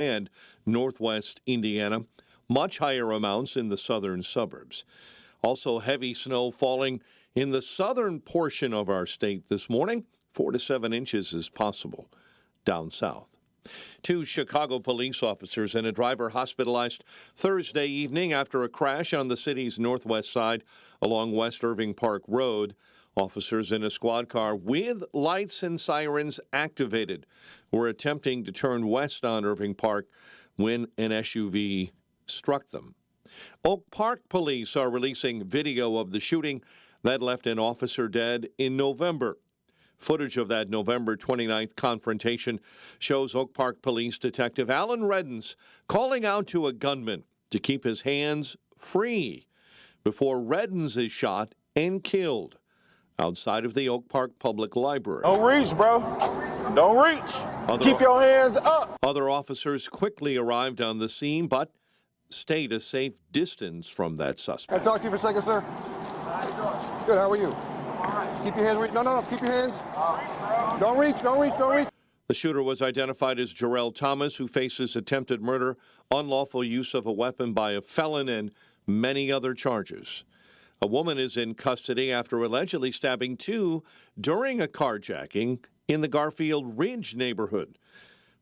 and northwest Indiana. Much higher amounts in the southern suburbs. Also heavy snow falling in the southern portion of our state this morning. 4 to 7 inches is possible down south. 2 Chicago police officers and a driver hospitalized Thursday evening after a crash on the city's northwest side along West Irving Park Road. Officers in a squad car with lights and sirens activated were attempting to turn west on Irving Park when an SUV struck them. Oak Park police are releasing video of the shooting that left an officer dead in November. Footage of that November 29th confrontation shows Oak Park Police Detective Alan Reddens calling out to a gunman to keep his hands free before Reddens is shot and killed outside of the Oak Park Public Library. Don't reach, bro. Don't reach. Keep your hands up. Other officers quickly arrived on the scene, but stayed a safe distance from that suspect. Can I talk to you for a second, sir? Good, how are you? Keep your hands, no, keep your hands. Don't reach. The shooter was identified as Jarrell Thomas, who faces attempted murder, unlawful use of a weapon by a felon, and many other charges. A woman is in custody after allegedly stabbing 2 during a carjacking in the Garfield Ridge neighborhood.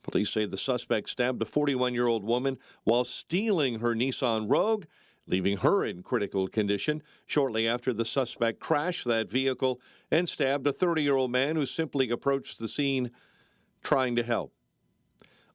Police say the suspect stabbed a 41-year-old woman while stealing her Nissan Rogue, leaving her in critical condition shortly after the suspect crashed that vehicle and stabbed a 30-year-old man who simply approached the scene trying to help.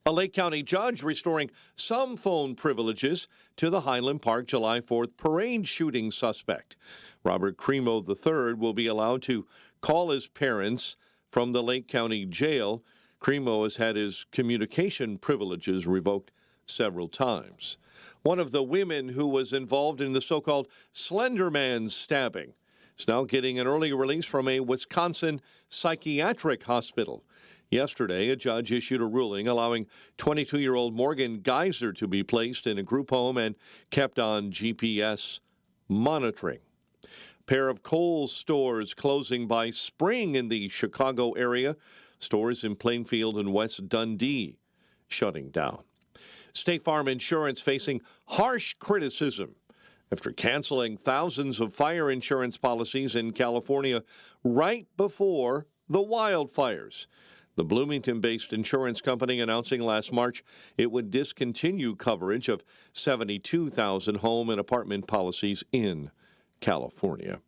A Lake County judge restoring some phone privileges to the Highland Park July 4th parade shooting suspect. Robert Cremo III will be allowed to call his parents from the Lake County jail. Cremo has had his communication privileges revoked several times. One of the women who was involved in the so-called Slender Man stabbing is now getting an early release from a Wisconsin psychiatric hospital. Yesterday, a judge issued a ruling allowing 22-year-old Morgan Geyser to be placed in a group home and kept on GPS monitoring. A pair of Kohl's stores closing by spring in the Chicago area. Stores in Plainfield and West Dundee shutting down. State Farm Insurance facing harsh criticism after canceling thousands of fire insurance policies in California right before the wildfires. The Bloomington-based insurance company announcing last March it would discontinue coverage of 72,000 home and apartment policies in California.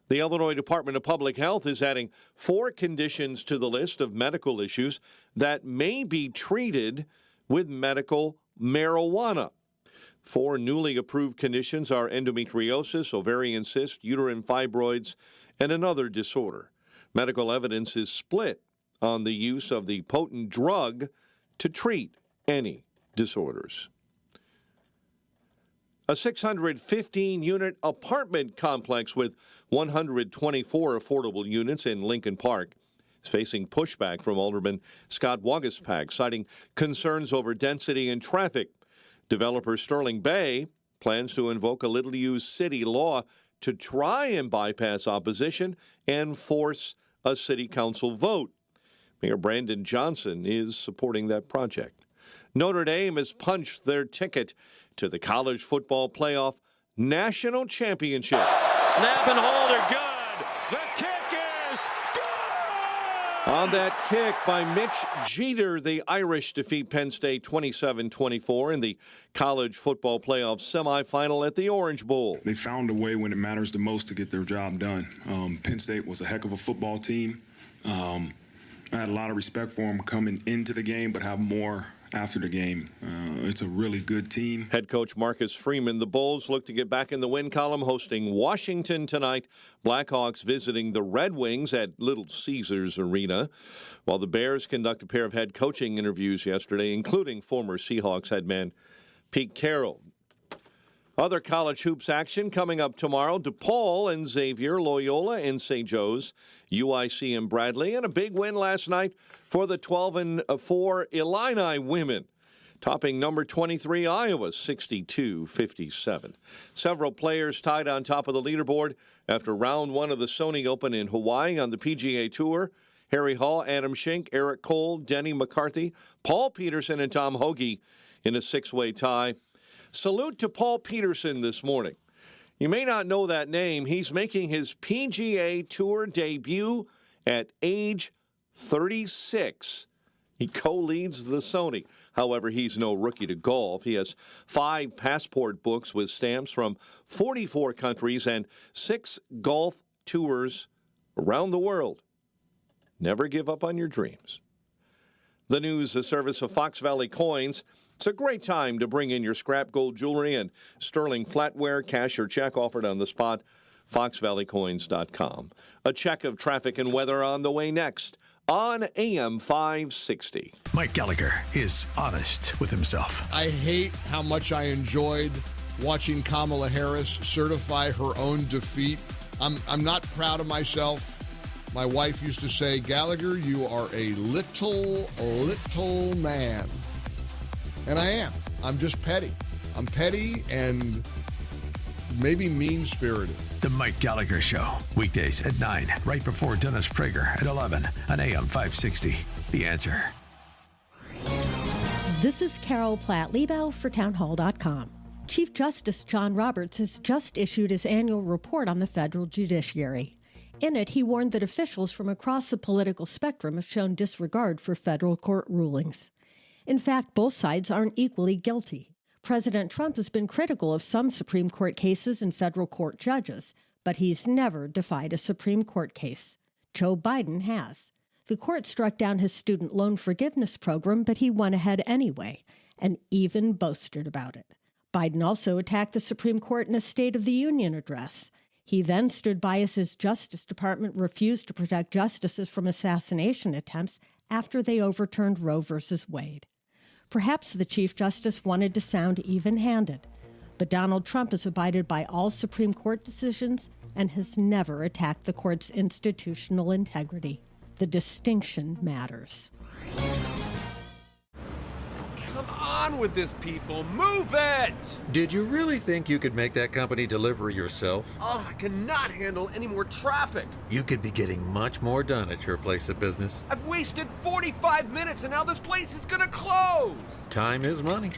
The Illinois Department of Public Health is adding 4 conditions to the list of medical issues that may be treated with medical marijuana. 4 newly approved conditions are endometriosis, ovarian cyst, uterine fibroids, and another disorder. Medical evidence is split on the use of the potent drug to treat any disorders. A 615-unit apartment complex with 124 affordable units in Lincoln Park is facing pushback from Alderman Scott Waguespack, citing concerns over density and traffic. Developer Sterling Bay plans to invoke a little-used city law to try and bypass opposition and force a city council vote. Mayor Brandon Johnson is supporting that project. Notre Dame has punched their ticket to the college football playoff national championship. Snap and hold are good. The kick is good! On that kick by Mitch Jeter, the Irish defeat Penn State 27-24 in the college football playoff semifinal at the Orange Bowl. They found a way when it matters the most to get their job done. Penn State was a heck of a football team. I had a lot of respect for them coming into the game, but have more after the game. It's a really good team. Head coach Marcus Freeman. The Bulls look to get back in the win column, hosting Washington tonight. Blackhawks visiting the Red Wings at Little Caesars Arena, while the Bears conduct a pair of head coaching interviews yesterday, including former Seahawks head man Pete Carroll. Other college hoops action coming up tomorrow. DePaul and Xavier, Loyola and St. Joe's, UIC and Bradley, and a big win last night for the 12-4 Illini women, topping number 23 Iowa 62-57. Several players tied on top of the leaderboard after round 1 of the Sony Open in Hawaii on the PGA Tour. Harry Hall, Adam Schenk, Eric Cole, Denny McCarthy, Paul Peterson, and Tom Hoagie in a 6-way tie. Salute to Paul Peterson this morning. You may not know that name. He's making his PGA Tour debut at age 36. He co-leads the Sony. However, he's no rookie to golf. He has 5 passport books with stamps from 44 countries and 6 golf tours around the world. Never give up on your dreams. The news, a service of Fox Valley Coins. It's a great time to bring in your scrap gold jewelry and sterling flatware, cash or check offered on the spot. FoxValleyCoins.com. A check of traffic and weather on the way next on AM 560. Mike Gallagher is honest with himself. I hate how much I enjoyed watching Kamala Harris certify her own defeat. I'm not proud of myself. My wife used to say, Gallagher, you are a little man. And I am. I'm just petty. I'm petty and maybe mean-spirited. The Mike Gallagher Show, weekdays at 9, right before Dennis Prager at 11 on AM 560. The Answer. This is Carol Platt-Liebau for townhall.com. Chief Justice John Roberts has just issued his annual report on the federal judiciary. In it, he warned that officials from across the political spectrum have shown disregard for federal court rulings. In fact, both sides aren't equally guilty. President Trump has been critical of some Supreme Court cases and federal court judges, but he's never defied a Supreme Court case. Joe Biden has. The court struck down his student loan forgiveness program, but he went ahead anyway, and even boasted about it. Biden also attacked the Supreme Court in a State of the Union address. He then stood by as his Justice Department refused to protect justices from assassination attempts after they overturned Roe v. Wade. Perhaps the Chief Justice wanted to sound even-handed, but Donald Trump has abided by all Supreme Court decisions and has never attacked the court's institutional integrity. The distinction matters. Come on with this, people. Move it! Did you really think you could make that company deliver yourself? Oh, I cannot handle any more traffic. You could be getting much more done at your place of business. I've wasted 45 minutes and now this place is gonna close. Time is money.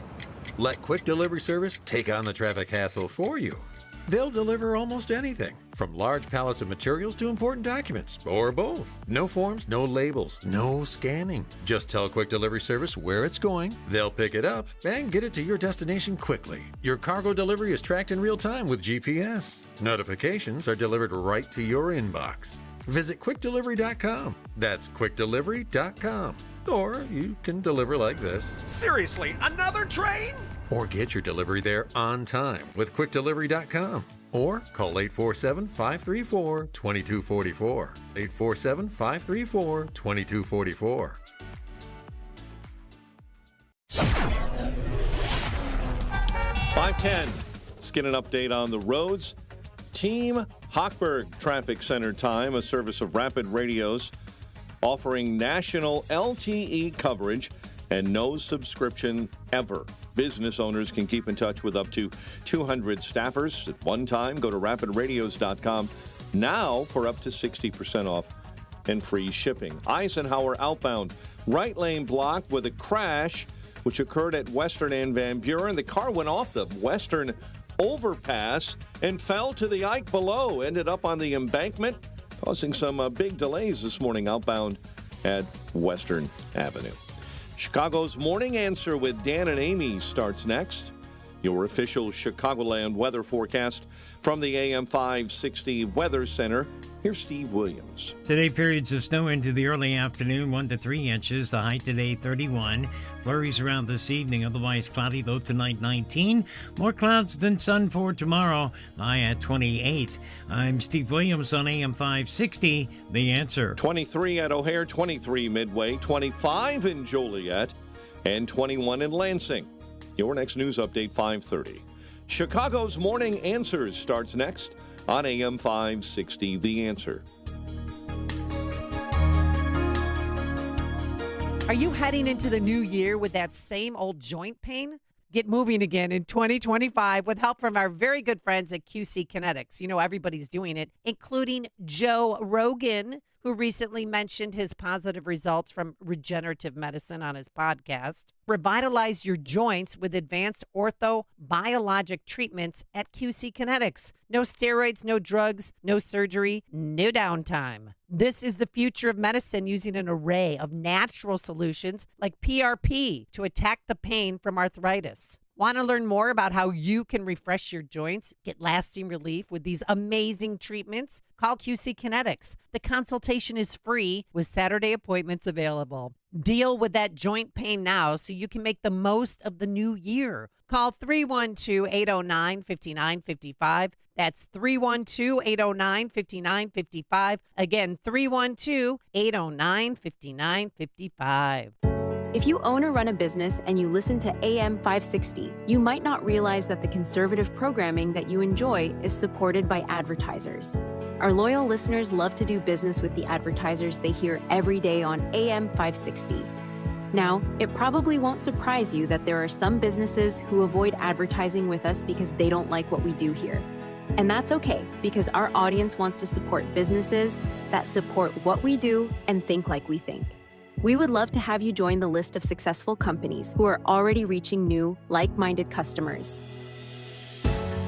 Let Quick Delivery Service take on the traffic hassle for you. They'll deliver almost anything, from large pallets of materials to important documents, or both. No forms, no labels, no scanning. Just tell Quick Delivery Service where it's going, they'll pick it up, and get it to your destination quickly. Your cargo delivery is tracked in real time with GPS. Notifications are delivered right to your inbox. Visit QuickDelivery.com. That's QuickDelivery.com. Or you can deliver like this. Seriously, another train? Or get your delivery there on time with QuickDelivery.com. Or call 847-534-2244. 847-534-2244. 5:10. Let's get an update on the roads. Team Hochberg Traffic Center time, a service of Rapid Radios, offering national LTE coverage and no subscription ever. Business owners can keep in touch with up to 200 staffers at one time. Go to rapidradios.com now for up to 60% off and free shipping. Eisenhower outbound, right lane blocked with a crash which occurred at Western and Van Buren. The car went off the Western overpass and fell to the Ike below, ended up on the embankment, causing some big delays this morning outbound at Western Avenue. Chicago's Morning Answer with Dan and Amy starts next. Your official Chicagoland weather forecast from the AM 560 Weather Center. Here's Steve Williams. Today, periods of snow into the early afternoon, 1 to 3 inches. The high today, 31. Flurries around this evening, otherwise cloudy, low tonight, 19. More clouds than sun for tomorrow, high at 28. I'm Steve Williams on AM 560, The Answer. 23 at O'Hare, 23 Midway, 25 in Joliet, and 21 in Lansing. Your next news update, 5:30. Chicago's Morning Answers starts next on AM 560, The Answer. Are you heading into the new year with that same old joint pain? Get moving again in 2025 with help from our very good friends at QC Kinetics. You know, everybody's doing it, including Joe Rogan, who recently mentioned his positive results from regenerative medicine on his podcast. Revitalize your joints with advanced orthobiologic treatments at QC Kinetics. No steroids, no drugs, no surgery, no downtime. This is the future of medicine using an array of natural solutions like PRP to attack the pain from arthritis. Want to learn more about how you can refresh your joints, get lasting relief with these amazing treatments? Call QC Kinetics. The consultation is free with Saturday appointments available. Deal with that joint pain now so you can make the most of the new year. Call 312-809-5955. That's 312-809-5955. Again, 312-809-5955. If you own or run a business and you listen to AM 560, you might not realize that the conservative programming that you enjoy is supported by advertisers. Our loyal listeners love to do business with the advertisers they hear every day on AM 560. Now, it probably won't surprise you that there are some businesses who avoid advertising with us because they don't like what we do here. And that's okay, because our audience wants to support businesses that support what we do and think like we think. We would love to have you join the list of successful companies who are already reaching new, like-minded customers.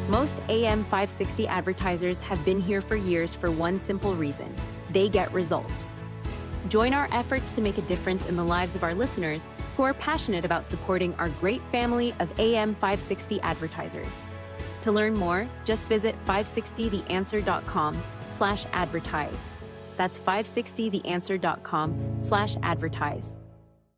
Most AM 560 advertisers have been here for years for one simple reason: they get results. Join our efforts to make a difference in the lives of our listeners who are passionate about supporting our great family of AM 560 advertisers. To learn more, just visit 560theanswer.com/advertise. That's 560theanswer.com/advertise.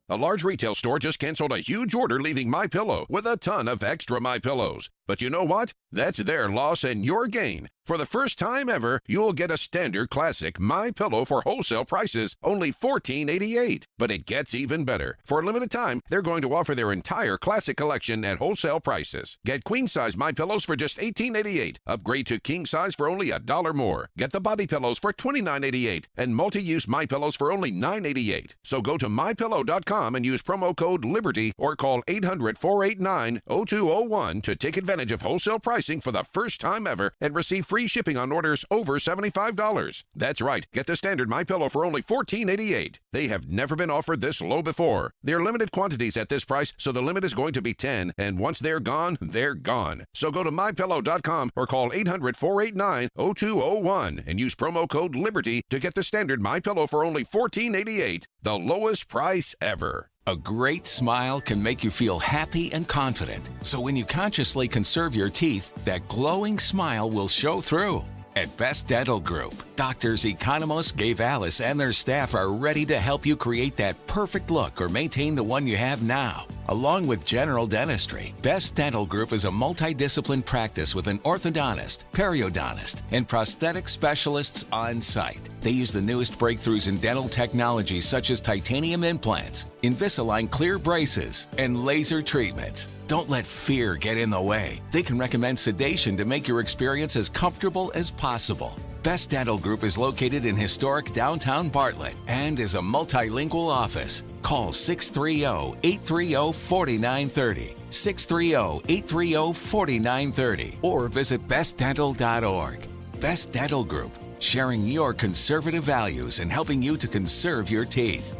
A large retail store just canceled a huge order, leaving MyPillow with a ton of extra MyPillows. But you know what? That's their loss and your gain. For the first time ever, you'll get a standard classic MyPillow for wholesale prices, only $14.88. But it gets even better. For a limited time, they're going to offer their entire classic collection at wholesale prices. Get queen-size MyPillows for just $18.88. Upgrade to king-size for only $1 more. Get the body pillows for $29.88 and multi-use MyPillows for only $9.88. So go to MyPillow.com and use promo code LIBERTY or call 800-489-0201 to take advantage of wholesale pricing for the first time ever and receive free shipping on orders over $75. That's right. Get the standard MyPillow for only $14.88. They have never been offered this low before. They're limited quantities at this price, so the limit is going to be 10, and once they're gone, they're gone. So go to MyPillow.com or call 800-489-0201 and use promo code LIBERTY to get the standard MyPillow for only $14.88, the lowest price ever. A great smile can make you feel happy and confident. So when you consciously conserve your teeth, that glowing smile will show through. At Best Dental Group, Doctors Economos, Gavalis, and their staff are ready to help you create that perfect look or maintain the one you have now. Along with general dentistry, Best Dental Group is a multidisciplined practice with an orthodontist, periodontist, and prosthetic specialists on site. They use the newest breakthroughs in dental technology such as titanium implants, Invisalign clear braces, and laser treatments. Don't let fear get in the way. They can recommend sedation to make your experience as comfortable as possible. Best Dental Group is located in historic downtown Bartlett and is a multilingual office. Call 630-830-4930, 630-830-4930, or visit bestdental.org. Best Dental Group, sharing your conservative values and helping you to conserve your teeth.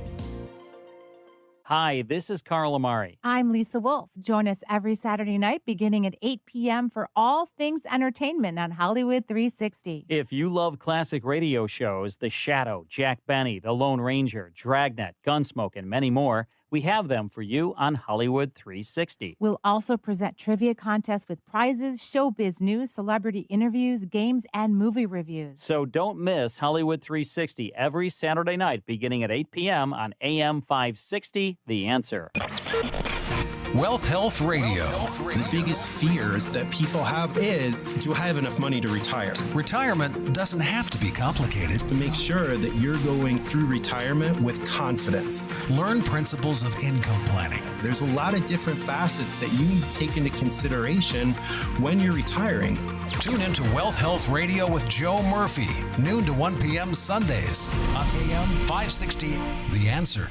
Hi, this is Carl Amari. I'm Lisa Wolf. Join us every Saturday night beginning at 8 p.m. for all things entertainment on Hollywood 360. If you love classic radio shows, The Shadow, Jack Benny, The Lone Ranger, Dragnet, Gunsmoke, and many more, we have them for you on Hollywood 360. We'll also present trivia contests with prizes, showbiz news, celebrity interviews, games, and movie reviews. So don't miss Hollywood 360 every Saturday night beginning at 8 p.m. on AM 560, The Answer. Wealth Health Radio. The biggest fears that people have is, do I have enough money to retire? Retirement doesn't have to be complicated. To make sure that you're going through retirement with confidence. Learn principles of income planning. There's a lot of different facets that you need to take into consideration when you're retiring. Tune into Wealth Health Radio with Joe Murphy, noon to 1 p.m. Sundays on AM 560, The Answer.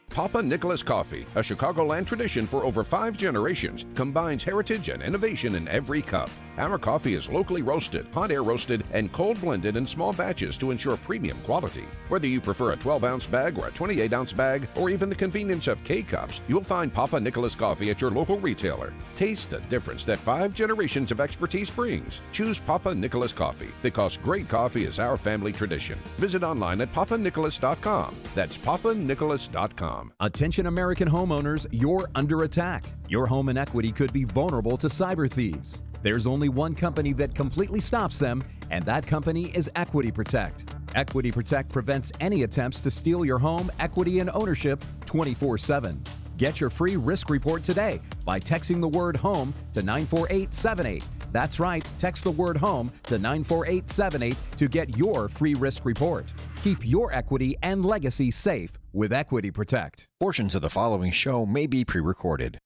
Papa Nicholas Coffee, a Chicagoland tradition for over 5 generations, combines heritage and innovation in every cup. Our coffee is locally roasted, hot air roasted, and cold blended in small batches to ensure premium quality. Whether you prefer a 12-ounce bag or a 28-ounce bag, or even the convenience of K-Cups, you'll find Papa Nicholas Coffee at your local retailer. Taste the difference that 5 generations of expertise brings. Choose Papa Nicholas Coffee, because great coffee is our family tradition. Visit online at papanicholas.com. That's papanicholas.com. Attention American homeowners, you're under attack. Your home and equity could be vulnerable to cyber thieves. There's only one company that completely stops them, and that company is Equity Protect. Equity Protect prevents any attempts to steal your home, equity, and ownership 24/7. Get your free risk report today by texting the word HOME to 94878. That's right, text the word HOME to 94878 to get your free risk report. Keep your equity and legacy safe with Equity Protect. Portions of the following show may be pre-recorded.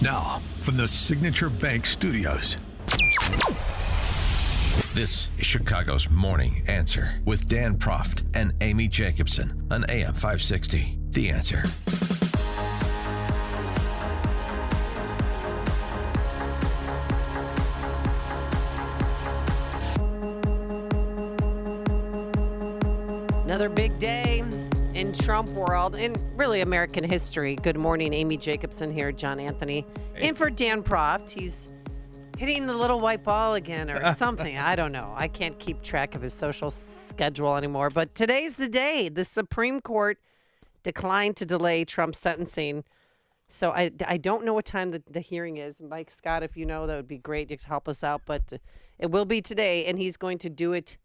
Now, from the Signature Bank Studios. This is Chicago's Morning Answer with Dan Proft and Amy Jacobson on AM 560. The Answer. Another big day in Trump world, in really American history. Good morning, Amy Jacobson here, John Anthony. And for Dan Proft, he's hitting the little white ball again or something. I don't know. I can't keep track of his social schedule anymore. But today's the day. The Supreme Court declined to delay Trump's sentencing. So I don't know what time the hearing is. Mike Scott, if you know, that would be great. You could help us out. But it will be today, and he's going to do it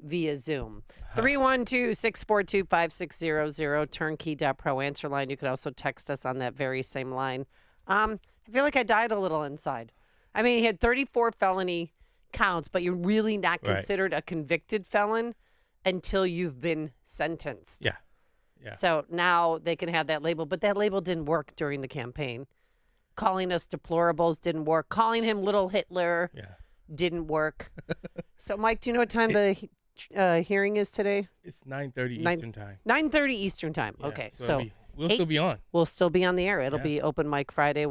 via Zoom. 312-642-5600, turnkey.pro answer line. You could also text us on that very same line. I feel like I died a little inside. I mean, he had 34 felony counts, but you're really not considered a convicted felon until you've been sentenced. Yeah. So now they can have that label, but that label didn't work during the campaign. Calling us deplorables didn't work. Calling him little Hitler didn't work. So, Mike, do you know what time the hearing is today? It's 9:30 Eastern time. 9:30 Eastern time. Yeah, Okay, so we'll still be on. We'll still be on the air. It'll be open mic Friday.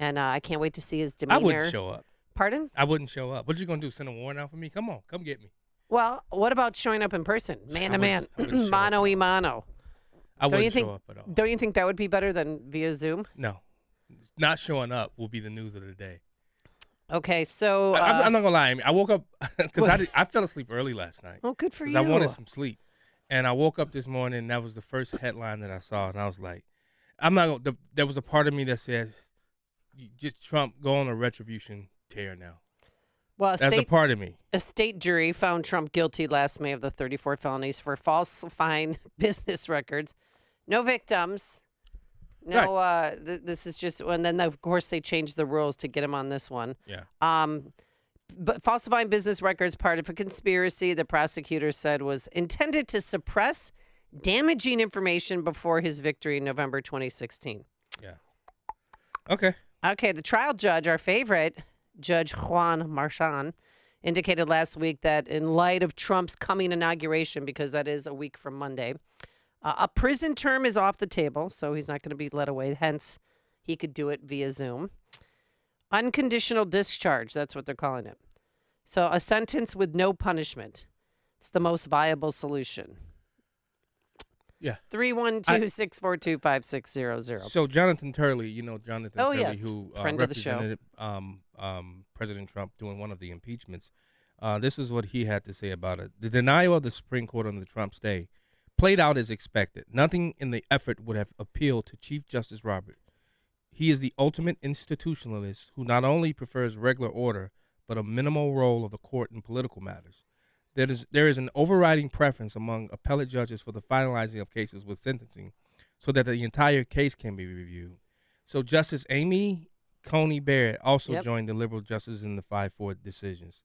And I can't wait to see his demeanor. I wouldn't show up. Pardon? I wouldn't show up. What you gonna do? Send a warrant out for me? Come on, come get me. Well, what about showing up in person, man to man, mano y mano? I wouldn't show up at all. Don't you think that would be better than via Zoom? No, not showing up will be the news of the day. Okay, so I'm not gonna lie. I woke up because I fell asleep early last night. Oh, good for you. I wanted some sleep, and I woke up this morning. And that was the first headline that I saw, and I was like, "I'm not." There was a part of me that says, "Just Trump go on a retribution tear now." Well, that's a part of me. A state jury found Trump guilty last May of the 34 felonies for falsifying business records. No victims. No, this is just, and then of course they changed the rules to get him on this one. Yeah. But falsifying business records, part of a conspiracy the prosecutor said was intended to suppress damaging information before his victory in November 2016. Yeah. Okay. Okay, the trial judge, our favorite, Judge Juan Marchand, indicated last week that in light of Trump's coming inauguration, because that is a week from Monday, a prison term is off the table, so he's not going to be let away. Hence, he could do it via Zoom. Unconditional discharge, that's what they're calling it. So a sentence with no punishment. It's the most viable solution. Yeah. 312-642-5600. So Jonathan Turley, Jonathan Turley, yes. who Friend of the show. represented President Trump during one of the impeachments, this is what he had to say about it. The denial of the Supreme Court on the Trump stay played out as expected. Nothing in the effort would have appealed to Chief Justice Roberts. He is the ultimate institutionalist who not only prefers regular order, but a minimal role of the court in political matters. There is an overriding preference among appellate judges for the finalizing of cases with sentencing so that the entire case can be reviewed. So Justice Amy Coney Barrett also joined the liberal justices in the 5-4 decisions.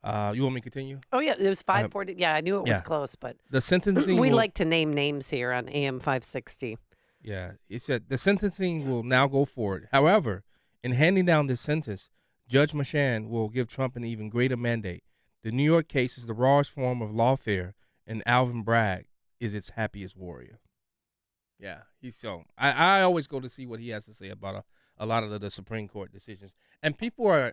You want me to continue? Oh, yeah, it was 5-4. Yeah, I knew it was close, but the sentencing we like to name names here on AM 560. Yeah, it said the sentencing will now go forward. However, in handing down this sentence, Judge Marchand will give Trump an even greater mandate. The New York case is the rawest form of lawfare, and Alvin Bragg is its happiest warrior. Yeah, I always go to see what he has to say about a lot of the Supreme Court decisions, and people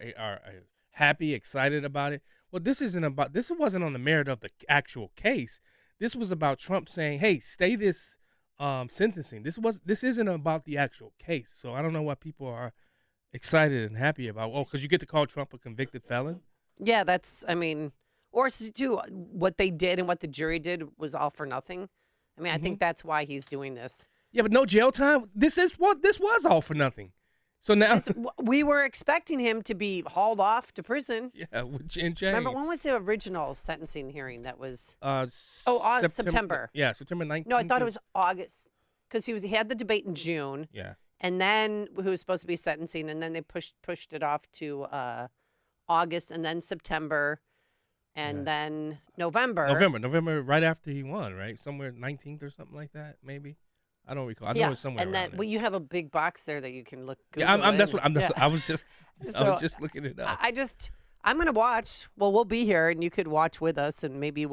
happy, excited about it. Well, this wasn't on the merit of the actual case. This was about Trump saying, "Hey, stay this sentencing." This isn't about the actual case. So I don't know why people are excited and happy about. Oh, because you get to call Trump a convicted felon. Yeah, or to what they did and what the jury did was all for nothing. I mean, I think that's why he's doing this. Yeah, but no jail time. This was all for nothing. So now we were expecting him to be hauled off to prison. Yeah, with James. Remember, when was the original sentencing hearing? That was September. Yeah, September 19th. No, I thought it was August because he had the debate in June. Yeah, and then he was supposed to be sentencing, and then they pushed it off to August, and then September, and then November. November, right after he won, right? Somewhere 19th or something like that, maybe. I don't recall. I know it's somewhere. And around then, you have a big box there that you can look. Yeah, I was just looking it up. I'm gonna watch. Well, we'll be here, and you could watch with us, and maybe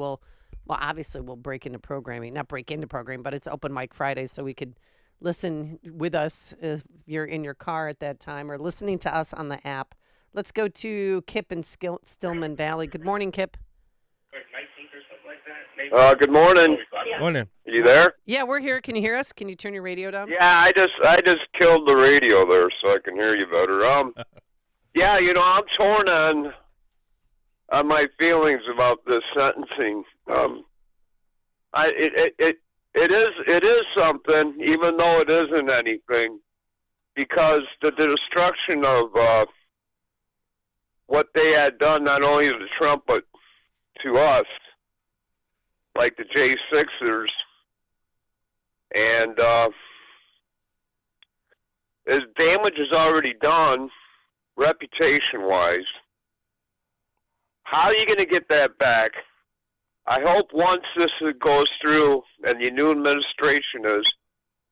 obviously we'll break into programming. Not break into programming, but it's Open Mic Friday, so we could listen with us if you're in your car at that time or listening to us on the app. Let's go to Kip in Stillman Valley. Good morning, Kip. Good morning. Morning. You there? Yeah, we're here. Can you hear us? Can you turn your radio down? Yeah, I just killed the radio there so I can hear you better. Yeah, I'm torn on my feelings about this sentencing. It is something, even though it isn't anything, because the destruction of what they had done, not only to Trump but to us, like the J6ers, and as damage is already done, reputation-wise, how are you going to get that back? I hope once this goes through and the new administration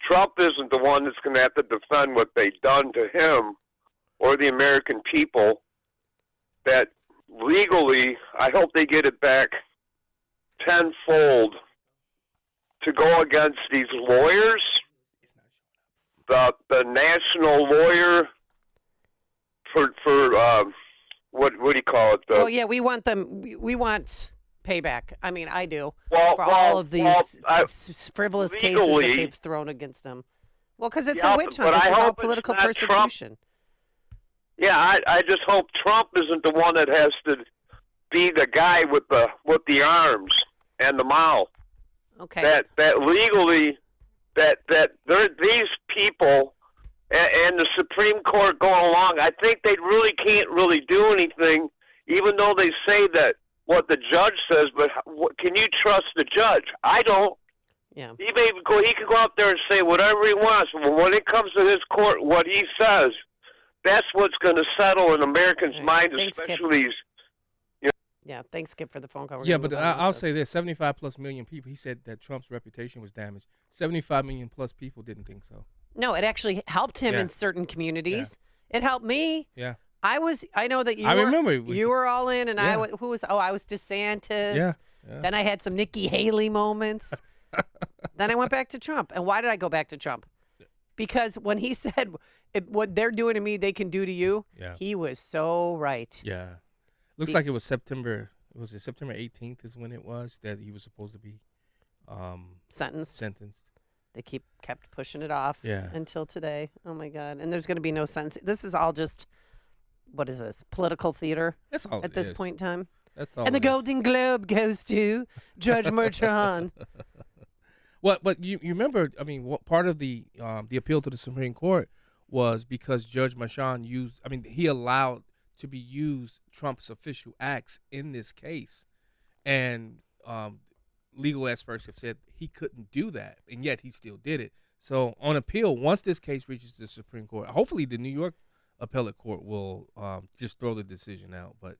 Trump isn't the one that's going to have to defend what they've done to him or the American people, that legally, I hope they get it back tenfold to go against these lawyers, the national lawyer for what do you call it? We want them. We want payback. I mean, I do for all of these frivolous cases that they've thrown against them. Well, because it's a witch hunt. This is all political persecution. Trump. Yeah, I just hope Trump isn't the one that has to be the guy with the arms and the mouth. Okay. That legally, that these people and the Supreme Court going along, I think they really can't really do anything, even though they say that what the judge says. But can you trust the judge? I don't. Yeah. He can go out there and say whatever he wants. But when it comes to his court, what he says, that's what's going to settle in Americans' minds, especially these. Yeah, thanks, Skip, for the phone call. Yeah, but I'll say this: 75+ million people. He said that Trump's reputation was damaged. 75 million+ people didn't think so. No, it actually helped him in certain communities. Yeah. It helped me. Yeah. I know that you. I remember you were all in, and I was DeSantis. Yeah. Then I had some Nikki Haley moments. Then I went back to Trump. And why did I go back to Trump? Because when he said, "What they're doing to me, they can do to you," he was so right. Yeah. Looks like it was September. Was it September 18th is when it was that he was supposed to be sentenced. They kept pushing it off until today. Oh, my God. And there's going to be no sentence. This is all just, what is this, political theater That's all at this point in time? That's all. And the Golden Globe goes to Judge Merchan. But you remember, I mean, what part of the appeal to the Supreme Court was because Judge Merchan he allowed to be used Trump's official acts in this case, and legal experts have said he couldn't do that, and yet he still did it. So on appeal, once this case reaches the Supreme Court, hopefully the New York appellate court will just throw the decision out. But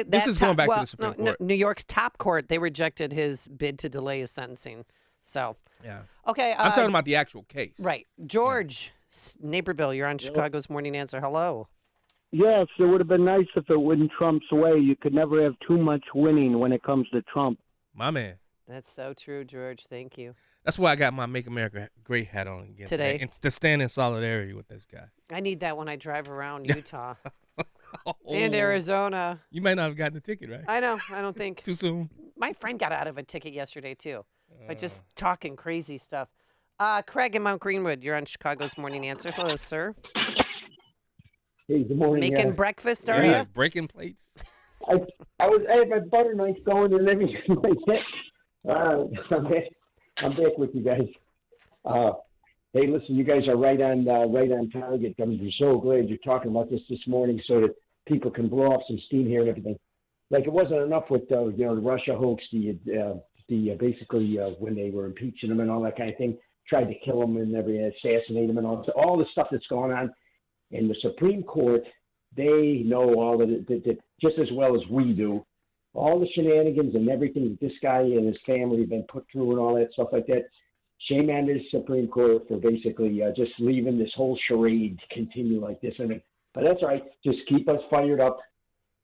this is going back to the Supreme Court. New York's top court, they rejected his bid to delay his sentencing. So yeah, okay. I'm talking about the actual case, right? George, Naperville, you're on Chicago's Morning Answer. Hello. Yes, it would have been nice if it went Trump's way. You could never have too much winning when it comes to Trump. My man. That's so true, George. Thank you. That's why I got my Make America Great hat on again today. And to stand in solidarity with this guy. I need that when I drive around Utah. And Arizona. You might not have gotten the ticket, right? I know. I don't think. Too soon. My friend got out of a ticket yesterday, too, by just talking crazy stuff. Craig in Mount Greenwood, you're on Chicago's Morning Answer. Hello, sir. Hey, good morning. Making breakfast, are you? Breaking plates. I had my butter knife going and everything like that. I'm back with you guys. Hey, listen, you guys are right on target. I'm so glad you're talking about this morning so that people can blow off some steam here and everything. Like it wasn't enough with the Russia hoax, basically when they were impeaching him and all that kind of thing, tried to kill him and assassinate him and all the stuff that's going on. And the Supreme Court, they know all of it just as well as we do. All the shenanigans and everything that this guy and his family have been put through and all that stuff like that. Shame on this Supreme Court for basically just leaving this whole charade to continue like this. But that's all right. Just keep us fired up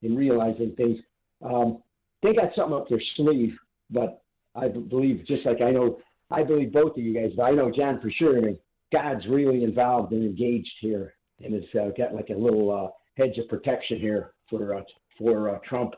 and realizing things. They got something up their sleeve, but I believe, just like I believe both of you guys, but I know John for sure. I mean, God's really involved and engaged here, and it's got like a little hedge of protection here for Trump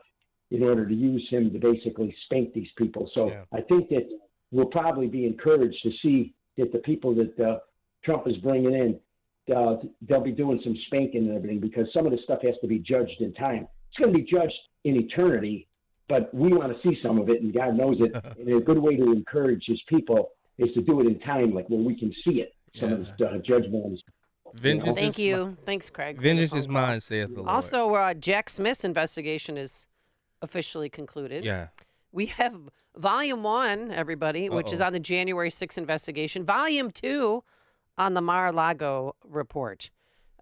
in order to use him to basically spank these people. So I think that we'll probably be encouraged to see that the people that Trump is bringing in, they'll be doing some spanking and everything, because some of this stuff has to be judged in time. It's going to be judged in eternity, but we want to see some of it, and God knows it. And a good way to encourage his people is to do it in time, like where we can see it. Some of this judgment. Vengeance. Thank you. Thanks, Craig. Vengeance is mine, saith the Lord. Also, Jack Smith's investigation is officially concluded. Yeah. We have Volume 1, everybody, which is on the January 6th investigation. Volume 2 on the Mar-a-Lago report,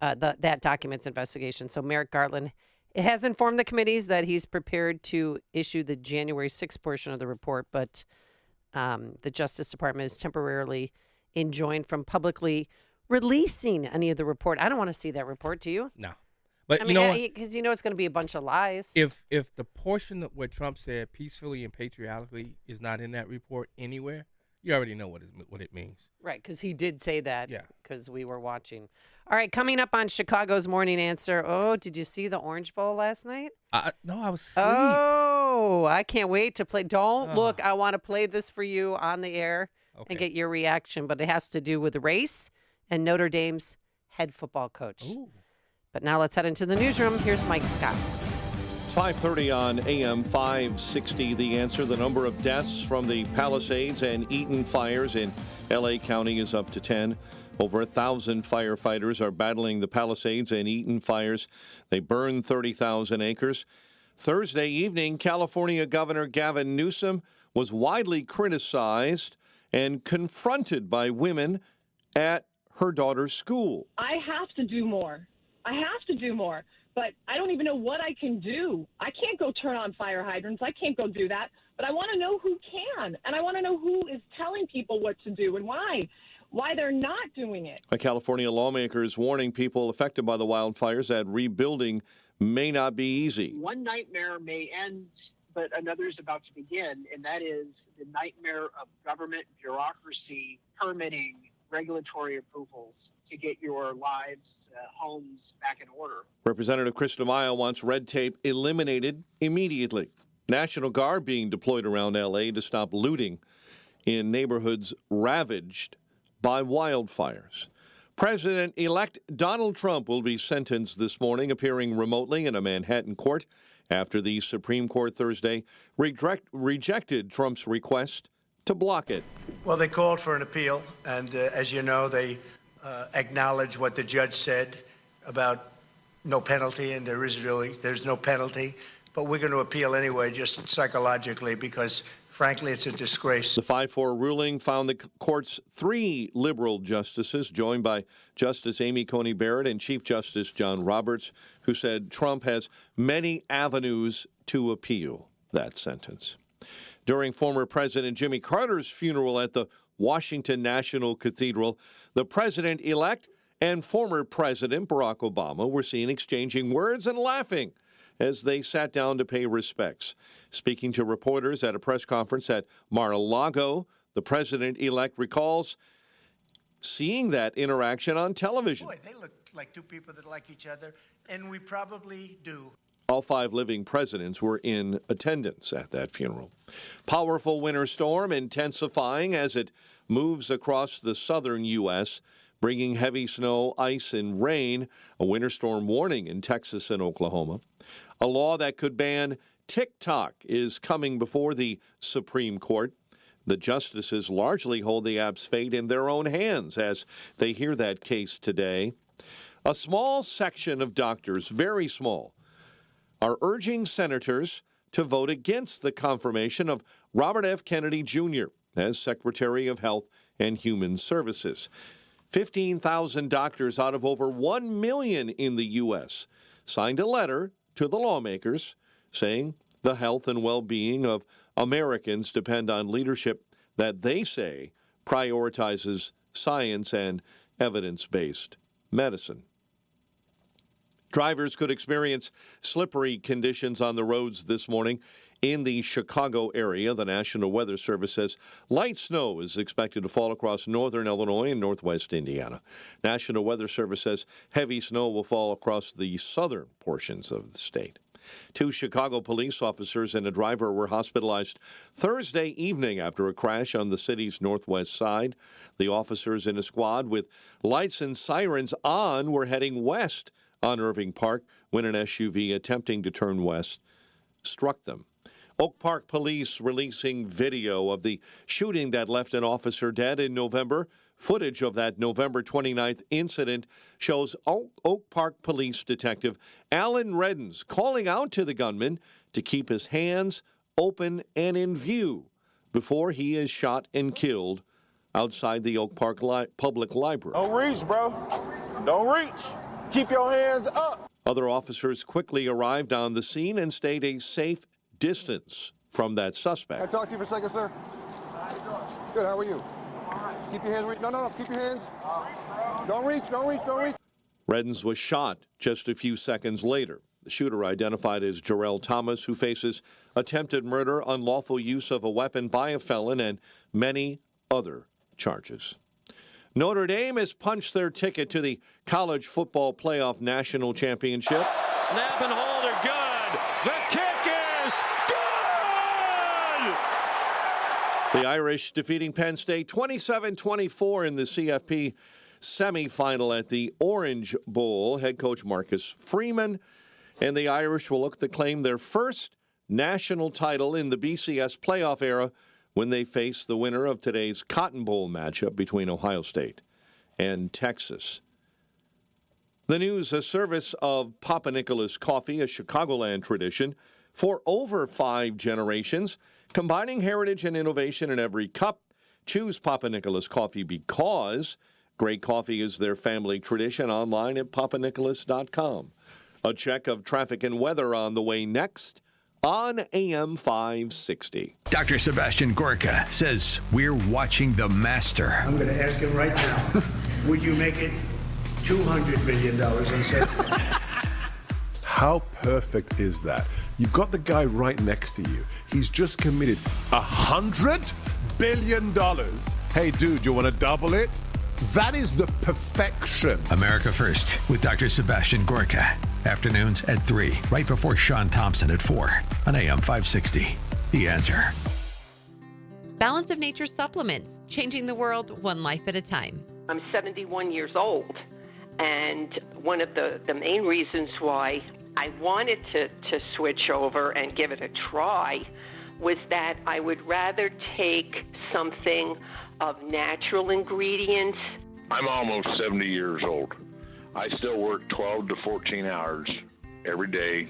that documents investigation. So Merrick Garland has informed the committees that he's prepared to issue the January 6th portion of the report, but the Justice Department is temporarily enjoined from publicly releasing any of the report. I don't want to see that report, do you? No. But I you mean, know what? because it's going to be a bunch of lies. If the portion where Trump said peacefully and patriotically is not in that report anywhere, you already know what it means. Right, because he did say that. Yeah. Because we were watching. All right, coming up on Chicago's Morning Answer. Oh, did you see the Orange Bowl last night? No, I was asleep. Oh, I can't wait to play. Don't look. I want to play this for you on the air and get your reaction. But it has to do with the race and Notre Dame's head football coach. Ooh. But now let's head into the newsroom. Here's Mike Scott. It's 5:30 on AM 560. The Answer. The number of deaths from the Palisades and Eaton fires in L.A. County is up to 10. Over 1,000 firefighters are battling the Palisades and Eaton fires. They burned 30,000 acres. Thursday evening, California Governor Gavin Newsom was widely criticized and confronted by women at her daughter's school. I have to do more. But I don't even know what I can do. I can't go turn on fire hydrants. I can't go do that. But I want to know who can. And I want to know who is telling people what to do and why they're not doing it. A California lawmaker is warning people affected by the wildfires that rebuilding may not be easy. One nightmare may end, but another is about to begin, and that is the nightmare of government bureaucracy, permitting, regulatory approvals to get your lives, homes back in order. Representative Chris DeMaio wants red tape eliminated immediately. National Guard being deployed around L.A. to stop looting in neighborhoods ravaged by wildfires. President-elect Donald Trump will be sentenced this morning, appearing remotely in a Manhattan court after the Supreme Court Thursday rejected Trump's request to block it. Well, they called for an appeal, and as you know, they acknowledged what the judge said about no penalty, and there's no penalty. But we're going to appeal anyway, just psychologically, because frankly, it's a disgrace. The 5-4 ruling found the court's 3 liberal justices, joined by Justice Amy Coney Barrett and Chief Justice John Roberts, who said Trump has many avenues to appeal that sentence. During former President Jimmy Carter's funeral at the Washington National Cathedral, the president-elect and former President Barack Obama were seen exchanging words and laughing as they sat down to pay respects. Speaking to reporters at a press conference at Mar-a-Lago, the president-elect recalls seeing that interaction on television. Boy, they look like two people that like each other, and we probably do. All 5 living presidents were in attendance at that funeral. Powerful winter storm intensifying as it moves across the southern U.S., bringing heavy snow, ice, and rain. A winter storm warning in Texas and Oklahoma. A law that could ban TikTok is coming before the Supreme Court. The justices largely hold the app's fate in their own hands as they hear that case today. A small section of doctors, very small, are urging senators to vote against the confirmation of Robert F. Kennedy Jr. as Secretary of Health and Human Services. 15,000 doctors out of over 1 million in the U.S. signed a letter to the lawmakers saying the health and well-being of Americans depend on leadership that they say prioritizes science and evidence-based medicine. Drivers could experience slippery conditions on the roads this morning in the Chicago area. The National Weather Service says light snow is expected to fall across northern Illinois and northwest Indiana. National Weather Service says heavy snow will fall across the southern portions of the state. 2 Chicago police officers and a driver were hospitalized Thursday evening after a crash on the city's northwest side. The officers in a squad with lights and sirens on were heading west on Irving Park when an SUV attempting to turn west struck them. Oak Park police releasing video of the shooting that left an officer dead in November. Footage of that November 29th incident shows Oak Park police detective Alan Reddens calling out to the gunman to keep his hands open and in view before he is shot and killed outside the Oak Park Public Library. Don't reach, bro. Don't reach. Keep your hands up. Other officers quickly arrived on the scene and stayed a safe distance from that suspect. Can I talk to you for a second, sir? Good, how are you? Keep your hands, no, keep your hands. Don't reach. Reddens was shot just a few seconds later. The shooter, identified as Jarrell Thomas, who faces attempted murder, unlawful use of a weapon by a felon, and many other charges. Notre Dame has punched their ticket to the College Football Playoff National Championship. Snap and hold are good. The kick is good! The Irish defeating Penn State 27-24 in the CFP semifinal at the Orange Bowl. Head coach Marcus Freeman and the Irish will look to claim their first national title in the BCS playoff era when they face the winner of today's Cotton Bowl matchup between Ohio State and Texas. The news, a service of Papa Nicholas Coffee, a Chicagoland tradition for over 5 generations, combining heritage and innovation in every cup. Choose Papa Nicholas Coffee because great coffee is their family tradition. Online at papanicholas.com. A check of traffic and weather on the way next on AM 560. Dr. Sebastian Gorka says we're watching the master. I'm going to ask him right now, would you make it $200 million? And said, how perfect is that? You've got the guy right next to you. He's just committed $100 billion. Hey, dude, you want to double it? That is the perfection. America First with Dr. Sebastian Gorka. Afternoons at 3, right before Sean Thompson at 4 on AM 560. The Answer. Balance of Nature supplements, changing the world one life at a time. I'm 71 years old, and one of the main reasons why I wanted to switch over and give it a try was that I would rather take something of natural ingredients. I'm almost 70 years old. I still work 12 to 14 hours every day,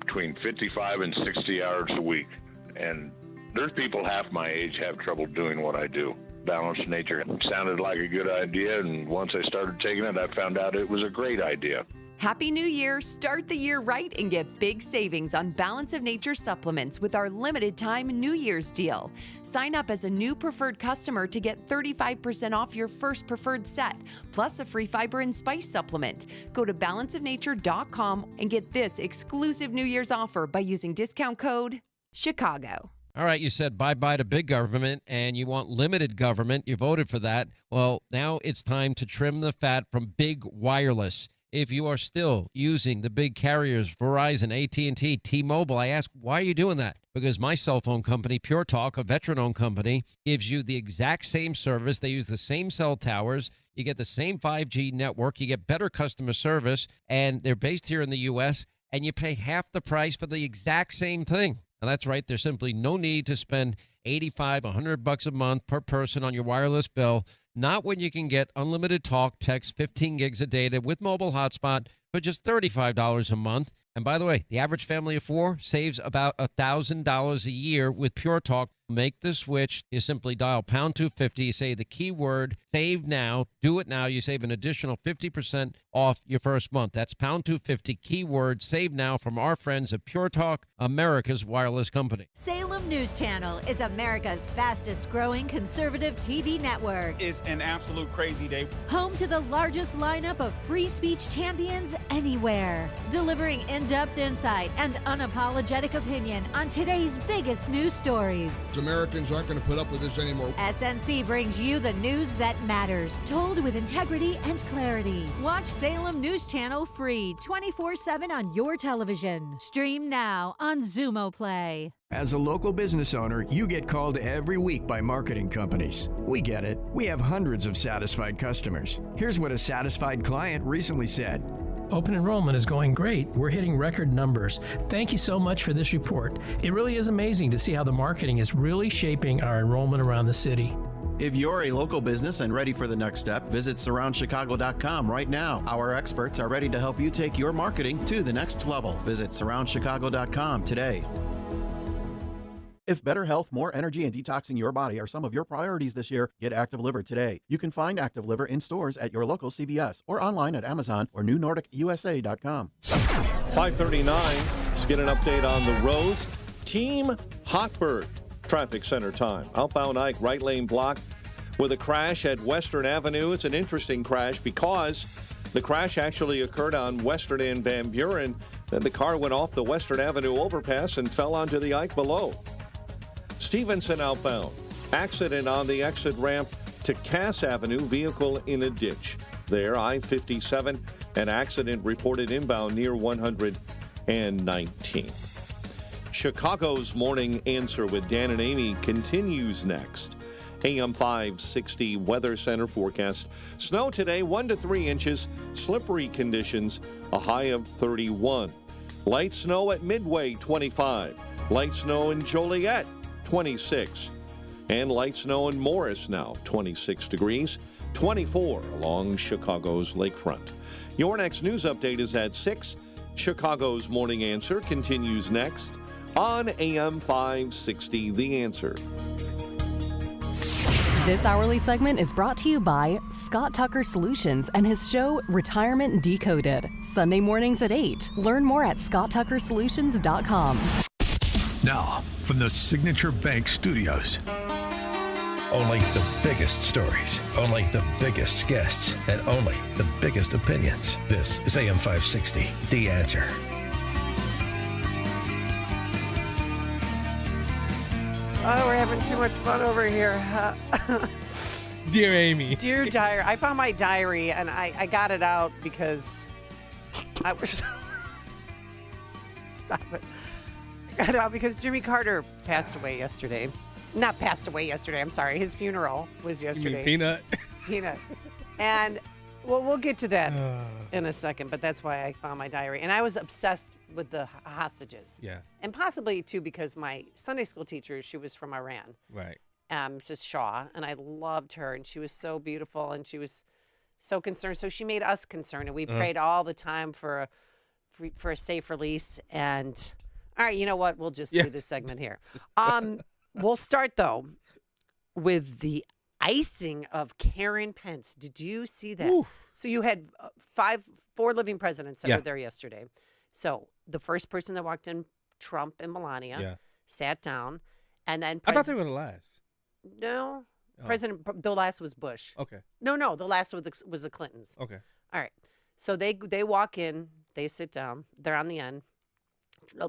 between 55 and 60 hours a week. And there's people half my age have trouble doing what I do. Balanced Nature sounded like a good idea, and once I started taking it, I found out it was a great idea. Happy New Year! Start the year right and get big savings on Balance of Nature supplements with our limited time New Year's deal. Sign up as a new preferred customer to get 35% off your first preferred set, plus a free fiber and spice supplement. Go to balanceofnature.com and get this exclusive New Year's offer by using discount code CHICAGO. All right, you said bye-bye to big government and you want limited government. You voted for that. Well, now it's time to trim the fat from big wireless. If you are still using the big carriers, Verizon, AT&T, T-Mobile, I ask, why are you doing that? Because my cell phone company, Pure Talk, a veteran-owned company, gives you the exact same service. They use the same cell towers. You get the same 5G network. You get better customer service, and they're based here in the U.S., and you pay half the price for the exact same thing. Now, that's right. There's simply no need to spend $85, $100 a month per person on your wireless bill. Not when you can get unlimited talk, text, 15 gigs of data with mobile hotspot for just $35 a month. And by the way, the average family of four saves about $1,000 a year with Pure Talk. Make the switch. You simply dial pound 250. You say the keyword save now. Do it now. You save an additional 50% off your first month. That's pound 250 keyword save now from our friends at Pure Talk, America's wireless company. Salem News Channel is America's fastest growing conservative TV network. It's an absolute crazy day. Home to the largest lineup of free speech champions anywhere. Delivering in-depth insight and unapologetic opinion on today's biggest news stories. Americans aren't going to put up with this anymore. SNC brings you the news that matters, told with integrity and clarity. Watch Salem News Channel free 24/7 on your television. Stream now on Xumo Play. As a local business owner, you get called every week by marketing companies. We get it. We have hundreds of satisfied customers. Here's what a satisfied client recently said. Open enrollment is going great. We're hitting record numbers. Thank you so much for this report. It really is amazing to see how the marketing is really shaping our enrollment around the city. If you're a local business and ready for the next step, visit surroundchicago.com right now. Our experts are ready to help you take your marketing to the next level. Visit surroundchicago.com today. If better health, more energy, and detoxing your body are some of your priorities this year, get Active Liver today. You can find Active Liver in stores at your local CVS or online at Amazon or NewNordicUSA.com. 5:39. Let's get an update on the roads. Team Hotbird, traffic center time. Outbound Ike, right lane blocked with a crash at Western Avenue. It's an interesting crash because the crash actually occurred on Western and Van Buren. Then the car went off the Western Avenue overpass and fell onto the Ike below. Stevenson outbound. Accident on the exit ramp to Cass Avenue. Vehicle in a ditch. There, I-57. An accident reported inbound near 119. Chicago's Morning Answer with Dan and Amy continues next. AM 560 Weather Center forecast. Snow today, 1 to 3 inches. Slippery conditions, a high of 31. Light snow at Midway, 25. Light snow in Joliet, 26. And light snow in Morris now, 26 degrees, 24 along Chicago's lakefront. Your next news update is at 6. Chicago's Morning Answer continues next on AM 560, The Answer. This hourly segment is brought to you by Scott Tucker Solutions and his show Retirement Decoded. Sunday mornings at 8. Learn more at scotttuckersolutions.com. Now, from the Signature Bank Studios. Only the biggest stories, only the biggest guests, and only the biggest opinions. This is AM 560, The Answer. Oh, we're having too much fun over here. Dear Amy. Dear diary. I found my diary, and I got it out because I was... Stop it. I got it out because Jimmy Carter passed away yesterday. Not passed away yesterday, I'm sorry. His funeral was yesterday. You mean Peanut? Peanut. And, well, we'll get to that in a second, but that's why I found my diary. And I was obsessed with the hostages. Yeah. And possibly, too, because my Sunday school teacher, she was from Iran. Right. Just Shaw, and I loved her, and she was so beautiful, and she was so concerned. So she made us concerned, and we prayed all the time for a safe release. And, all right, you know what? We'll just do this segment here. We'll start, though, with the icing of Karen Pence. Did you see that? Ooh. So you had 4 living presidents that were there yesterday. So the first person that walked in, Trump and Melania, sat down, and then I thought they were the last. No, the last was Bush. Okay. No, the last was the Clintons. Okay. All right. So they walk in, they sit down, they're on the end.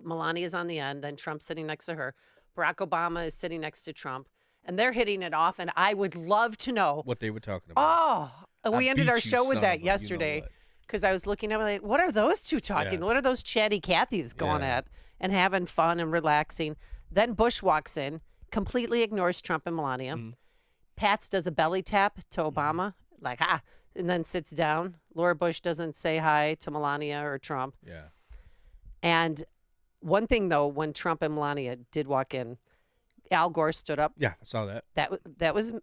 Melania's on the end, then Trump's sitting next to her. Barack Obama is sitting next to Trump, and they're hitting it off. And I would love to know what they were talking about. Oh, we ended our show with that you know yesterday what. because I was looking at like, what are those two talking? Yeah. What are those chatty Cathys going at and having fun and relaxing? Then Bush walks in, completely ignores Trump and Melania. Pats does a belly tap to Obama, like, and then sits down. Laura Bush doesn't say hi to Melania or Trump. Yeah. And one thing, though, when Trump and Melania did walk in, Al Gore stood up. Yeah, I saw that. That was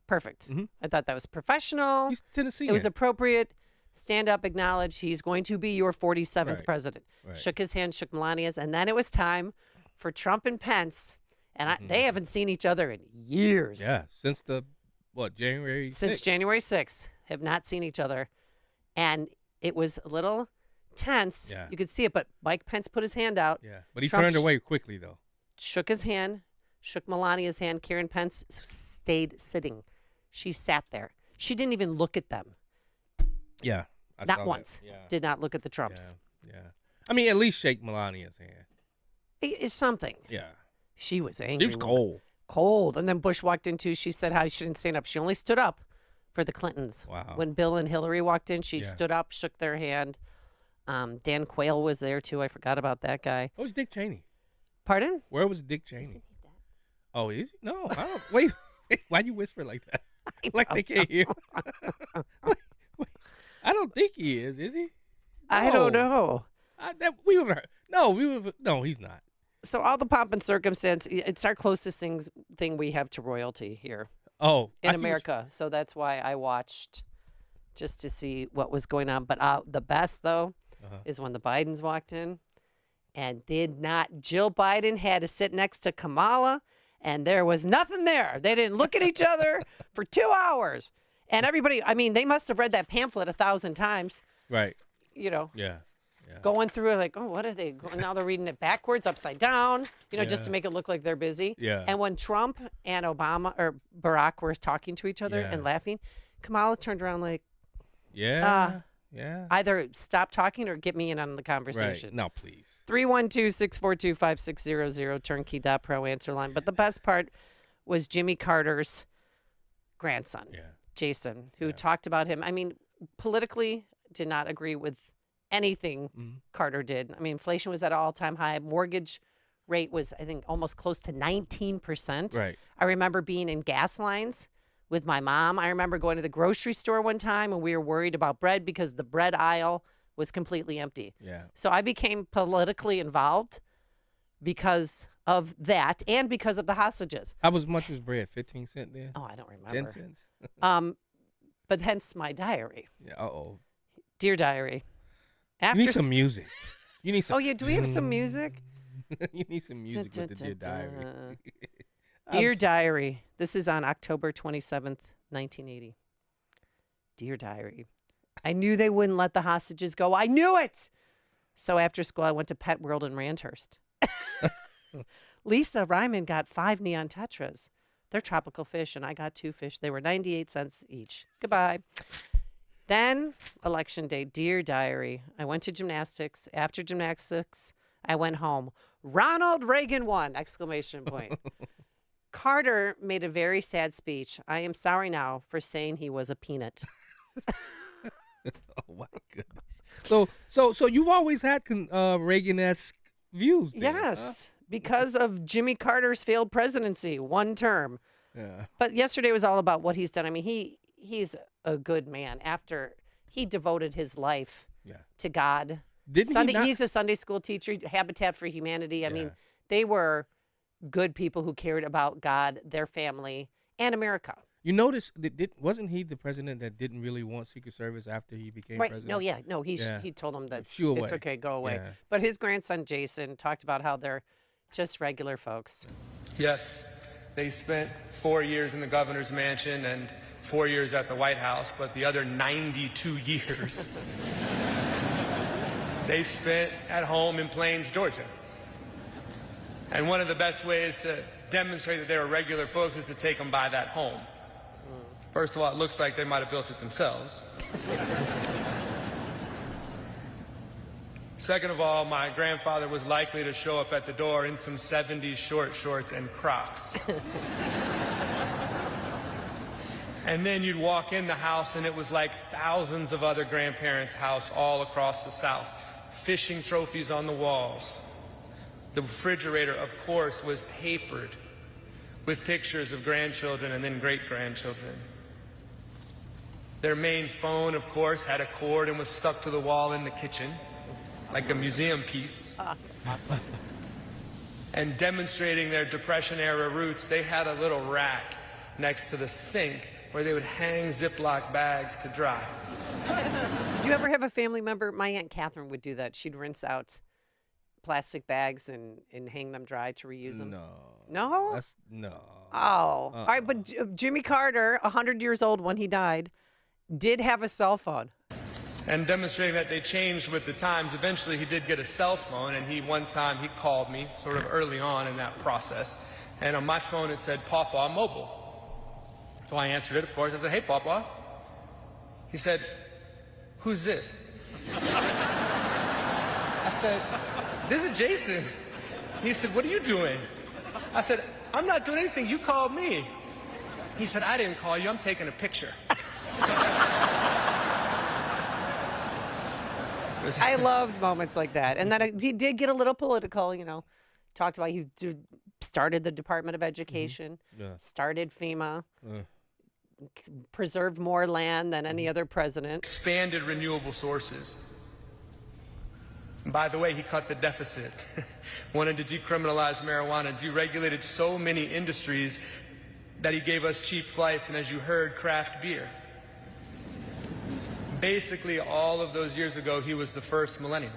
perfect. I thought that was professional. He's Tennessean. It was appropriate. Stand up, acknowledge he's going to be your 47th Right. president. Right. Shook his hand, shook Melania's, and then it was time for Trump and Pence. And they haven't seen each other in years. Yeah, since January 6th? Since January 6th, have not seen each other. And it was a little tense. Yeah. You could see it, but Mike Pence put his hand out. Yeah, but he Trump turned away quickly, though. Shook his hand, shook Melania's hand. Karen Pence stayed sitting. She sat there. She didn't even look at them. Yeah. I saw Not that. once. Yeah. Did not look at the Trumps. Yeah. I mean, at least shake Melania's hand. It's something. Yeah. She was angry. She was cold. Cold. And then Bush walked in, too. She said how she didn't stand up. She only stood up for the Clintons. Wow. When Bill and Hillary walked in, she Yeah. stood up, shook their hand. Dan Quayle was there, too. I forgot about that guy. What was Dick Cheney? Pardon? Where was Dick Cheney? Oh, is he? No, I don't. Wait. Why you whisper like that? Like they can't hear. Wait. I don't think he is he? I don't know. No, he's not. So all the pomp and circumstance, it's our closest thing we have to royalty here. Oh, I in see what America. So that's why I watched just to see what was going on. But the best, though, is when the Bidens walked in and Jill Biden had to sit next to Kamala, and there was nothing there. They didn't look at each other for 2 hours. And everybody, I mean, they must have read that pamphlet 1,000 times. Right. You know. Yeah. Going through it like, oh, what are they? Now they're reading it backwards, upside down, just to Yeah. make it look like they're busy. Yeah. And when Trump and Obama or Barack were talking to each other Yeah. and laughing, Kamala turned around like, Yeah. Yeah. either stop talking or get me in on the Right. conversation. No, please. 312-642-5600, turnkey.pro answer line. But the best part was Jimmy Carter's grandson, Jason, who talked about him. I mean, politically did not agree with anything Carter did. I mean, inflation was at an all-time high. Mortgage rate was, I think, almost close to 19%. Right. I remember being in gas lines with my mom. I remember going to the grocery store one time and we were worried about bread because the bread aisle was completely empty. Yeah. So I became politically involved because of that and because of the hostages. How much was bread? 15 cents then? Oh, I don't remember. 10 cents? But hence my diary. Yeah. Uh-oh. Dear diary. You need some music. You need some. Oh, yeah. Do we have some music? You need some music with the Dear Diary. Dear Diary. This is on October 27th, 1980. Dear Diary. I knew they wouldn't let the hostages go. I knew it. So after school, I went to Pet World in Randhurst. Lisa Ryman got 5 neon tetras. They're tropical fish, and I got 2 fish. They were 98 cents each. Goodbye. Then, election day, dear diary. I went to gymnastics. After gymnastics, I went home. Ronald Reagan won! Exclamation point. Carter made a very sad speech. I am sorry now for saying he was a peanut. Oh my goodness. So you've always had Reagan-esque views. Then, Yes, because of Jimmy Carter's failed presidency, one term. Yeah. But yesterday was all about what he's done. I mean, he's a good man. After he devoted his life to God. Didn't he not- He's a Sunday school teacher, Habitat for Humanity. I mean, they were good people who cared about God, their family, and America. You notice, wasn't he the president that didn't really want Secret Service after he became Right. president? No, he told him that Shoo away. it's okay, go away. Yeah. But his grandson, Jason, talked about how they're just regular folks. Yes, they spent 4 years in the governor's mansion and 4 years at the White House, but the other 92 years they spent at home in Plains, Georgia. And one of the best ways to demonstrate that they were regular folks is to take them by that home. First of all, it looks like they might have built it themselves. Second of all, my grandfather was likely to show up at the door in some 70s short shorts and Crocs. And then you'd walk in the house and it was like thousands of other grandparents' house all across the South. Fishing trophies on the walls. The refrigerator, of course, was papered with pictures of grandchildren and then great-grandchildren. Their main phone, of course, had a cord and was stuck to the wall in the kitchen, like a museum piece. And demonstrating their Depression-era roots, they had a little rack next to the sink where they would hang Ziploc bags to dry. Did you ever have a family member? My Aunt Catherine would do that. She'd rinse out plastic bags and hang them dry to reuse them. No? No. Oh. All right, but Jimmy Carter, 100 years old when he died, did have a cell phone. And demonstrating that they changed with the times, eventually he did get a cell phone, and one time he called me sort of early on in that process. And on my phone it said, Pawpaw Mobile. So I answered it, of course. I said, hey, Pawpaw. He said, who's this? I said, this is Jason. He said, what are you doing? I said, I'm not doing anything. You called me. He said, I didn't call you. I'm taking a picture. I loved moments like that. And then he did get a little political, talked about he started the Department of Education, started FEMA, preserved more land than any other president. Expanded renewable sources. And by the way, he cut the deficit. Wanted to decriminalize marijuana, deregulated so many industries that he gave us cheap flights and, as you heard, craft beer. Basically, all of those years ago, he was the first millennial.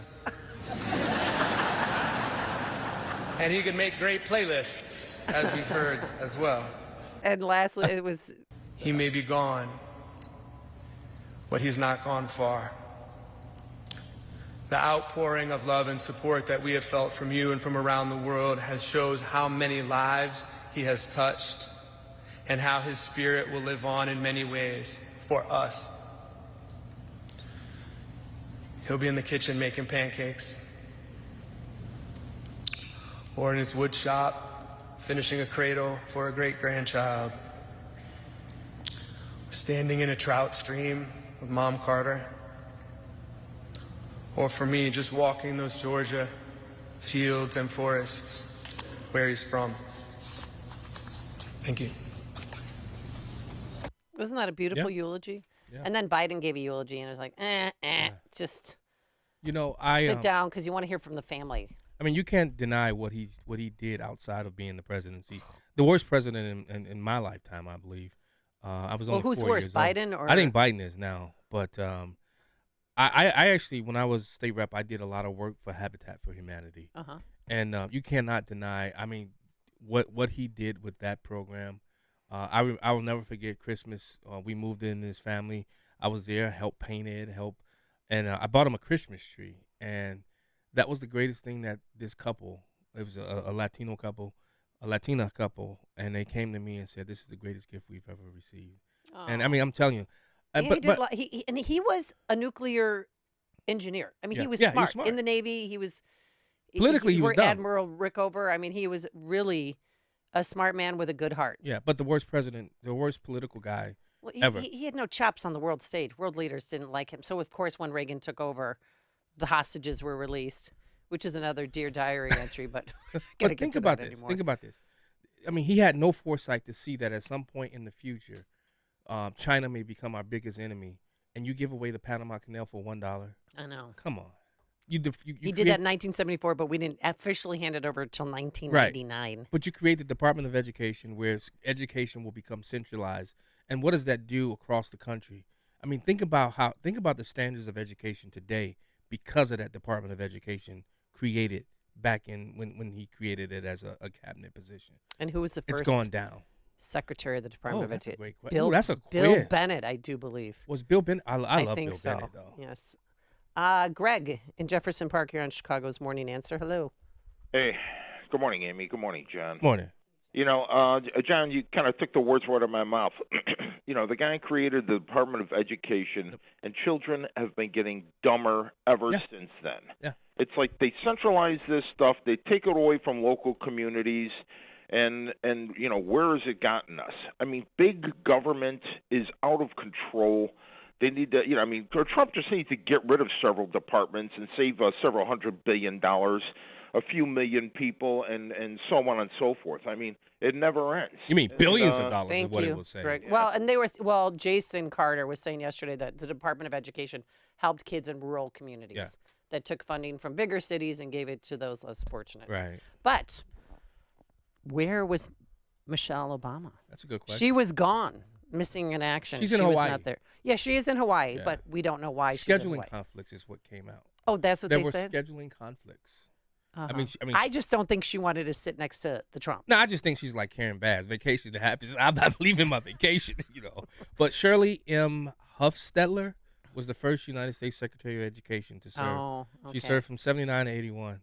And he could make great playlists, as we've heard as well. And lastly, it was... He may be gone, but he's not gone far. The outpouring of love and support that we have felt from you and from around the world shows how many lives he has touched and how his spirit will live on in many ways for us. He'll be in the kitchen making pancakes, or in his wood shop finishing a cradle for a great-grandchild, standing in a trout stream with Mom Carter, or for me, just walking those Georgia fields and forests where he's from. Thank you. Wasn't that a beautiful eulogy? Yeah. And then Biden gave a eulogy, and it was like, just I sit down because you want to hear from the family. I mean, you can't deny what he did outside of being the presidency. The worst president in my lifetime, I believe. I was only 4 years old. Who's worse, Biden or? I think Biden is now, but I actually, when I was state rep, I did a lot of work for Habitat for Humanity. And you cannot deny, I mean, what he did with that program. I will never forget Christmas. We moved in his family. I was there, helped paint it, and I bought him a Christmas tree. And that was the greatest thing that this couple, it was a Latino couple, a Latina couple, and they came to me and said, this is the greatest gift we've ever received. And I mean, I'm telling you. He was a nuclear engineer. I mean, he was smart. In the Navy. He was politically he was dumb. Admiral Rickover. I mean, he was really a smart man with a good heart. Yeah, but the worst president, the worst political guy ever. He had no chops on the world stage. World leaders didn't like him. So, of course, when Reagan took over, the hostages were released, which is another Dear Diary entry, but but think about this. Think about this. I mean, he had no foresight to see that at some point in the future, China may become our biggest enemy, and you give away the Panama Canal for $1. I know. Come on. He did that in 1974, but we didn't officially hand it over until 1989. Right. But you create the Department of Education, where education will become centralized. And what does that do across the country? I mean, think about the standards of education today because of that Department of Education created back in when he created it as a cabinet position. And who was the first? It's gone down. Secretary of the Department of Education. Great question. That's a Bill Bennett, I do believe. Was Bill Bennett? I love think Bill so. Bennett, though. Yes. Greg in Jefferson Park here on Chicago's Morning Answer. Hello. Hey, good morning, Amy. Good morning, John. Morning. John, you kind of took the words right out of my mouth. The guy created the Department of Education, and children have been getting dumber ever since then. Yeah. It's like they centralize this stuff, they take it away from local communities, and where has it gotten us? I mean, big government is out of control. They need to, Trump just needs to get rid of several departments and save several $100 billion, a few million people, and so on and so forth. I mean, it never ends. You mean billions of dollars Thank is what you, it will say. Greg. Well, and Jason Carter was saying yesterday that the Department of Education helped kids in rural communities that took funding from bigger cities and gave it to those less fortunate. Right. But where was Michelle Obama? That's a good question. She was gone, missing in action. She's in she Hawaii. was not there. Yeah, she is in Hawaii, Yeah. but we don't know why she's in Scheduling Hawaii. conflicts is what came out. Oh, that's what there they were said? scheduling conflicts. Uh-huh. I mean, I just don't think she wanted to sit next to the Trump. No, I just think she's like Karen Bass. Vacation happens. I'm not leaving my vacation, But Shirley M. Hufstetler was the first United States Secretary of Education to serve. Oh, She okay. served from 79 to 81.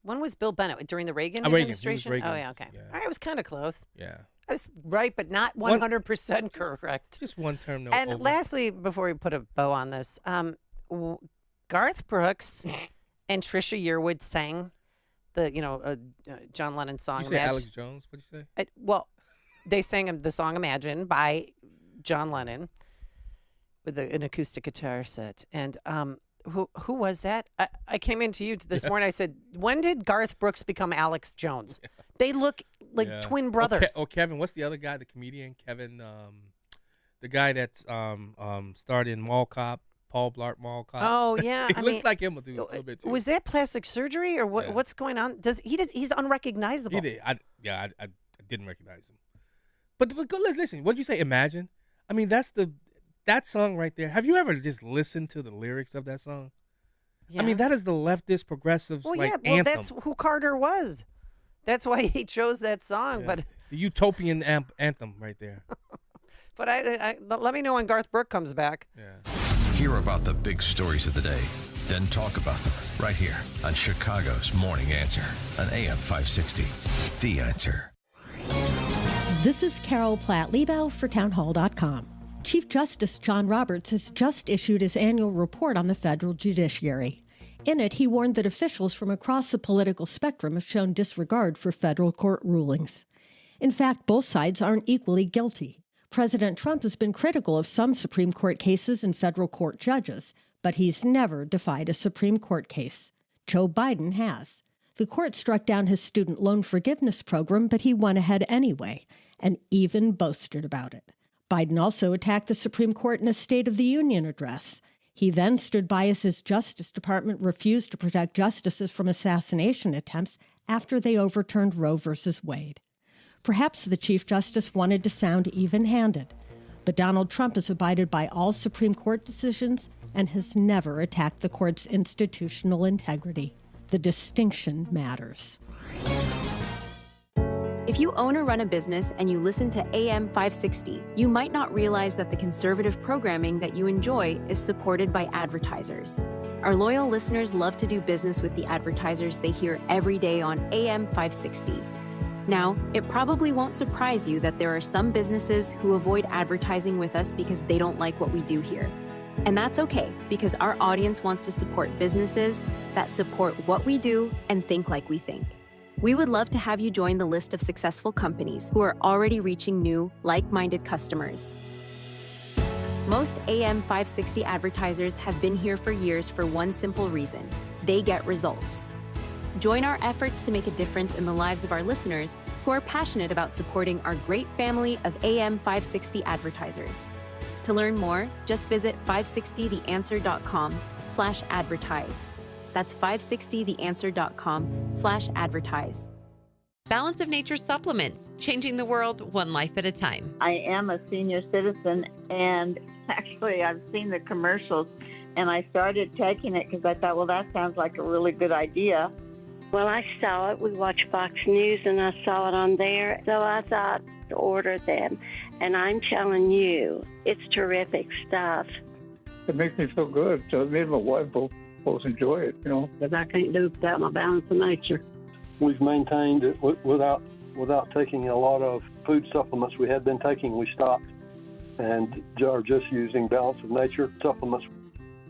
When was Bill Bennett? During the Reagan Reagan. He was administration? Reagan's, Oh, yeah, okay. yeah. All right, I was kind of close. Yeah. I was right, but not 100% correct. Just one term. No, And over. lastly, before we put a bow on this, Garth Brooks and Trisha Yearwood sang the John Lennon song. You say Alex Jones? What'd you say? Well, they sang the song "Imagine" by John Lennon with an acoustic guitar set. And who was that? I came into you this morning. I said, "When did Garth Brooks become Alex Jones?" They look like twin brothers. Kevin. What's the other guy? The comedian Kevin, the guy that starred in Mall Cop. Paul Blart Mall Cop. Oh yeah, he looks like him a little bit too. Was that plastic surgery or what? Yeah. What's going on? He's unrecognizable. He did. I didn't recognize him. But go listen. What did you say? Imagine. I mean, that song right there. Have you ever just listened to the lyrics of that song? Yeah. I mean, that is the leftist progressives anthem. That's who Carter was. That's why he chose that song. Yeah. But the utopian anthem right there. But let me know when Garth Brooks comes back. Yeah. Hear about the big stories of the day, then talk about them right here on Chicago's Morning Answer on AM 560. The Answer. This is Carol Platt-Liebau for townhall.com. Chief Justice John Roberts has just issued his annual report on the federal judiciary. In it, he warned that officials from across the political spectrum have shown disregard for federal court rulings. In fact, both sides aren't equally guilty. President Trump has been critical of some Supreme Court cases and federal court judges, but he's never defied a Supreme Court case. Joe Biden has. The court struck down his student loan forgiveness program, but he went ahead anyway, and even boasted about it. Biden also attacked the Supreme Court in a State of the Union address. He then stood by as his Justice Department refused to protect justices from assassination attempts after they overturned Roe v. Wade. Perhaps the Chief Justice wanted to sound even-handed, but Donald Trump has abided by all Supreme Court decisions and has never attacked the court's institutional integrity. The distinction matters. If you own or run a business and you listen to AM 560, you might not realize that the conservative programming that you enjoy is supported by advertisers. Our loyal listeners love to do business with the advertisers they hear every day on AM 560. Now, it probably won't surprise you that there are some businesses who avoid advertising with us because they don't like what we do here. And that's okay, because our audience wants to support businesses that support what we do and think like we think. We would love to have you join the list of successful companies who are already reaching new, like-minded customers. Most AM 560 advertisers have been here for years for one simple reason: they get results. Join our efforts to make a difference in the lives of our listeners who are passionate about supporting our great family of AM 560 advertisers. To learn more, just visit 560theanswer.com/advertise. That's 560theanswer.com/advertise. Balance of Nature supplements, changing the world one life at a time. I am a senior citizen, and actually I've seen the commercials, and I started taking it because I thought, well, that sounds like a really good idea. Well, I saw it. We watch Fox News, and I saw it on there. So I thought to order them. And I'm telling you, it's terrific stuff. It makes me feel good. So me and my wife both enjoy it, Because I can't do without my Balance of Nature. We've maintained it without without taking a lot of food supplements we had been taking. We stopped and are just using Balance of Nature supplements.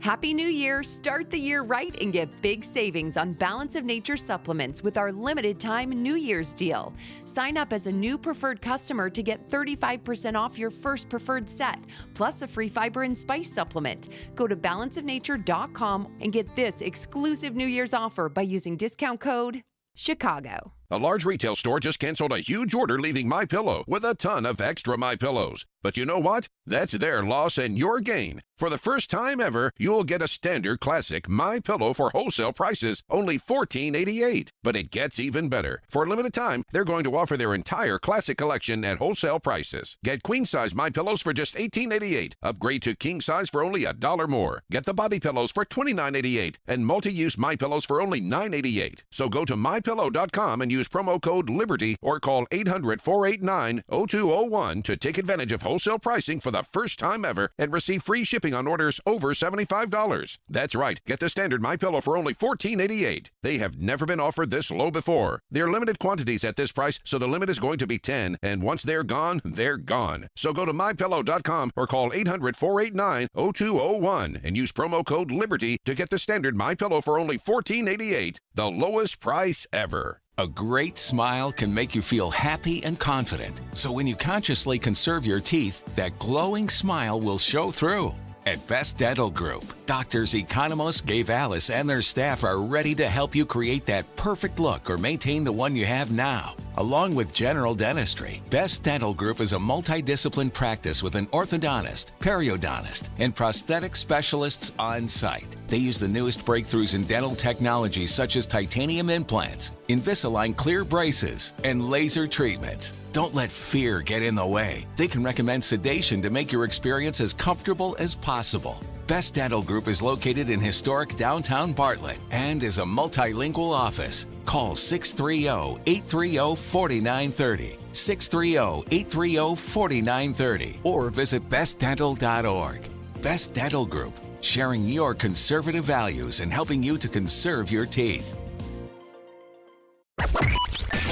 Happy New Year! Start the year right and get big savings on Balance of Nature supplements with our limited time New Year's deal. Sign up as a new preferred customer to get 35% off your first preferred set, plus a free fiber and spice supplement. Go to balanceofnature.com and get this exclusive New Year's offer by using discount code Chicago. A large retail store just canceled a huge order, leaving MyPillow with a ton of extra MyPillows. But you know what? That's their loss and your gain. For the first time ever, you'll get a standard classic MyPillow for wholesale prices, only $14.88. But it gets even better. For a limited time, they're going to offer their entire classic collection at wholesale prices. Get queen-size MyPillows for just $18.88. Upgrade to king-size for only $1 more. Get the body pillows for $29.88 and multi-use MyPillows for only $9.88. So go to MyPillow.com and use promo code LIBERTY or call 800-489-0201 to take advantage of wholesale pricing for the first time ever and receive free shipping on orders over $75. That's right. Get the standard MyPillow for only $14.88. They have never been offered this low before. They're limited quantities at this price, so the limit is going to be 10, and once they're gone, they're gone. So go to MyPillow.com or call 800-489-0201 and use promo code LIBERTY to get the standard MyPillow for only $14.88, the lowest price ever. A great smile can make you feel happy and confident. So when you consciously conserve your teeth, that glowing smile will show through. At Best Dental Group, doctors Economos, Gave Alice, and their staff are ready to help you create that perfect look or maintain the one you have now. Along with general dentistry, Best Dental Group is a multidiscipline practice with an orthodontist, periodontist, and prosthetic specialists on site. They use the newest breakthroughs in dental technology such as titanium implants, Invisalign clear braces, and laser treatments. Don't let fear get in the way. They can recommend sedation to make your experience as comfortable as possible. Best Dental Group is located in historic downtown Bartlett and is a multilingual office. Call 630-830-4930, 630-830-4930, or visit bestdental.org. Best Dental Group, sharing your conservative values and helping you to conserve your teeth.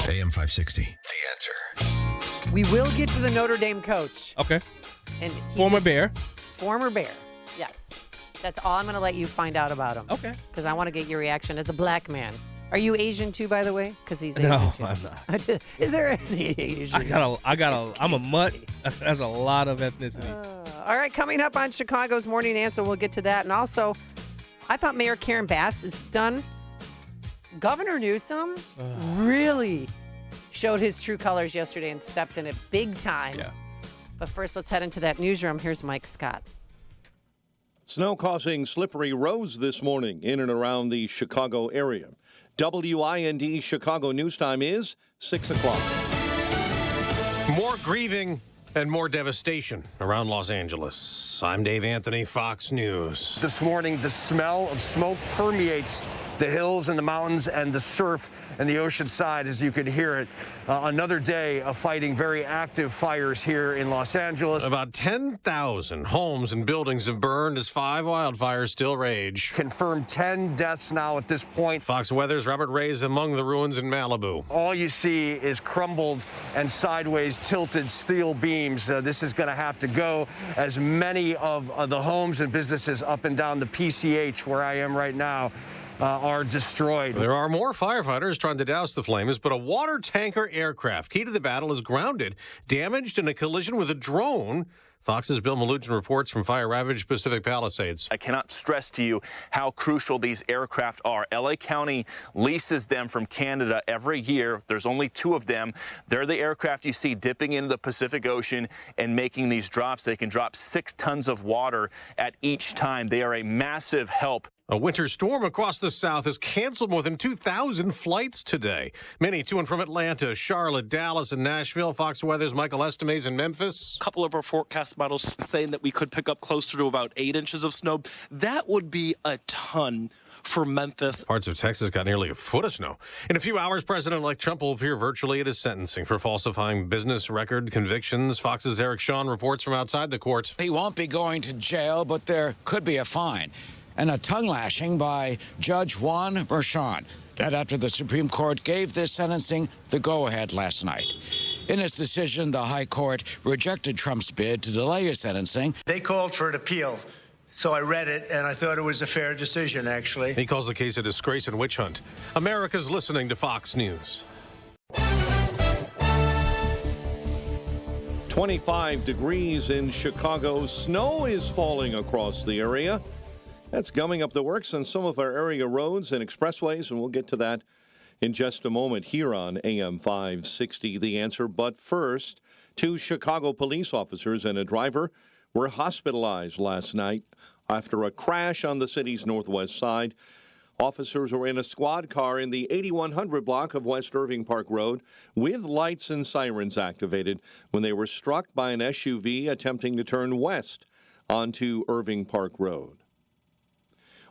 AM 560, The Answer. We will get to the Notre Dame coach. Okay. And Former Bear. Former Bear, yes. That's all I'm going to let you find out about him. Okay. Because I want to get your reaction as a black man. Are you Asian too, by the way? Because he's Asian No, too. I'm not. Is there any Asians? I'm a mutt. That's a lot of ethnicity. All right, coming up on Chicago's Morning Answer, we'll get to that. And also, I thought Mayor Karen Bass is done. Governor Newsom really showed his true colors yesterday and stepped in it big time. Yeah. But first, let's head into that newsroom. Here's Mike Scott. Snow causing slippery roads this morning in and around the Chicago area. WIND Chicago News Time is 6 o'clock. More grieving and more devastation around Los Angeles. I'm Dave Anthony, Fox News. This morning, the smell of smoke permeates the hills and the mountains and the surf and the ocean side as you could hear it. Another day of fighting very active fires here in Los Angeles. About 10,000 homes and buildings have burned as 5 wildfires still rage. Confirmed 10 deaths now at this point. Fox Weather's Robert Ray is among the ruins in Malibu. All you see is crumbled and sideways tilted steel beams. This is going to have to go, as many of the homes and businesses up and down the PCH where I am right now are destroyed. There are more firefighters trying to douse the flames, but a water tanker aircraft, key to the battle, is grounded, damaged in a collision with a drone. Fox's Bill Malugin reports from fire-ravaged Pacific Palisades. I cannot stress to you how crucial these aircraft are. L.A. County leases them from Canada every year. There's only 2 of them. They're the aircraft you see dipping into the Pacific Ocean and making these drops. They can drop 6 tons of water at each time. They are a massive help. A winter storm across the South has canceled more than 2,000 flights today. Many to and from Atlanta, Charlotte, Dallas, and Nashville. Fox Weather's Michael Estimes in Memphis. A couple of our forecast models saying that we could pick up closer to about 8 inches of snow. That would be a ton for Memphis. Parts of Texas got nearly a foot of snow. In a few hours, President-elect Trump will appear virtually at his sentencing for falsifying business record convictions. Fox's Eric Shawn reports from outside the court. He won't be going to jail, but there could be a fine and a tongue lashing by Judge Juan Merchan. That after the Supreme Court gave this sentencing the go-ahead last night. In its decision, the High Court rejected Trump's bid to delay his sentencing. They called for an appeal, so I read it, and I thought it was a fair decision, actually. He calls the case a disgrace and witch hunt. America's listening to Fox News. 25 degrees in Chicago. Snow is falling across the area. That's gumming up the works on some of our area roads and expressways, and we'll get to that in just a moment here on AM 560, The Answer. But first, 2 Chicago police officers and a driver were hospitalized last night after a crash on the city's northwest side. Officers were in a squad car in the 8100 block of West Irving Park Road with lights and sirens activated when they were struck by an SUV attempting to turn west onto Irving Park Road.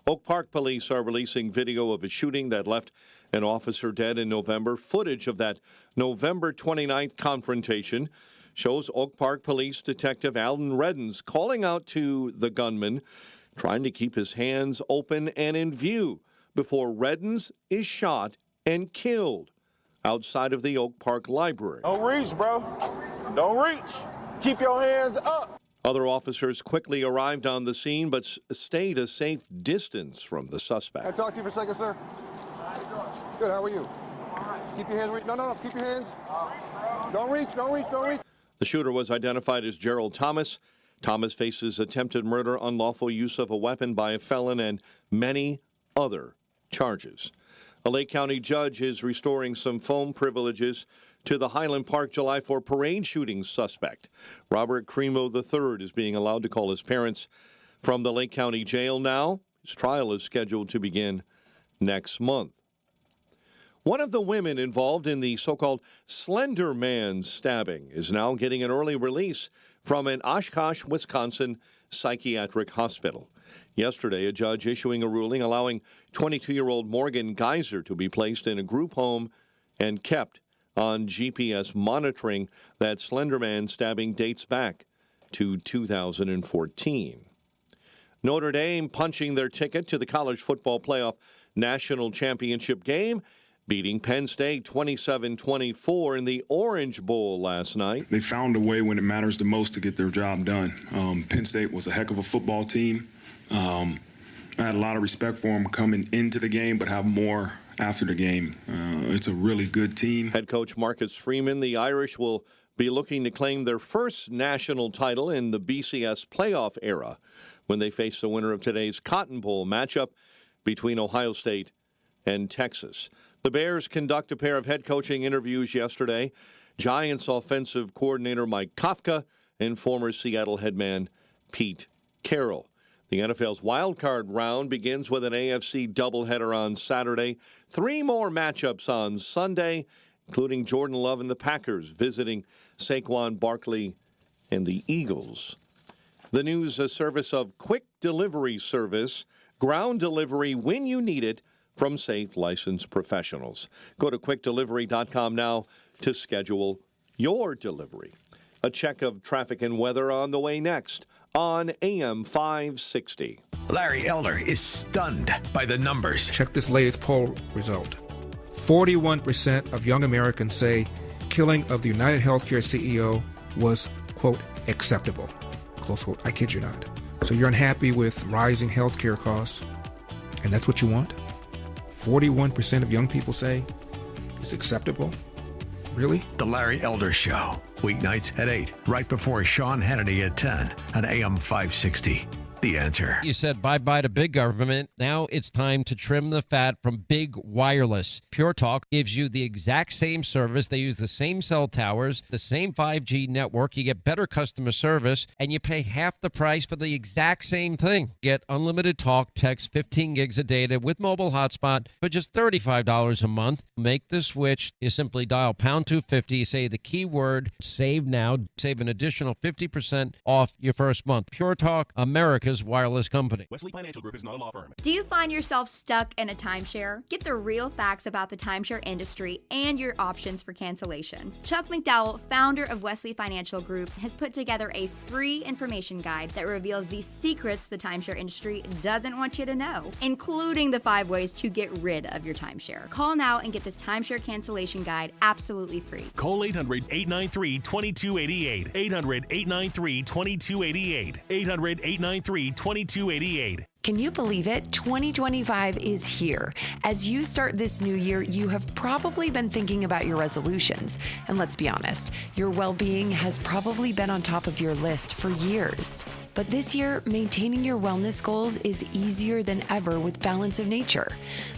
Oak Park police are releasing video of a shooting that left an officer dead in November. Footage of that November 29th confrontation shows Oak Park Police Detective Alan Reddens calling out to the gunman, trying to keep his hands open and in view before Reddens is shot and killed outside of the Oak Park Library. Don't reach, bro. Don't reach. Keep your hands up. Other officers quickly arrived on the scene but stayed a safe distance from the suspect. Can I talk to you for a second, sir? Good, how are you? Keep your hands, no, keep your hands. Don't reach. The shooter was identified as Gerald Thomas. Thomas faces attempted murder, unlawful use of a weapon by a felon, and many other charges. A Lake County judge is restoring some phone privileges to the Highland Park July 4 parade shooting suspect. Robert Cremo III is being allowed to call his parents from the Lake County jail now. His trial is scheduled to begin next month. One of the women involved in the so-called Slender Man stabbing is now getting an early release from an Oshkosh, Wisconsin psychiatric hospital. Yesterday, a judge issuing a ruling allowing 22-year-old Morgan Geyser to be placed in a group home and kept on GPS monitoring. That Slender Man stabbing dates back to 2014. Notre Dame punching their ticket to the college football playoff national championship game, beating Penn State 27-24 in the Orange Bowl last night. They found a way when it matters the most to get their job done. Penn State was a heck of a football team. I had a lot of respect for them coming into the game, but have more after the game. It's a really good team. Head coach Marcus Freeman, the Irish will be looking to claim their first national title in the BCS playoff era when they face the winner of today's Cotton Bowl matchup between Ohio State and Texas. The Bears conduct a pair of head coaching interviews yesterday. Giants offensive coordinator Mike Kafka and former Seattle headman Pete Carroll. The NFL's wild card round begins with an AFC doubleheader on Saturday. 3 more matchups on Sunday, including Jordan Love and the Packers visiting Saquon Barkley and the Eagles. The news, a service of Quick Delivery Service, ground delivery when you need it from safe, licensed professionals. Go to quickdelivery.com now to schedule your delivery. A check of traffic and weather on the way next on AM 560. Larry Elder is stunned by the numbers. Check this latest poll result. 41% of young Americans say killing of the United Healthcare CEO was, quote, acceptable, close quote. I kid you not. So you're unhappy with rising healthcare costs, and that's what you want? 41% of young people say it's acceptable? Really? The Larry Elder Show. Weeknights at 8, right before Sean Hannity at 10 on AM 560. The Answer. You said bye-bye to big government. Now it's time to trim the fat from big wireless. Pure Talk gives you the exact same service. They use the same cell towers, the same 5G network. You get better customer service, and you pay half the price for the exact same thing. Get unlimited talk, text, 15 gigs of data with mobile hotspot for just $35 a month. Make the switch. You simply dial pound 250, say the keyword, save now, save an additional 50% off your first month. Pure Talk, America's America's wireless company. Wesley Financial Group is not a law firm. Do you find yourself stuck in a timeshare? Get the real facts about the timeshare industry and your options for cancellation. Chuck McDowell, founder of Wesley Financial Group, has put together a free information guide that reveals the secrets the timeshare industry doesn't want you to know, including the 5 ways to get rid of your timeshare. Call now and get this timeshare cancellation guide absolutely free. Call 800-893-2288. 800-893-2288. 800-893-2288. Can you believe it? 2025 is here. As you start this new year, you have probably been thinking about your resolutions. And let's be honest, your well-being has probably been on top of your list for years. But this year, maintaining your wellness goals is easier than ever with Balance of Nature.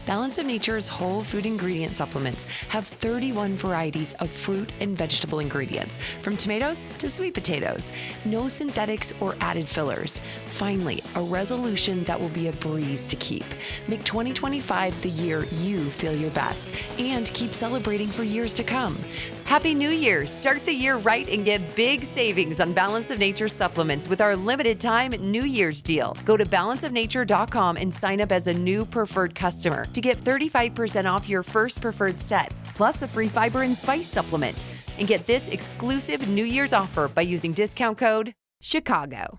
Balance of Nature's whole food ingredient supplements have 31 varieties of fruit and vegetable ingredients, from tomatoes to sweet potatoes. No synthetics or added fillers. Finally, a resolution that will be a breeze to keep. Make 2025 the year you feel your best and keep celebrating for years to come. Happy New Year! Start the year right and get big savings on Balance of Nature supplements with our limited time New Year's deal. Go to balanceofnature.com and sign up as a new preferred customer to get 35% off your first preferred set, plus a free fiber and spice supplement. And get this exclusive New Year's offer by using discount code CHICAGO.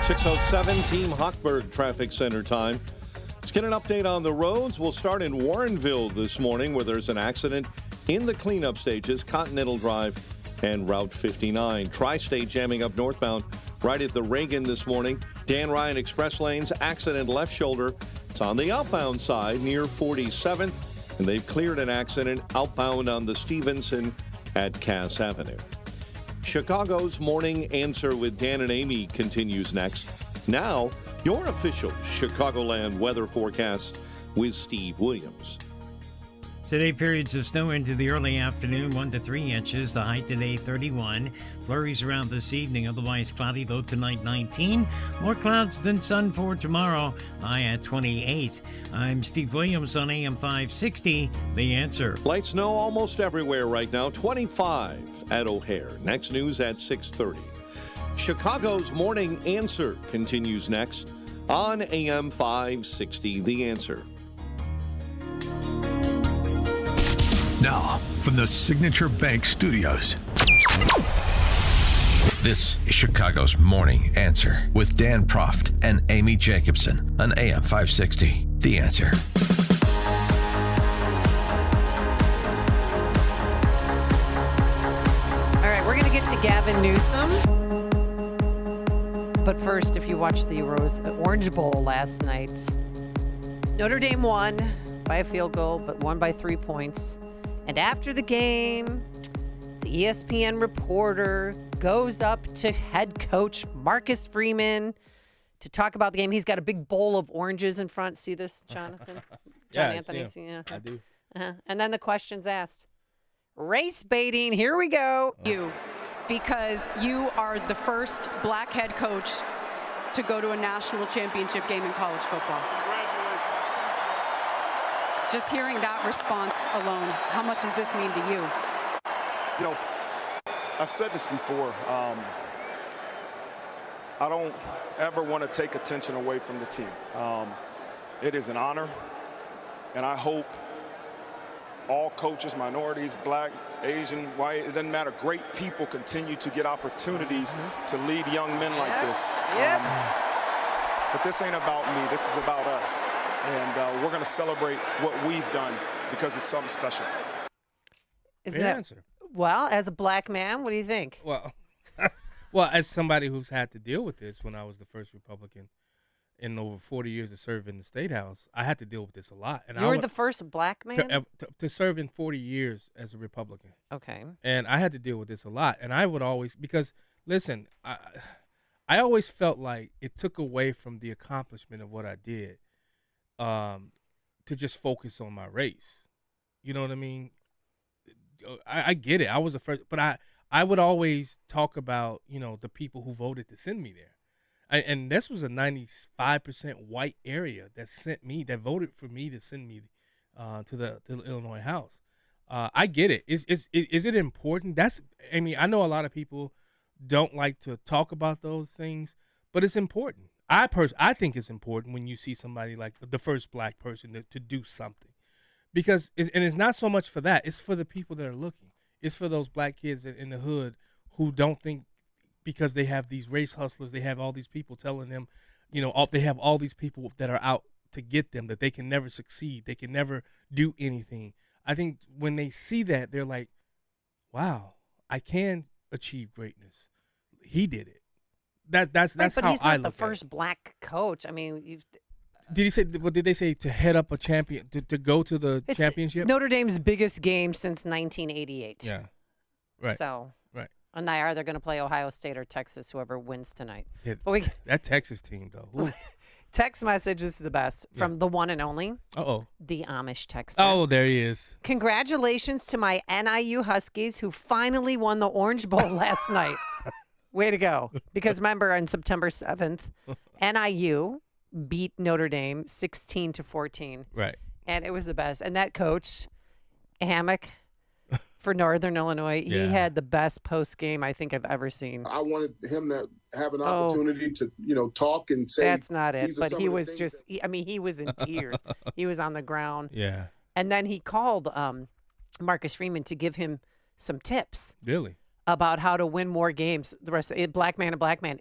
6:07 Team Hochberg Traffic Center time. Let's get an update on the roads. We'll start in Warrenville this morning, where there's an accident in the cleanup stages, Continental Drive and Route 59. Tri-State jamming up northbound right at the Reagan this morning. Dan Ryan Express lanes, accident left shoulder. It's on the outbound side near 47th, and they've cleared an accident outbound on the Stevenson at Cass Avenue. Chicago's Morning Answer with Dan and Amy continues next. Now, your official Chicagoland weather forecast with Steve Williams. Today, periods of snow into the early afternoon, 1 to 3 inches. The high today, 31. Flurries around this evening, otherwise cloudy, low tonight, 19. More clouds than sun for tomorrow, high at 28. I'm Steve Williams on AM 560, The Answer. Light snow almost everywhere right now, 25 at O'Hare. Next news at 6:30. Chicago's Morning Answer continues next on AM 560, The Answer. Now, from the Signature Bank Studios. This is Chicago's Morning Answer with Dan Proft and Amy Jacobson on AM 560. The Answer. All right, we're going to get to Gavin Newsom. But first, if you watched the Orange Bowl last night, Notre Dame won by a field goal, but won by 3 points. And after the game, the ESPN reporter goes up to head coach Marcus Freeman to talk about the game. He's got a big bowl of oranges in front. See this, Jonathan? John Anthony. Yeah, I do. And then the question's asked. Race baiting. Here we go. You, because you are the first black head coach to go to a national championship game in college football. Just hearing that response alone, how much does this mean to you? You know, I've said this before. I don't ever want to take attention away from the team. It is an honor, and I hope all coaches, minorities, black, Asian, white, it doesn't matter, great people continue to get opportunities to lead young men like this. But this ain't about me. This is about us. And we're going to celebrate what we've done because it's something special. Isn't that answer? Well, as a black man, what do you think? Well, well, as somebody who's had to deal with this when I was the first Republican in over 40 years of serving in the State House, I had to deal with this a lot. And you were the first black man? To serve in 40 years as a Republican. Okay. And I had to deal with this a lot. And I would always, because, listen, I always felt like it took away from the accomplishment of what I did. To just focus on my race. You know what I mean? I get it. I was the first, but I would always talk about, you know, the people who voted to send me there. And this was a 95% white area that voted for me to send me to the Illinois House. I get it. Is it important? I know a lot of people don't like to talk about those things, but it's important. I think it's important when you see somebody like the first black person to do something, because it's not so much for that. It's for the people that are looking. It's for those black kids in the hood who don't think because they have these race hustlers, they have all these people telling them, they have all these people that are out to get them, that they can never succeed, they can never do anything. I think when they see that, they're like, wow, I can achieve greatness. He did it. That's But how he's I not look the first black coach. I mean, Did he say? What did they say? To head up a champion, to go to the it's championship? Notre Dame's biggest game since 1988. Yeah, right. So right. And they are. They're going to play Ohio State or Texas, whoever wins tonight. Yeah, but that Texas team though. Ooh. Text message is the best from the one and only. The Amish texter. Oh, there he is. Congratulations to my NIU Huskies who finally won the Orange Bowl last night. Way to go. Because remember, on September 7th, NIU beat Notre Dame 16-14. Right. And it was the best. And that coach, Hammock, for Northern Illinois, he had the best post game I think I've ever seen. I wanted him to have an opportunity to, talk and say. That's not it. these are But some he of the was things just, he was in tears. He was on the ground. Yeah. And then he called Marcus Freeman to give him some tips. Really? About how to win more games. The rest of it, black man and black man.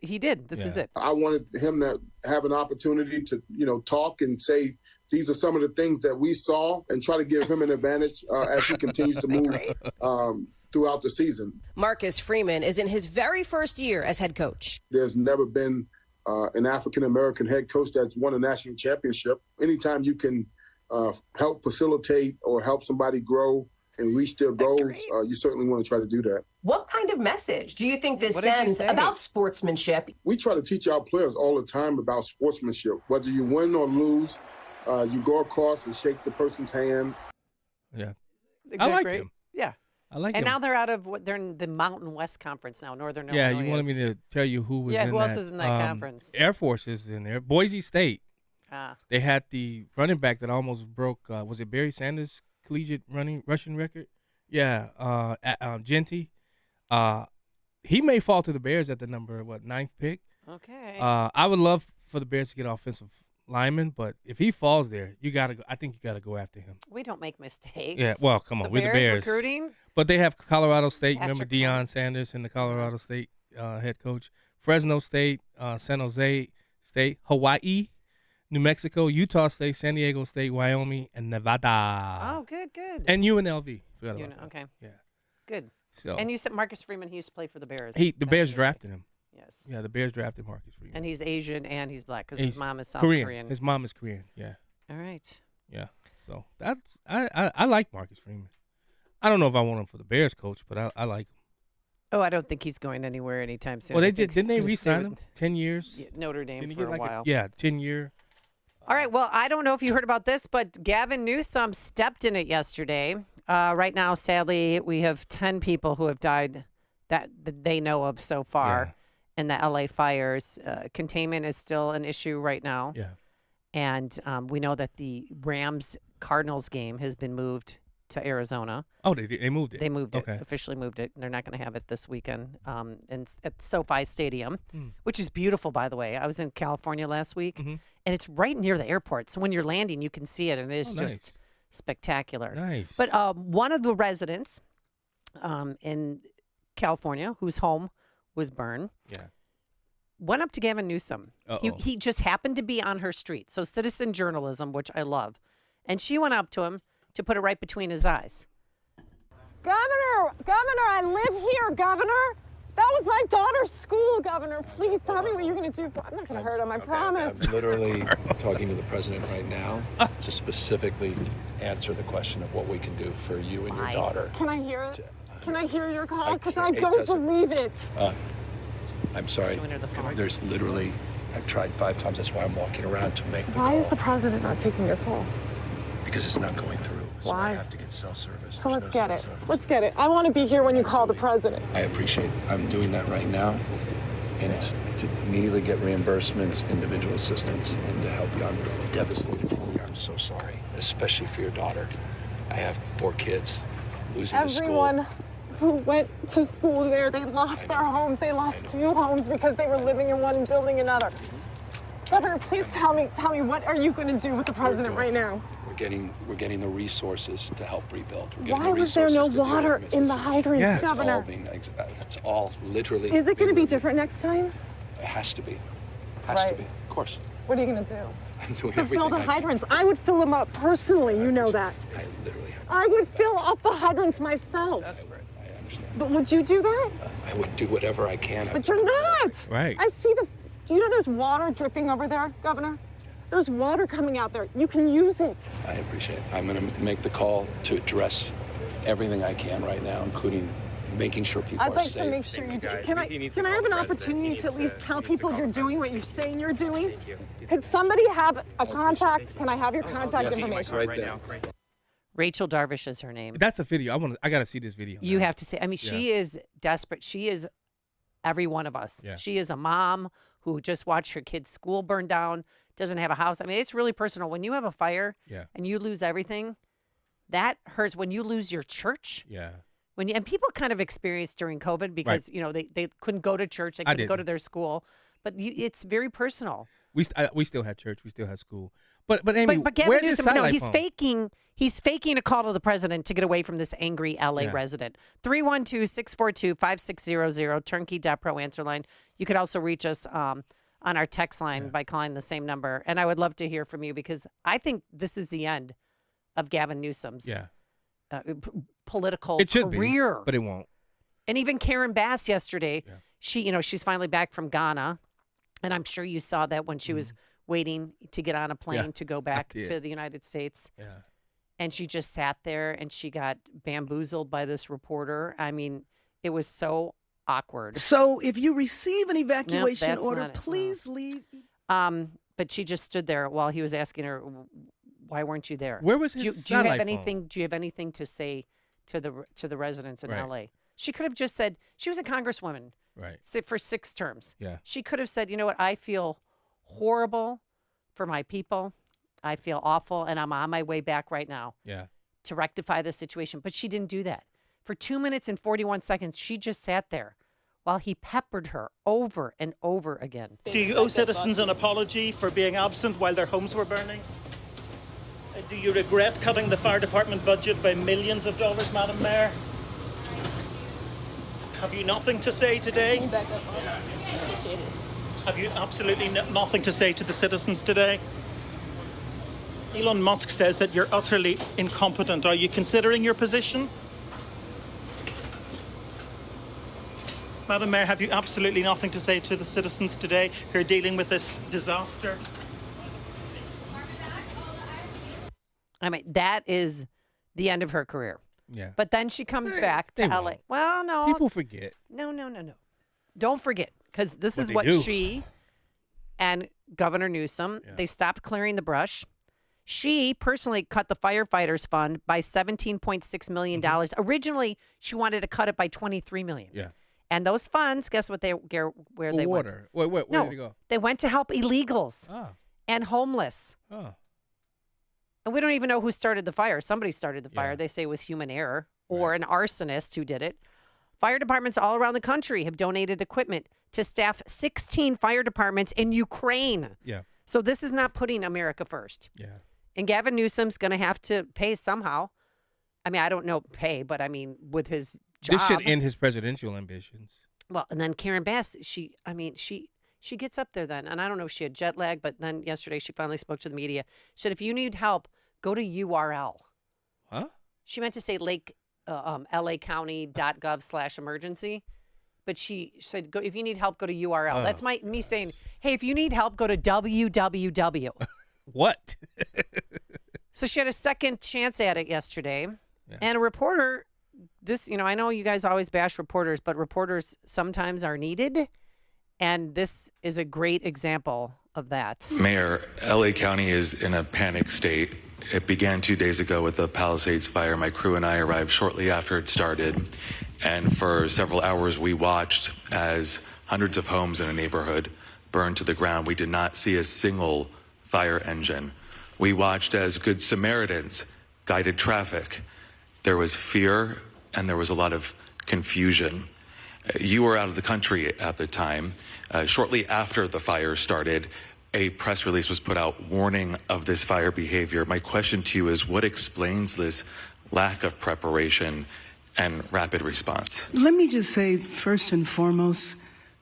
He did. This is it. I wanted him to have an opportunity to, talk and say, these are some of the things that we saw, and try to give him an advantage as he continues to move throughout the season. Marcus Freeman is in his very first year as head coach. There's never been an African-American head coach that's won a national championship. Anytime you can help facilitate or help somebody grow and reach their goals, you certainly want to try to do that. What kind of message do you think this sends about sportsmanship? We try to teach our players all the time about sportsmanship. Whether you win or lose, you go across and shake the person's hand. Yeah. I like him. Yeah. I like and him. now they're out of they're in the Mountain West Conference now, Northern Illinois. Yeah, you wanted me to tell you who was in that. who else is in that conference? Air Force is in there. Boise State. Ah. They had the running back that almost broke, was it Barry Sanders' collegiate rushing record? Yeah, Genty. He may fall to the Bears at the number, 9th pick? Okay. I would love for the Bears to get offensive lineman, but if he falls there, I think you got to go after him. We don't make mistakes. Yeah, well, come on, we're the Bears. Recruiting? But they have Colorado State. Remember Patrick Deion Sanders and the Colorado State head coach. Fresno State, San Jose State, Hawaii, New Mexico, Utah State, San Diego State, Wyoming, and Nevada. Oh, good. And UNLV. Forgot about that. Okay. Yeah. Good. So, and you said Marcus Freeman, he used to play for the Bears. The Bears drafted him. Yes. Yeah, the Bears drafted Marcus Freeman. And he's Asian and he's black because his mom is South Korean. Korean. His mom is Korean. Yeah. All right. Yeah. So that's I like Marcus Freeman. I don't know if I want him for the Bears coach, but I like him. Oh, I don't think he's going anywhere anytime soon. Well, didn't they re-sign him? 10 years. Yeah, Notre Dame Didn't he for get a while. 10-year. All right. Well, I don't know if you heard about this, but Gavin Newsom stepped in it yesterday. Right now, sadly, we have 10 people who have died that they know of so far in the LA fires. Containment is still an issue right now. Yeah. And we know that the Rams-Cardinals game has been moved to Arizona. Oh, they moved it. They moved Okay. it, officially moved it. And they're not going to have it this weekend at SoFi Stadium, which is beautiful, by the way. I was in California last week, and it's right near the airport. So when you're landing, you can see it, and it is just spectacular. Nice. But one of the residents in California whose home was burned went up to Gavin Newsom. He just happened to be on her street. So citizen journalism, which I love. And she went up to him to put it right between his eyes. Governor, I live here, Governor. That was my daughter's school, Governor. Please tell me what you're going to do. I'm not going to hurt him, I promise. I'm literally talking to the president right now to specifically answer the question of what we can do for you and your daughter. Can I hear it? Can I hear your call? Because I it don't doesn't- believe it. I'm sorry. There's literally, I've tried 5 times. That's why I'm walking around to make the Why call. is the president not taking your call? Because it's not going through. So Why? I have to get cell service. So There's let's no get cell it. service. Let's get it. I want to be here when you call the president. I appreciate it. I'm doing that right now. And it's to immediately get reimbursements, individual assistance, and to help you. I'm devastated for you. I'm so sorry, especially for your daughter. I have 4 kids losing the school. Everyone who went to school there. They lost their homes. They lost 2 homes because they were living in one and building another. Governor, please tell me, what are you going to do with the president right now? We're getting the resources to help rebuild. Why was there no water in the hydrants, Governor? That's all literally. Is it going to be different next time? It has to be. Has to be. Of course. What are you going to do? I'm doing To everything fill the I can. hydrants. I would fill them up personally, you know that. I literally. I would fill up the hydrants myself. Desperate. I understand. But would you do that? I would do whatever I can. But you're not. Right. I see do you know there's water dripping over there, Governor? There's water coming out there. You can use it. I appreciate it. I'm going to make the call to address everything I can right now, including making sure people I'd are like safe. to make sure you do. Can I have an opportunity to at least tell people you're doing what you're saying you're doing? Could somebody have a contact? Can I have your contact information? Right there. Rachel Darvish is her name. That's a video. I got to see this video. You have to say. I mean, she is desperate. She is every one of us. Yeah. She is a mom who just watched her kid's school burn down, doesn't have a house. I mean, it's really personal. When you have a fire and you lose everything, that hurts. When you lose your church. Yeah. And people kind of experienced during COVID because, they couldn't go to church. They couldn't go to their school. But it's very personal. We still had church. We still had school. But Amy, but Gavin where's his Newsom, satellite he's phone? faking. He's faking a call to the president to get away from this angry LA resident. 312-642-5600, turnkey.pro answer line. You could also reach us on our text line by calling the same number. And I would love to hear from you because I think this is the end of Gavin Newsom's political It should career. be, but it won't. And even Karen Bass yesterday, she's finally back from Ghana. And I'm sure you saw that when she was waiting to get on a plane to go back to the United States. Yeah. And she just sat there and she got bamboozled by this reporter. I mean, it was so awkward. So if you receive an Nope, evacuation that's order, not it. please leave. But she just stood there while he was asking her, why weren't you there? Where was do you his have satellite anything? phone? Do you have anything to say to the residents in Right. LA? She could have just said she was a congresswoman, Right. for 6 terms. Yeah. She could have said, you know what? I feel horrible for my people. I feel awful, and I'm on my way back right now Yeah. to rectify the situation. But she didn't do that. For 2 minutes and 41 seconds, she just sat there while he peppered her over and over again. Do you owe citizens an apology for being absent while their homes were burning? Do you regret cutting the fire department budget by millions of dollars, Madam Mayor? Have you nothing to say today? Have you absolutely nothing to say to the citizens today? Elon Musk says that you're utterly incompetent. Are you considering your position? Madam Mayor, have you absolutely nothing to say to the citizens today who are dealing with this disaster? I mean, that is the end of her career. Yeah. But then she comes back to they LA. won't. Well, no. People forget. No. Don't forget, because this What is they what do. she and Governor Newsom, they stopped clearing the brush. She personally cut the firefighters fund by $17.6 million. Mm-hmm. Originally, she wanted to cut it by $23 million. Yeah. And those funds, guess what where For they water. Where no, did it go? they went to help illegals Oh. and homeless. Oh. And we don't even know who started the fire. Somebody started the fire. Yeah. They say it was human error or an arsonist who did it. Fire departments all around the country have donated equipment to staff 16 fire departments in Ukraine. Yeah. So this is not putting America first. Yeah. And Gavin Newsom's going to have to pay somehow. I mean, I don't know pay, but I mean, with his job. This should end his presidential ambitions. Well, and then Karen Bass, she gets up there then. And I don't know if she had jet lag, but then yesterday she finally spoke to the media. She said, if you need help, go to URL. Huh? She meant to say lacounty.gov/emergency. But she said, go, if you need help, go to URL. Oh. That's me saying, hey, if you need help, go to www. What? So she had a second chance at it yesterday. Yeah. And a reporter, I know you guys always bash reporters, but reporters sometimes are needed. And this is a great example of that. Mayor, LA County is in a panic state. It began 2 days ago with the Palisades fire. My crew and I arrived shortly after it started. And for several hours, we watched as hundreds of homes in a neighborhood burned to the ground. We did not see a single fire engine. We watched as Good Samaritans guided traffic. There was fear and there was a lot of confusion. You were out of the country at the time. Shortly after the fire started, a press release was put out warning of this fire behavior. My question to you is, what explains this lack of preparation and rapid response? Let me just say, first and foremost,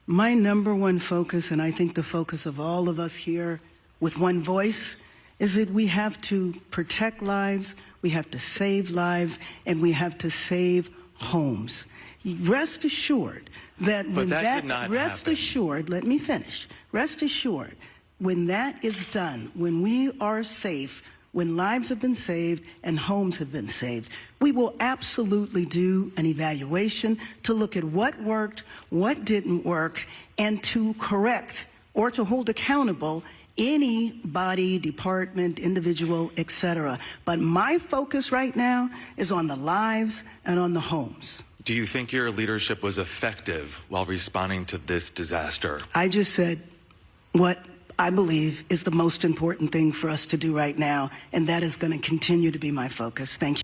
my number one focus, and I think the focus of all of us here with one voice, is that we have to protect lives, we have to save lives, and we have to save homes. Rest assured that when rest assured, let me finish. Rest assured, when that is done, when we are safe, when lives have been saved and homes have been saved, we will absolutely do an evaluation to look at what worked, what didn't work, and to correct or to hold accountable any body, department, individual, etc. But my focus right now is on the lives and on the homes. Do you think your leadership was effective while responding to this disaster? I just said what I believe is the most important thing for us to do right now, and that is going to continue to be my focus. Thank you.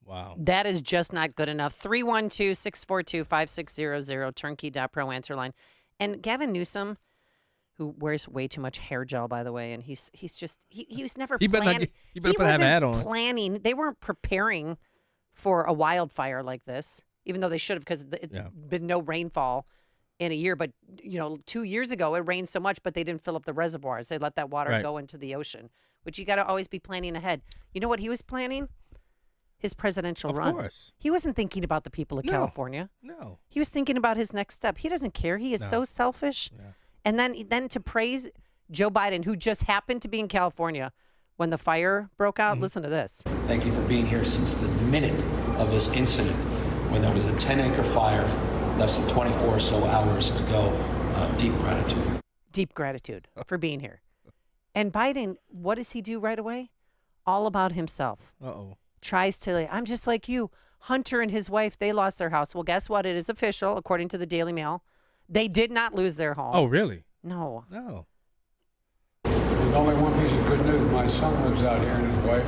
Wow. That is just not good enough. 312-642-5600, turnkey.pro answer line. And Gavin Newsom, who wears way too much hair gel, by the way, and he was never planning. He better put a hat on. Planning. They weren't preparing for a wildfire like this, even though they should have, because it's been no rainfall in a year. But, 2 years ago, it rained so much, but they didn't fill up the reservoirs. They let that water go into the ocean, which you got to always be planning ahead. You know what he was planning? His presidential run. Of course. He wasn't thinking about the people of California. No. He was thinking about his next step. He doesn't care. He is so selfish. Yeah. And then to praise Joe Biden, who just happened to be in California when the fire broke out. Listen to this. Thank you for being here since the minute of this incident, when there was a 10-acre fire less than 24 or so hours ago. Deep gratitude. Deep gratitude for being here. And Biden, what does he do right away? All about himself. Uh-oh. Tries to, I'm just like you. Hunter and his wife, they lost their house. Well, guess what? It is official, according to the Daily Mail. They did not lose their home. Oh, really? No. No. There's only one piece of good news. My son lives out here and his wife.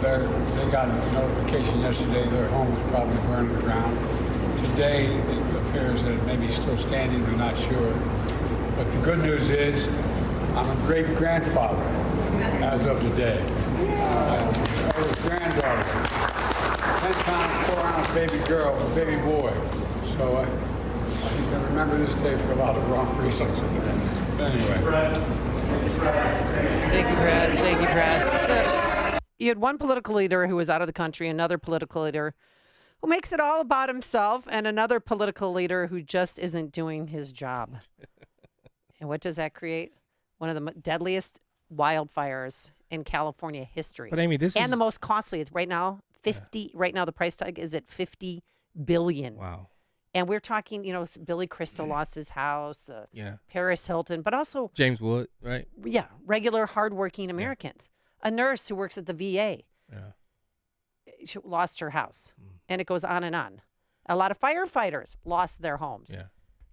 They got a notification yesterday their home was probably burned to the ground. Today, it appears that it may be still standing. We're not sure. But the good news is I'm a great-grandfather as of today. My granddaughter, 10-pound, 4-ounce baby girl, a baby boy. So I remember this day for a lot of wrong reasons. But anyway. Thank you, Brad. Thank you, Brad. So, you had one political leader who was out of the country, another political leader who makes it all about himself, and another political leader who just isn't doing his job. And what does that create? One of the deadliest wildfires in California history. But Amy, this is the most costly. It's right now, 50. Right now, the price tag is at $50 billion. Wow. And we're talking, Billy Crystal lost his house, Paris Hilton, but also James Wood, right? Yeah, regular hardworking Americans. A nurse who works at the VA she lost her house, and it goes on and on. A lot of firefighters lost their homes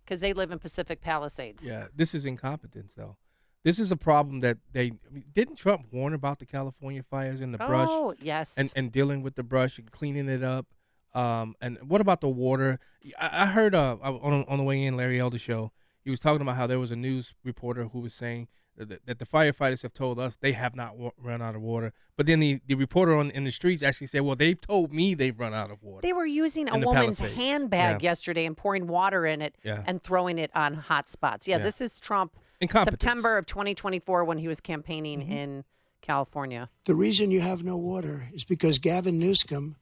because they live in Pacific Palisades. Yeah, this is incompetence, though. This is a problem that didn't Trump warn about the California fires and the brush? Oh, yes. And dealing with the brush and cleaning it up. And what about the water? I heard on the way in, Larry Elder show, he was talking about how there was a news reporter who was saying that the firefighters have told us they have not run out of water. But then the reporter in the streets actually said, well, they've told me they've run out of water. They were using a woman's handbag yesterday and pouring water in it and throwing it on hot spots. Yeah, this is Trump, September of 2024 when he was campaigning in California. The reason you have no water is because Gavin Newsom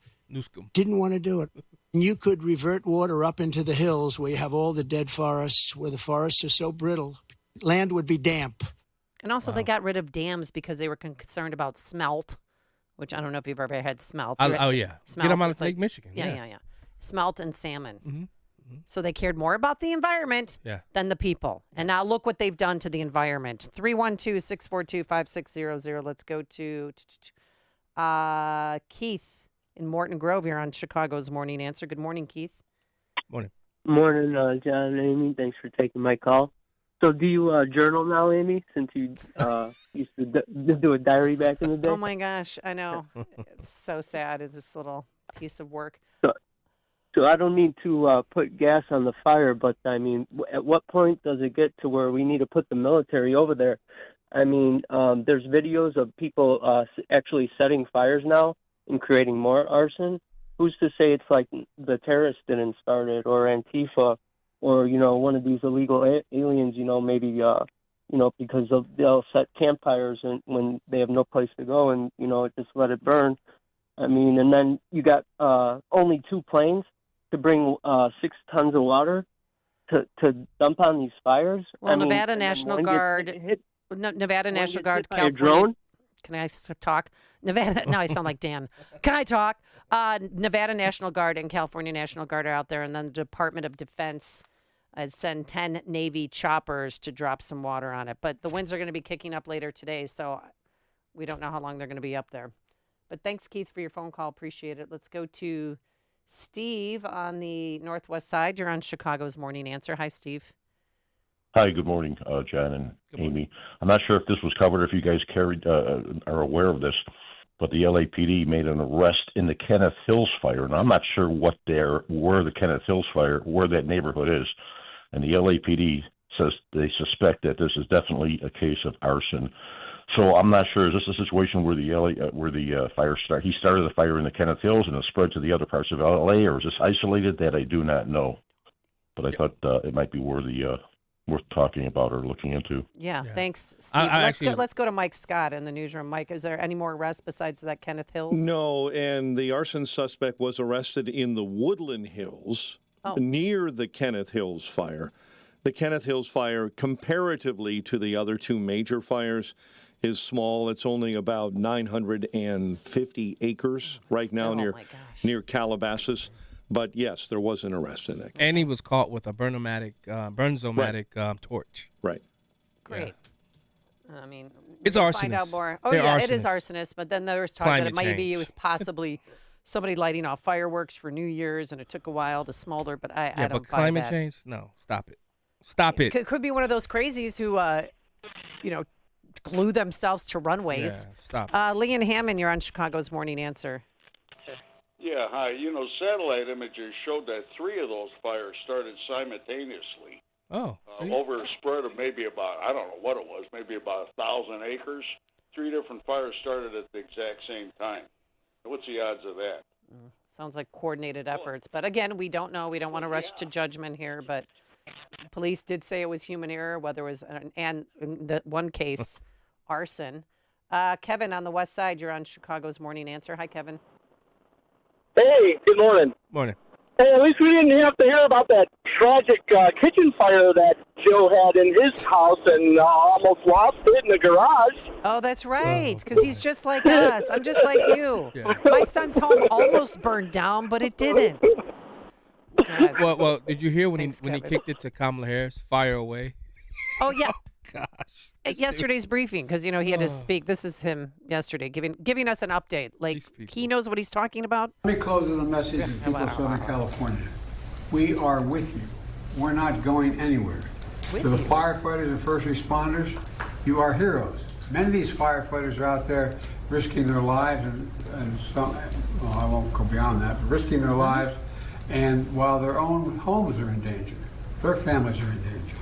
didn't want to do it. You could revert water up into the hills where you have all the dead forests, where the forests are so brittle. Land would be damp. And also they got rid of dams because they were concerned about smelt, which I don't know if you've ever had smelt. Smelt. Get them out of Lake Michigan. Yeah. Smelt and salmon. So they cared more about the environment than the people. And now look what they've done to the environment. 312-642-5600. Let's go to Keith in Morton Grove here on Chicago's Morning Answer. Good morning, Keith. Morning. Morning, John and Amy. Thanks for taking my call. So do you journal now, Amy, since you used to do a diary back in the day? Oh, my gosh. I know. It's so sad. It's this little piece of work. So So I don't need to put gas on the fire, but I mean, at what point does it get to where we need to put the military over there? I mean, there's videos of people actually setting fires now and creating more arson. Who's to say it's like the terrorists didn't start it, or Antifa, or, you know, one of these illegal aliens, you know, maybe, you know, because they'll set campfires and when they have no place to go and, you know, just let it burn. I mean, and then you got only 2 planes to bring 6 tons of water to dump on these fires. Well, I mean, Nevada National Guard, Nevada National Guard, California. Drone? Can I talk? Nevada. Now I sound like Dan. Can I talk? Nevada National Guard and California National Guard are out there, and then the Department of Defense send 10 Navy choppers to drop some water on it. But the winds are going to be kicking up later today, so we don't know how long they're going to be up there. But thanks, Keith, for your phone call. Appreciate it. Let's go to Steve on the northwest side. You're on Chicago's Morning Answer. Hi, Steve. Hi, good morning, John and Amy. I'm not sure if this was covered, if you guys are aware of this, but the LAPD made an arrest in the Kenneth Hills fire, and I'm not sure where the Kenneth Hills fire, where that neighborhood is. And the LAPD says they suspect that this is definitely a case of arson. So I'm not sure. Is this a situation where the fire started? He started the fire in the Kenneth Hills and it spread to the other parts of LA, or is this isolated? That I do not know. But I thought it might be worth talking about or looking into. Yeah. Thanks, Steve. Let's go to Mike Scott in the newsroom. Mike, is there any more arrests besides that Kenneth Hills? No, and the arson suspect was arrested in the Woodland Hills near the Kenneth Hills fire. The Kenneth Hills fire, comparatively to the other 2 major fires, is small. It's only about 950 acres right now near Calabasas. But yes, there was an arrest in that case. And he was caught with a Bernzomatic torch. Right. Great. Yeah. I mean, it's we'll arsonist. Find out more. Oh, They're yeah, arsonists. it is arsonist. But then there was talk that maybe it was possibly somebody lighting off fireworks for New Year's, and it took a while to smolder. But I don't but buy climate that. change? No, stop it. Stop it. Could be one of those crazies who, glue themselves to runways. Yeah, stop. Leanne Hammond, you're on Chicago's Morning Answer. Yeah, hi. Satellite images showed that 3 of those fires started simultaneously. Oh. Over a spread of maybe about, I don't know what it was, maybe about 1,000 acres. 3 different fires started at the exact same time. What's the odds of that? Sounds like coordinated efforts. But again, we don't know. We don't want to rush to judgment here. But police did say it was human error, whether it was, and in the one case, arson. Kevin on the west side, you're on Chicago's Morning Answer. Hi, Kevin. Hey, good morning. Morning. Hey, at least we didn't have to hear about that tragic kitchen fire that Joe had in his house and almost lost it in the garage. Oh, that's right, because he's just like us. I'm just like you. Yeah. My son's home almost burned down, but it didn't. Well, did you hear when he kicked it to Kamala Harris? Fire away. Oh, yeah. Gosh. At yesterday's briefing, because, he had to speak. This is him yesterday giving us an update. Like, he knows what he's talking about. Let me close with a message to people of Southern California. We are with you. We're not going anywhere. To the firefighters and first responders, you are heroes. Many of these firefighters are out there risking their lives and some, well, I won't go beyond that, but risking their lives, and while their own homes are in danger, their families are in danger.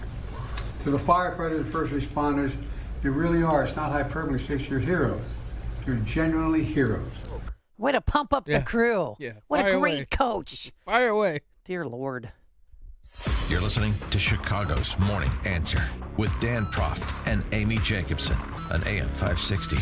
To the firefighters and first responders, you really are. It's not hyperbole, you're heroes. You're genuinely heroes. Way to pump up the crew. Yeah. What a great coach. Fire away. Dear Lord. You're listening to Chicago's Morning Answer with Dan Proft and Amy Jacobson on AM 560.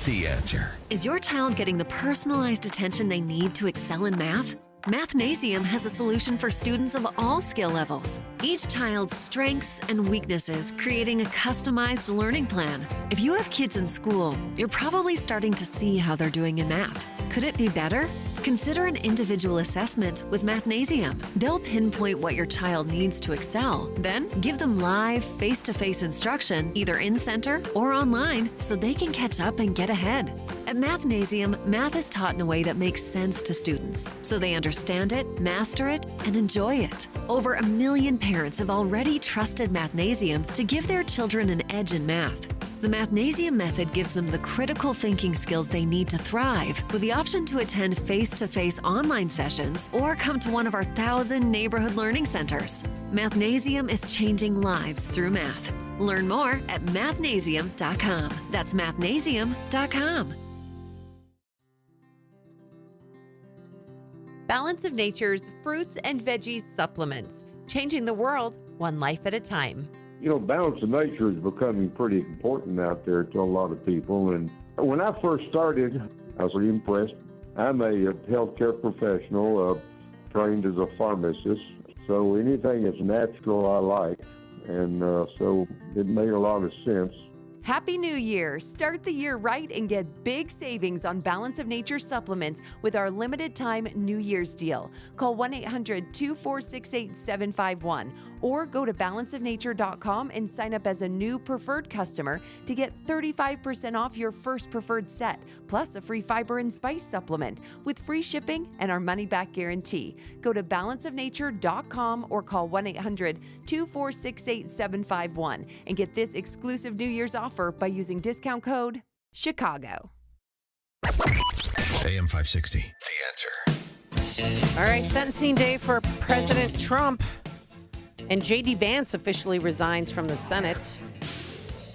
The Answer. Is your child getting the personalized attention they need to excel in math? Mathnasium has a solution for students of all skill levels. Each child's strengths and weaknesses, creating a customized learning plan. If you have kids in school, you're probably starting to see how they're doing in math. Could it be better? Consider an individual assessment with Mathnasium. They'll pinpoint what your child needs to excel, then give them live, face-to-face instruction, either in-center or online, so they can catch up and get ahead. At Mathnasium, math is taught in a way that makes sense to students, so they understand it, master it, and enjoy it. Over 1 million parents have already trusted Mathnasium to give their children an edge in math. The Mathnasium method gives them the critical thinking skills they need to thrive, with the option to attend face-to-face online sessions or come to one of our 1,000 neighborhood learning centers. Mathnasium is changing lives through math. Learn more at mathnasium.com. That's mathnasium.com. Balance of Nature's fruits and veggies supplements, changing the world one life at a time. You know, balance of nature is becoming pretty important out there to a lot of people. And when I first started, I was really impressed. I'm a healthcare professional, trained as a pharmacist. So anything that's natural I like. And so it made a lot of sense. Happy New Year! Start the year right and get big savings on Balance of Nature supplements with our limited time New Year's deal. Call 1-800-246-8751 or go to balanceofnature.com and sign up as a new preferred customer to get 35% off your first preferred set, plus a free fiber and spice supplement with free shipping and our money-back guarantee. Go to balanceofnature.com or call 1-800-246-8751 and get this exclusive New Year's offer by using discount code Chicago. AM 560, The Answer. All right, sentencing day for President Trump. And J.D. Vance officially resigns from the Senate.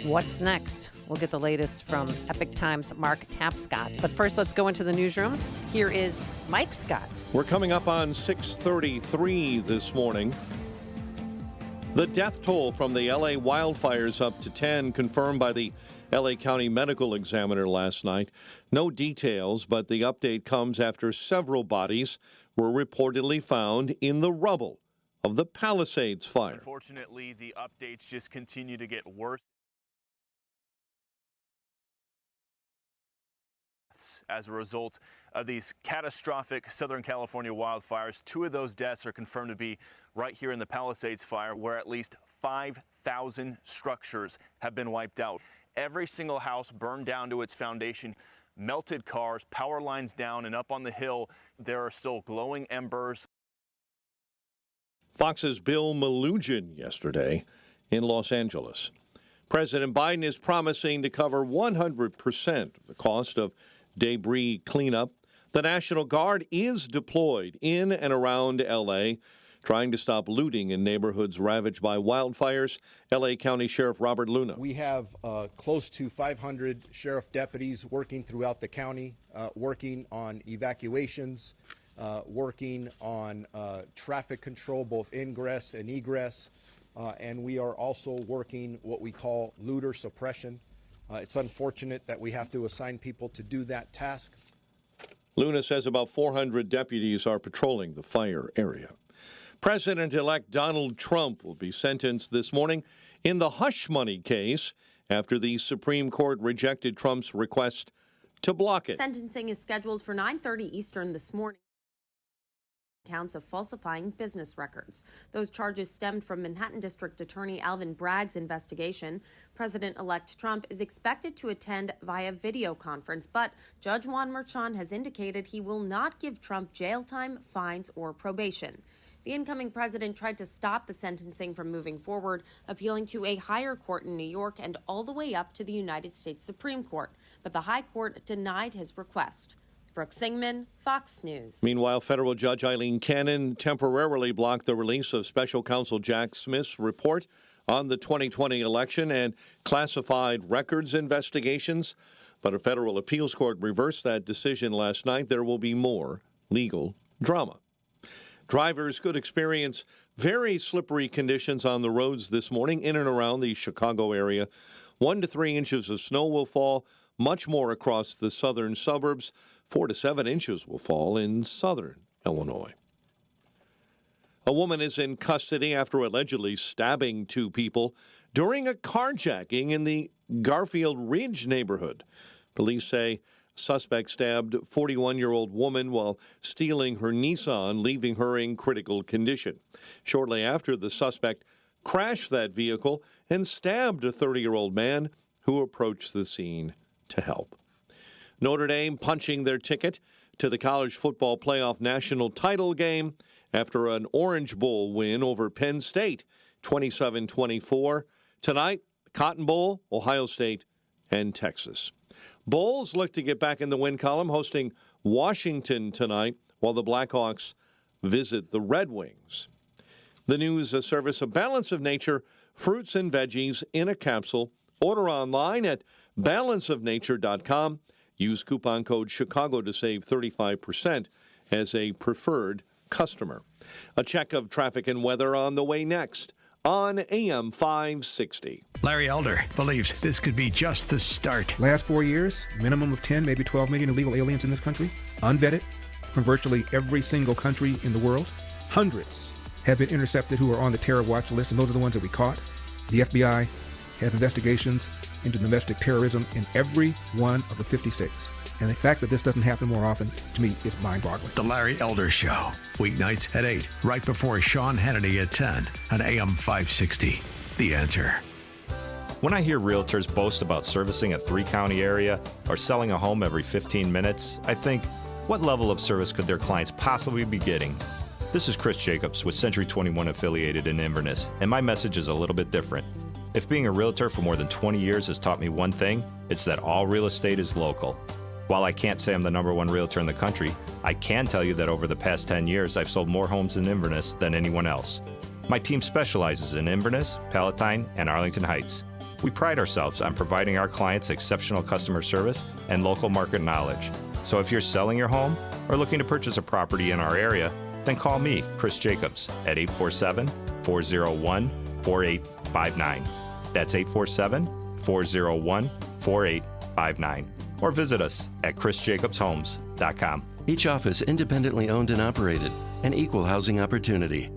What's next? We'll get the latest from Epic Times' Mark Tapscott. But first, let's go into the newsroom. Here is Mike Scott. We're coming up on 6:33 this morning. The death toll from the L.A. wildfires up to 10, confirmed by the L.A. County Medical Examiner last night. No details, but the update comes after several bodies were reportedly found in the rubble of the Palisades fire. Unfortunately, the updates just continue to get worse. As a result of these catastrophic Southern California wildfires, 2 of those deaths are confirmed to be right here in the Palisades fire, where at least 5,000 structures have been wiped out. Every single house burned down to its foundation, melted cars, power lines down, and up on the hill, there are still glowing embers. Fox's Bill Melugin yesterday in Los Angeles. President Biden is promising to cover 100% of the cost of debris cleanup. The National Guard is deployed in and around L.A., trying to stop looting in neighborhoods ravaged by wildfires. L.A. County Sheriff Robert Luna. We have close to 500 sheriff deputies working throughout the county, working on evacuations, working on traffic control, both ingress and egress, and we are also working what we call looter suppression. It's unfortunate that we have to assign people to do that task. Luna says about 400 deputies are patrolling the fire area. President-elect Donald Trump will be sentenced this morning in the hush money case after the Supreme Court rejected Trump's request to block it. Sentencing is scheduled for 9:30 Eastern this morning. Counts of falsifying business records. Those charges stemmed from Manhattan District Attorney Alvin Bragg's investigation. President-elect Trump is expected to attend via video conference, but Judge Juan Merchan has indicated he will not give Trump jail time, fines, or probation. The incoming president tried to stop the sentencing from moving forward, appealing to a higher court in New York and all the way up to the United States Supreme Court. But the high court denied his request. Brooke Singman, Fox News. Meanwhile, federal judge Eileen Cannon temporarily blocked the release of special counsel Jack Smith's report on the 2020 election and classified records investigations. But a federal appeals court reversed that decision last night. There will be more legal drama. Drivers could experience very slippery conditions on the roads this morning in and around the Chicago area. 1 to 3 inches of snow will fall, much more across the southern suburbs. 4 to 7 inches will fall in southern Illinois. A woman is in custody after allegedly stabbing 2 people during a carjacking in the Garfield Ridge neighborhood. Police say suspect stabbed 41-year-old woman while stealing her Nissan, leaving her in critical condition. Shortly after, the suspect crashed that vehicle and stabbed a 30-year-old man who approached the scene to help. Notre Dame punching their ticket to the college football playoff national title game after an Orange Bowl win over Penn State, 27-24. Tonight, Cotton Bowl, Ohio State and Texas. Bulls look to get back in the win column, hosting Washington tonight, while the Blackhawks visit the Red Wings. The news, a service of Balance of Nature, fruits and veggies in a capsule. Order online at balanceofnature.com. Use coupon code Chicago to save 35% as a preferred customer. A check of traffic and weather on the way next on AM 560. Larry Elder believes this could be just the start. Last 4 years, minimum of 10, maybe 12 million illegal aliens in this country, unvetted from virtually every single country in the world. Hundreds have been intercepted who are on the terror watch list, and those are the ones that we caught. The FBI has investigations into domestic terrorism in every one of the 50 states. And the fact that this doesn't happen more often, to me, is mind-boggling. The Larry Elder Show, weeknights at 8, right before Sean Hannity at 10 on AM 560. The Answer. When I hear realtors boast about servicing a 3-county area or selling a home every 15 minutes, I think, what level of service could their clients possibly be getting? This is Chris Jacobs with Century 21 affiliated in Inverness, and my message is a little bit different. If being a realtor for more than 20 years has taught me one thing, it's that all real estate is local. While I can't say I'm the #1 realtor in the country, I can tell you that over the past 10 years, I've sold more homes in Inverness than anyone else. My team specializes in Inverness, Palatine, and Arlington Heights. We pride ourselves on providing our clients exceptional customer service and local market knowledge. So if you're selling your home or looking to purchase a property in our area, then call me, Chris Jacobs, at 847-401-4859. That's 847-401-4859. Or visit us at chrisjacobshomes.com. Each office independently owned and operated, an equal housing opportunity.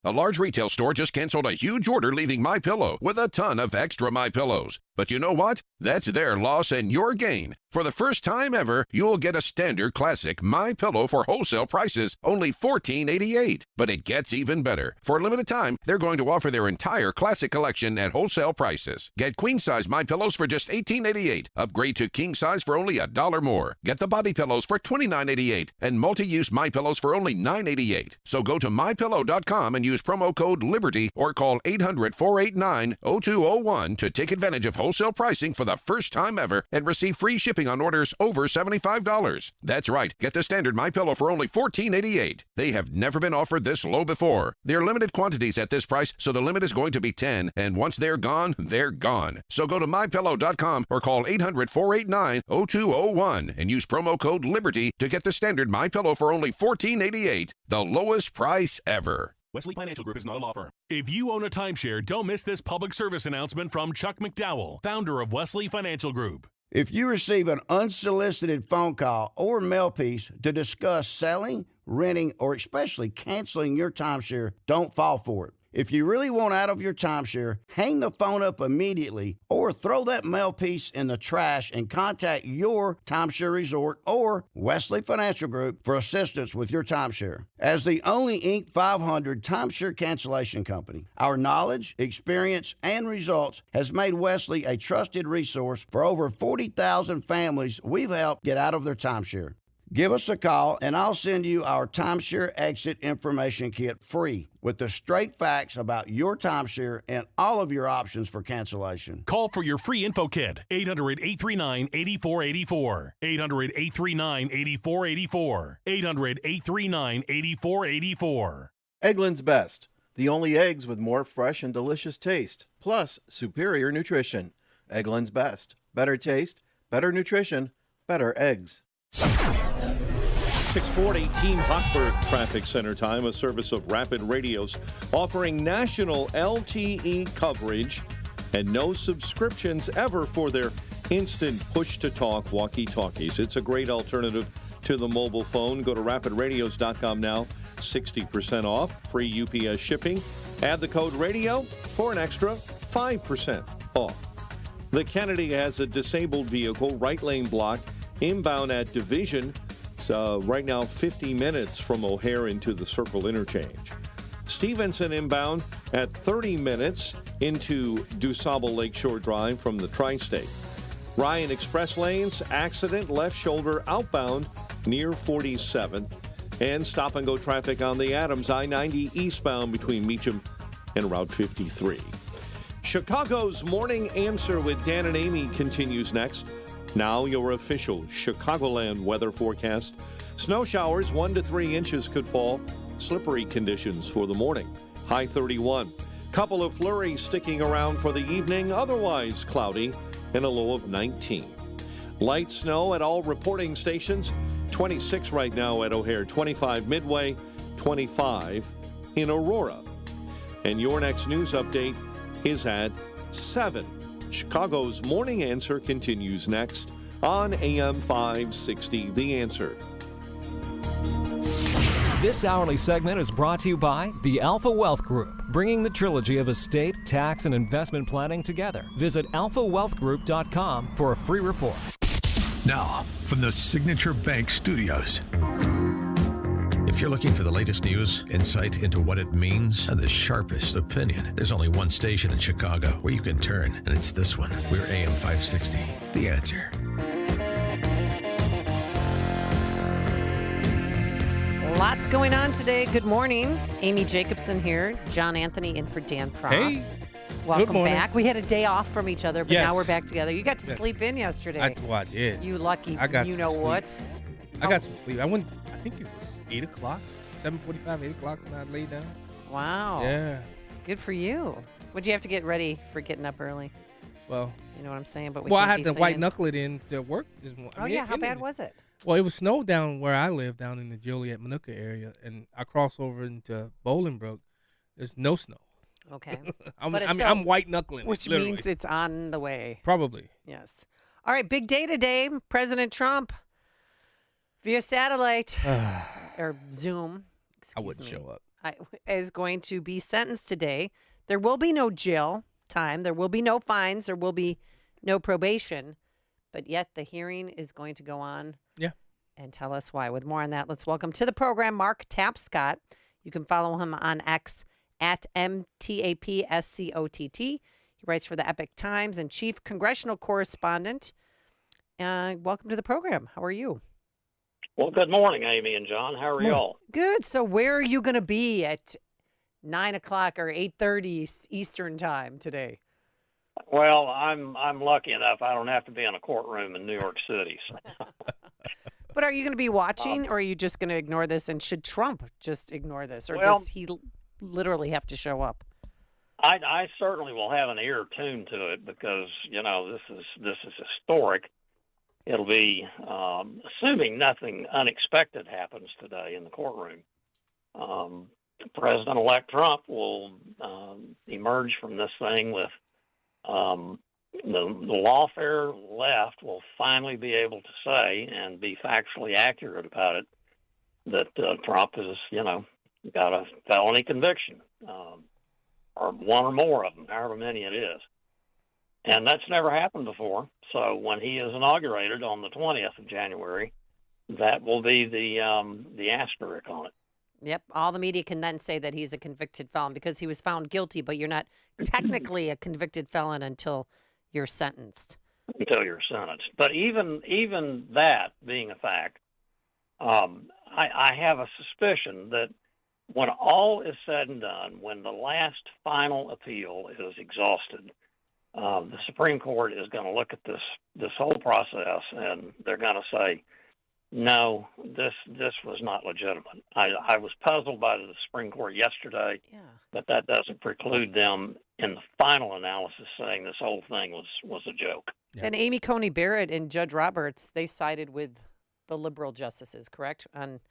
A large retail store just canceled a huge order, leaving MyPillow with a ton of extra MyPillows. But you know what? That's their loss and your gain. For the first time ever, you'll get a standard classic MyPillow for wholesale prices, only $14.88. But it gets even better. For a limited time, they're going to offer their entire classic collection at wholesale prices. Get queen-size MyPillows for just $18.88. Upgrade to king-size for only $1 more. Get the body pillows for $29.88 and multi-use MyPillows for only $9.88. So go to MyPillow.com and use promo code LIBERTY or call 800-489-0201 to take advantage of wholesale pricing for the first time ever and receive free shipping on orders over $75. That's right. Get the standard MyPillow for only $14.88. They have never been offered this low before. There are limited quantities at this price, so the limit is going to be 10, and once they're gone, they're gone. So go to MyPillow.com or call 800-489-0201 and use promo code LIBERTY to get the standard MyPillow for only $14.88, the lowest price ever. Wesley Financial Group is not a law firm. If you own a timeshare, don't miss this public service announcement from Chuck McDowell, founder of Wesley Financial Group. If you receive an unsolicited phone call or mail piece to discuss selling, renting, or especially canceling your timeshare, don't fall for it. If you really want out of your timeshare, hang the phone up immediately or throw that mail piece in the trash and contact your timeshare resort or Wesley Financial Group for assistance with your timeshare. As the only Inc. 500 timeshare cancellation company, our knowledge, experience, and results has made Wesley a trusted resource for over 40,000 families we've helped get out of their timeshare. Give us a call, and I'll send you our timeshare exit information kit free with the straight facts about your timeshare and all of your options for cancellation. Call for your free info kit, 800-839-8484. 800-839-8484. 800-839-8484. Eggland's Best, the only eggs with more fresh and delicious taste, plus superior nutrition. Eggland's Best, better taste, better nutrition, better eggs. 640 Team Hochberg Traffic Center time, a service of Rapid Radios offering national LTE coverage and no subscriptions ever for their instant push-to-talk walkie-talkies. It's a great alternative to the mobile phone. Go to rapidradios.com now, 60% off, free UPS shipping. Add the code RADIO for an extra 5% off. The Kennedy has a disabled vehicle, right lane block, inbound at Division. It's right now 50 minutes from O'Hare into the Circle interchange. Stevenson inbound at 30 minutes into DuSable Lakeshore Drive from the Tri-State. Ryan Express lanes, accident, left shoulder outbound near 47th. And stop-and-go traffic on the Adams I-90 eastbound between Meacham and Route 53. Chicago's Morning Answer with Dan and Amy continues next. Now your official Chicagoland weather forecast. Snow showers 1 to 3 inches could fall. Slippery conditions for the morning. High 31. Couple of flurries sticking around for the evening. Otherwise cloudy and a low of 19. Light snow at all reporting stations. 26 right now at O'Hare, 25 Midway, 25 in Aurora. And your next news update is at 7. Chicago's Morning Answer continues next on AM 560, The Answer. This hourly segment is brought to you by the Alpha Wealth Group, bringing the trilogy of estate, tax, and investment planning together. Visit alphawealthgroup.com for a free report. Now, from the Signature Bank Studios. If you're looking for the latest news, insight into what it means, and the sharpest opinion, there's only one station in Chicago where you can turn, and it's this one. We're AM 560, The Answer. Lots going on today. Good morning. Amy Jacobson here. John Anthony in for Dan Proft. Hey. Welcome morning. back. We had a day off from each other, but Yes. now we're back together. You got to sleep in yesterday. I did. You lucky. I got you some know sleep. what? I got some sleep. I think it was 8 o'clock, 7:45, 8 o'clock when I laid down. Wow. Yeah. Good for you. What'd you have to get ready for getting up early? Well, You know what I'm saying? But we I can't had be to saying- white knuckle it in to work this morning. Oh, yeah. How bad was it? Well, it was snow down where I live, down in the Joliet, Manuka area, and I cross over into Bolingbrook. There's no snow. Okay. I'm white knuckling, Which literally. means it's on the way. Probably. Yes. All right, big day today. President Trump, via satellite or Zoom, I wouldn't show up. is going to be sentenced today. There will be no jail time. There will be no fines. There will be no probation. But yet the hearing is going to go on. Yeah. And tell us why. With more on that, let's welcome to the program Mark Tapscott. You can follow him on X at MTAPSCOTT. He writes for the Epic Times and chief congressional correspondent. Welcome to the program. How are you? Well, good morning, Amy and John. How are y'all? Good. So where are you going to be at 9 o'clock or 8:30 Eastern time today? Well, I'm lucky enough I don't have to be in a courtroom in New York City. So. But are you going to be watching, or are you just going to ignore this? And should Trump just ignore this, or Well- does he literally have to show up? I certainly will have an ear tuned to it because this is historic. It'll be assuming nothing unexpected happens today in the courtroom. President-elect Trump will emerge from this thing with the lawfare left will finally be able to say and be factually accurate about it that Trump has, got a felony conviction, or one or more of them, however many it is. And that's never happened before. So when he is inaugurated on the 20th of January, that will be the asterisk on it. Yep. All the media can then say that he's a convicted felon because he was found guilty, but you're not technically a convicted felon until you're sentenced. Until you're sentenced. But even that being a fact, I have a suspicion that when all is said and done, when the last final appeal is exhausted, the Supreme Court is going to look at this whole process and they're going to say, no, this was not legitimate. I was puzzled by the Supreme Court yesterday, but that doesn't preclude them in the final analysis saying this whole thing was a joke. And Amy Coney Barrett and Judge Roberts, they sided with the liberal justices, correct, on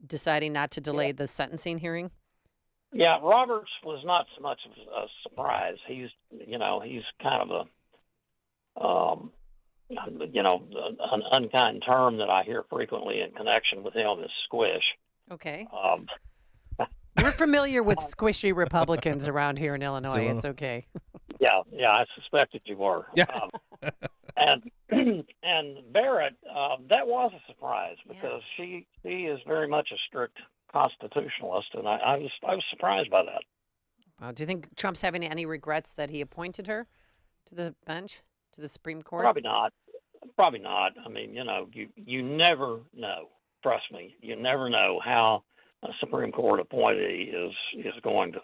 deciding not to delay the sentencing hearing? Yeah, Roberts was not so much of a surprise. He's kind of an unkind term that I hear frequently in connection with him is squish. Okay. We're familiar with squishy Republicans around here in Illinois. So- It's okay. Yeah, I suspected you were. Yeah. And Barrett, that was a surprise because she is very much a strict constitutionalist, and I was surprised by that. Wow. Do you think Trump's having any regrets that he appointed her to the bench, to the Supreme Court? Probably not. I mean, you never know. Trust me, you never know how a Supreme Court appointee is going to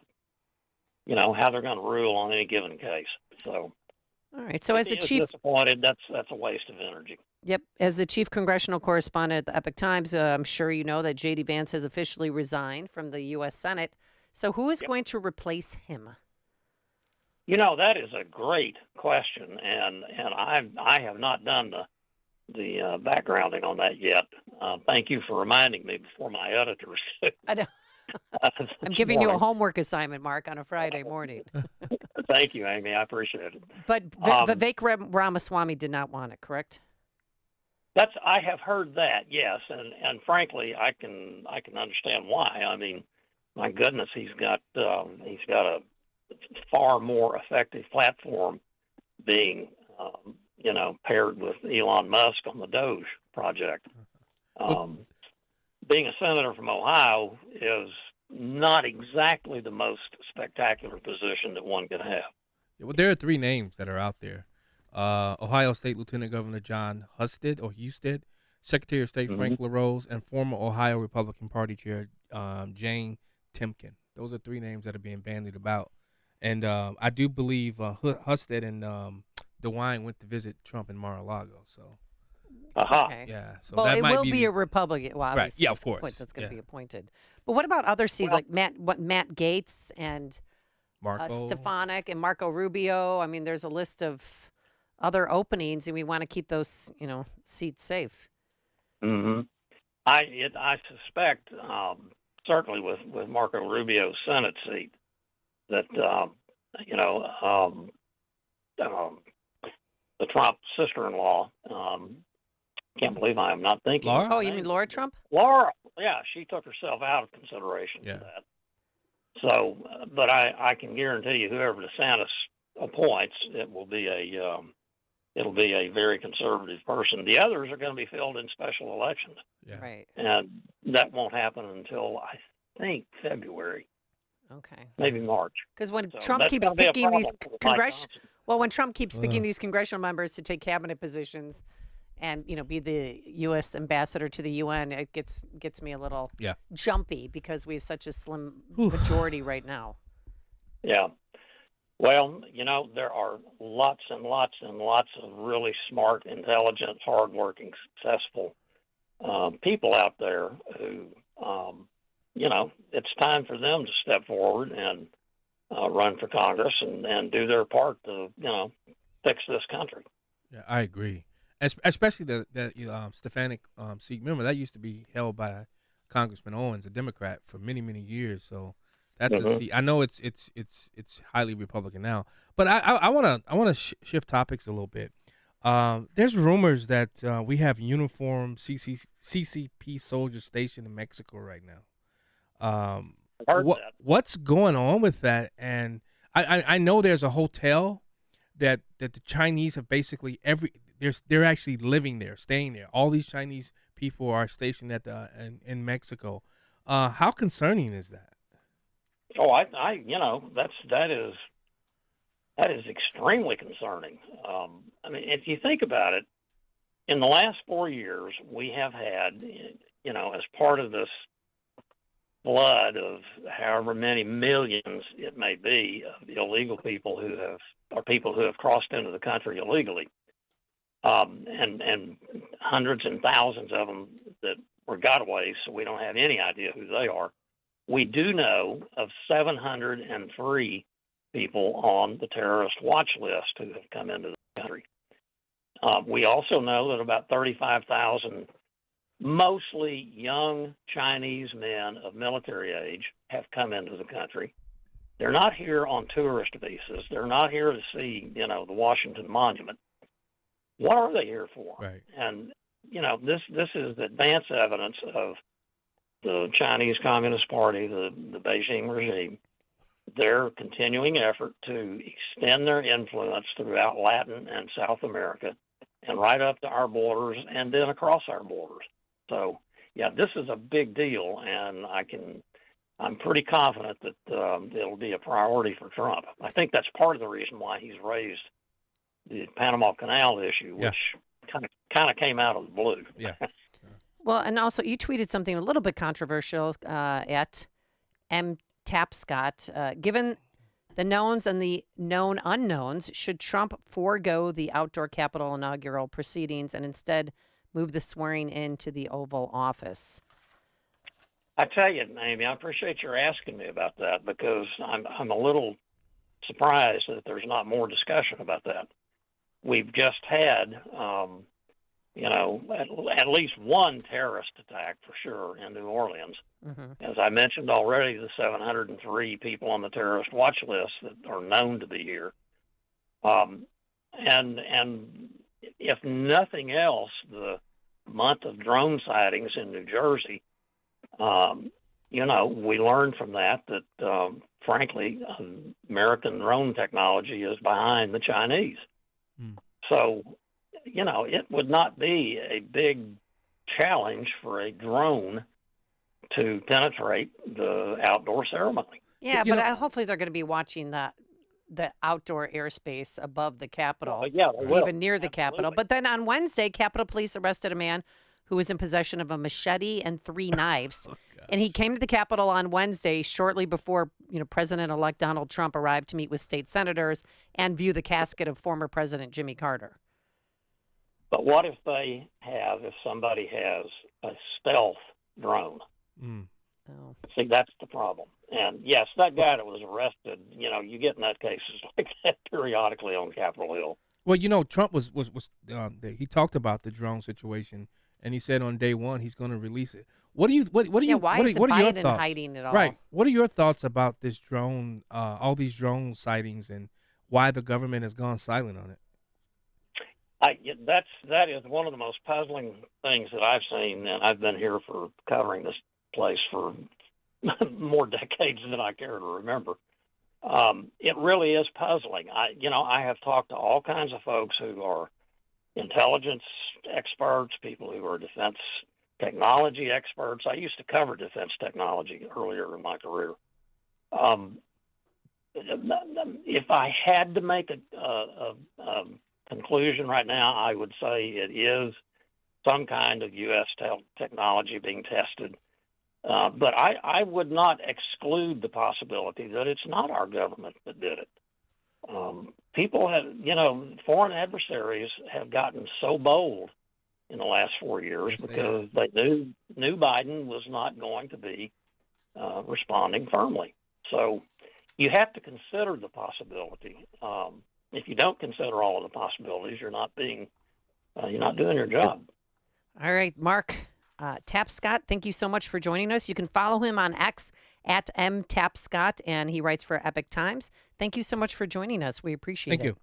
how they're going to rule on any given case. So, all right. So as the chief, disappointed, that's a waste of energy. Yep. As the chief congressional correspondent at the Epoch Times, I'm sure you know that J.D. Vance has officially resigned from the U.S. Senate. So who is going to replace him? That is a great question, and I have not done the backgrounding on that yet. Thank you for reminding me before my editors. I know. I'm giving you a homework assignment, Mark, on a Friday morning. Thank you, Amy. I appreciate it. But Vivek Ramaswamy did not want it, correct? I have heard that, yes, and frankly, I can understand why. I mean, my goodness, he's got a far more effective platform being paired with Elon Musk on the Doge project. Being a senator from Ohio is not exactly the most spectacular position that one could have. Well, there are three names that are out there. Ohio State Lieutenant Governor John Husted, Secretary of State Frank LaRose, and former Ohio Republican Party Chair Jane Timken. Those are three names that are being bandied about. And I do believe Husted and DeWine went to visit Trump in Mar-a-lago. So, okay. Yeah. So well, that it might will be be a Republican. Well, right. Yeah, of that's the point course. that's going to be appointed. But what about other seats like Matt Gaetz and Marco Stefanik and Marco Rubio? I mean, there's a list of other openings, and we want to keep those seats safe. Mm-hmm. I suspect certainly with Marco Rubio's Senate seat that the Trump sister-in-law. Can't believe I am not thinking. Laura? Oh, you mean Laura Trump? Laura, yeah, she took herself out of consideration for that. So, but I can guarantee you, whoever DeSantis appoints, it will be a very conservative person. The others are going to be filled in special elections. Yeah. Right. And that won't happen until I think February. Okay. Maybe March. Because when So Trump that's keeps gonna be a picking these problem for Mike congressional, Johnson. well, when Trump keeps picking these congressional members to take cabinet positions, and be the U.S. ambassador to the UN, it gets me a little jumpy because we have such a slim majority right now. Yeah. Well, there are lots and lots and lots of really smart, intelligent, hardworking, successful people out there who, it's time for them to step forward and run for Congress and do their part to, fix this country. Yeah, I agree. Especially the Stefanik seat. Remember, that used to be held by Congressman Owens, a Democrat, for many, many years. So that's a seat. I know it's highly Republican now, but I want to shift topics a little bit. There's rumors that we have uniformed CCP soldiers stationed in Mexico right now. What's going on with that? And I know there's a hotel that the Chinese have basically they're actually living there, staying there. All these Chinese people are stationed at in Mexico. How concerning is that? Oh, that is extremely concerning. I mean, if you think about it, in the last 4 years, we have had, as part of this flood of however many millions it may be of illegal people who have crossed into the country illegally, and hundreds and thousands of them that were gotaways, so we don't have any idea who they are. We do know of 703 people on the terrorist watch list who have come into the country. We also know that about 35,000 mostly young Chinese men of military age have come into the country. They're not here on tourist visas. They're not here to see, the Washington Monument. What are they here for? Right. And, this is advance evidence of the Chinese Communist Party, the Beijing regime, their continuing effort to extend their influence throughout Latin and South America and right up to our borders and then across our borders. So, yeah, this is a big deal, and I'm pretty confident that it'll be a priority for Trump. I think that's part of the reason why he's raised the Panama Canal issue, which kind of came out of the blue. Yeah. Well, and also you tweeted something a little bit controversial at M. Tapscott. Given The knowns and the known unknowns. Should Trump forego the outdoor Capitol inaugural proceedings and instead move the swearing in to the Oval Office? I tell you, Amy, I appreciate your asking me about that because I'm a little surprised that there's not more discussion about that. We've just had, at least one terrorist attack for sure in New Orleans. As I mentioned already, the 703 people on the terrorist watch list that are known to be here. And if nothing else, the month of drone sightings in New Jersey, we learned from that, frankly, American drone technology is behind the Chinese. So, it would not be a big challenge for a drone to penetrate the outdoor ceremony. Yeah, but hopefully they're going to be watching the outdoor airspace above the Capitol, even near the Capitol. But then on Wednesday, Capitol Police arrested a man who was in possession of a machete and 3 knives. And he came to the Capitol on Wednesday, shortly before President-elect Donald Trump arrived to meet with state senators and view the casket of former President Jimmy Carter. But what if somebody has a stealth drone? See, that's the problem. And yes, that guy that was arrested, you get in that cases like that periodically on Capitol Hill. Well, Trump was he talked about the drone situation, and he said on day one he's going to release it. What are your thoughts? Hiding it all? Right. What are your thoughts about this drone, all these drone sightings, and why the government has gone silent on it? That is one of the most puzzling things that I've seen, and I've been here for covering this place for more decades than I care to remember. It really is puzzling. I have talked to all kinds of folks who are intelligence experts, people who are defense technology experts. I used to cover defense technology earlier in my career. If I had to make a conclusion right now, I would say it is some kind of U.S. technology being tested. But I would not exclude the possibility that it's not our government that did it. People have, foreign adversaries have gotten so bold in the last 4 years because they knew Biden was not going to be responding firmly. So you have to consider the possibility. If you don't consider all of the possibilities, you're not doing your job. All right, Mark Tapscott, thank you so much for joining us. You can follow him on X at @mtapscott, and he writes for Epic Times. Thank you so much for joining us. We appreciate it. Thank you.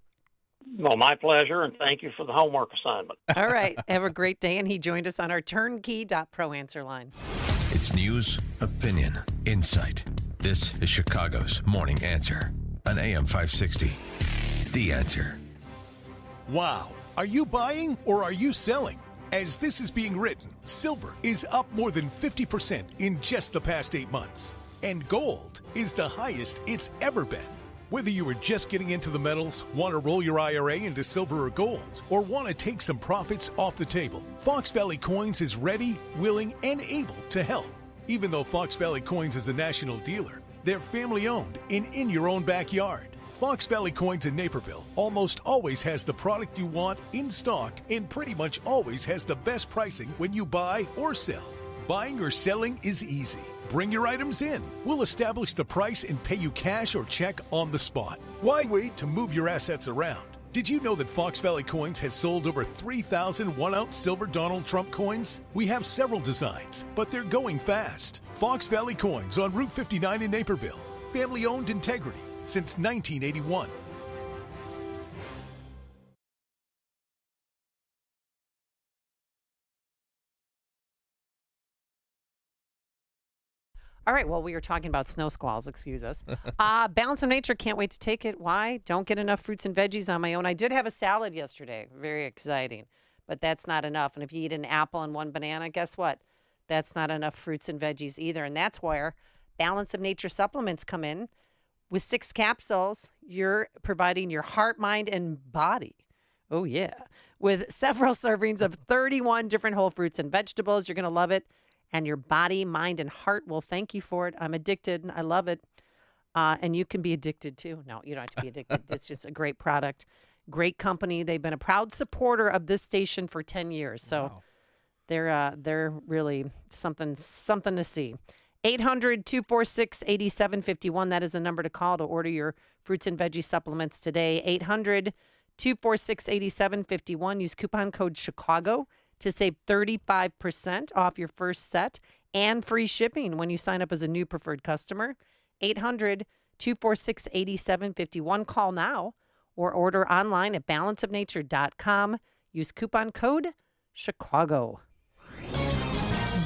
Well, my pleasure, and thank you for the homework assignment. All right, have a great day. And he joined us on our turnkey.pro answer line. It's news, opinion, insight. This is Chicago's Morning Answer on AM 560. The Answer. Wow. Are you buying or are you selling? As this is being written, silver is up more than 50% in just the past 8 months. And gold is the highest it's ever been. Whether you are just getting into the metals, want to roll your IRA into silver or gold, or want to take some profits off the table, Fox Valley Coins is ready, willing, and able to help. Even though Fox Valley Coins is a national dealer, they're family-owned and in your own backyard. Fox Valley Coins in Naperville almost always has the product you want in stock and pretty much always has the best pricing when you buy or sell. Buying or selling is easy. Bring your items in. We'll establish the price and pay you cash or check on the spot. Why wait to move your assets around? Did you know that Fox Valley Coins has sold over 3,000 1-ounce silver Donald Trump coins? We have several designs, but they're going fast. Fox Valley Coins on Route 59 in Naperville. Family-owned integrity since 1981. All right, well, we were talking about snow squalls, excuse us. Balance of Nature, can't wait to take it. Why? Don't get enough fruits and veggies on my own. I did have a salad yesterday, very exciting, but that's not enough. And if you eat an apple and 1 banana, guess what? That's not enough fruits and veggies either. And that's where Balance of Nature supplements come in. With 6 capsules, you're providing your heart, mind, and body. Oh, yeah. With several servings of 31 different whole fruits and vegetables, you're going to love it. And your body, mind, and heart will thank you for it. I'm addicted. I love it. And you can be addicted too. No, you don't have to be addicted. It's just a great product, great company. They've been a proud supporter of this station for 10 years. So they're really something to see. 800-246-8751. That is a number to call to order your fruits and veggie supplements today. 800-246-8751. Use coupon code Chicago to save 35% off your first set and free shipping when you sign up as a new preferred customer. 800-246-8751. Call now or order online at balanceofnature.com. Use coupon code Chicago.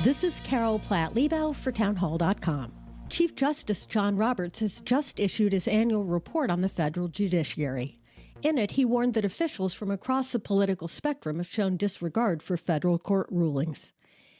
This is Carol Platt-Liebau for townhall.com. Chief Justice John Roberts has just issued his annual report on the federal judiciary. In it, he warned that officials from across the political spectrum have shown disregard for federal court rulings.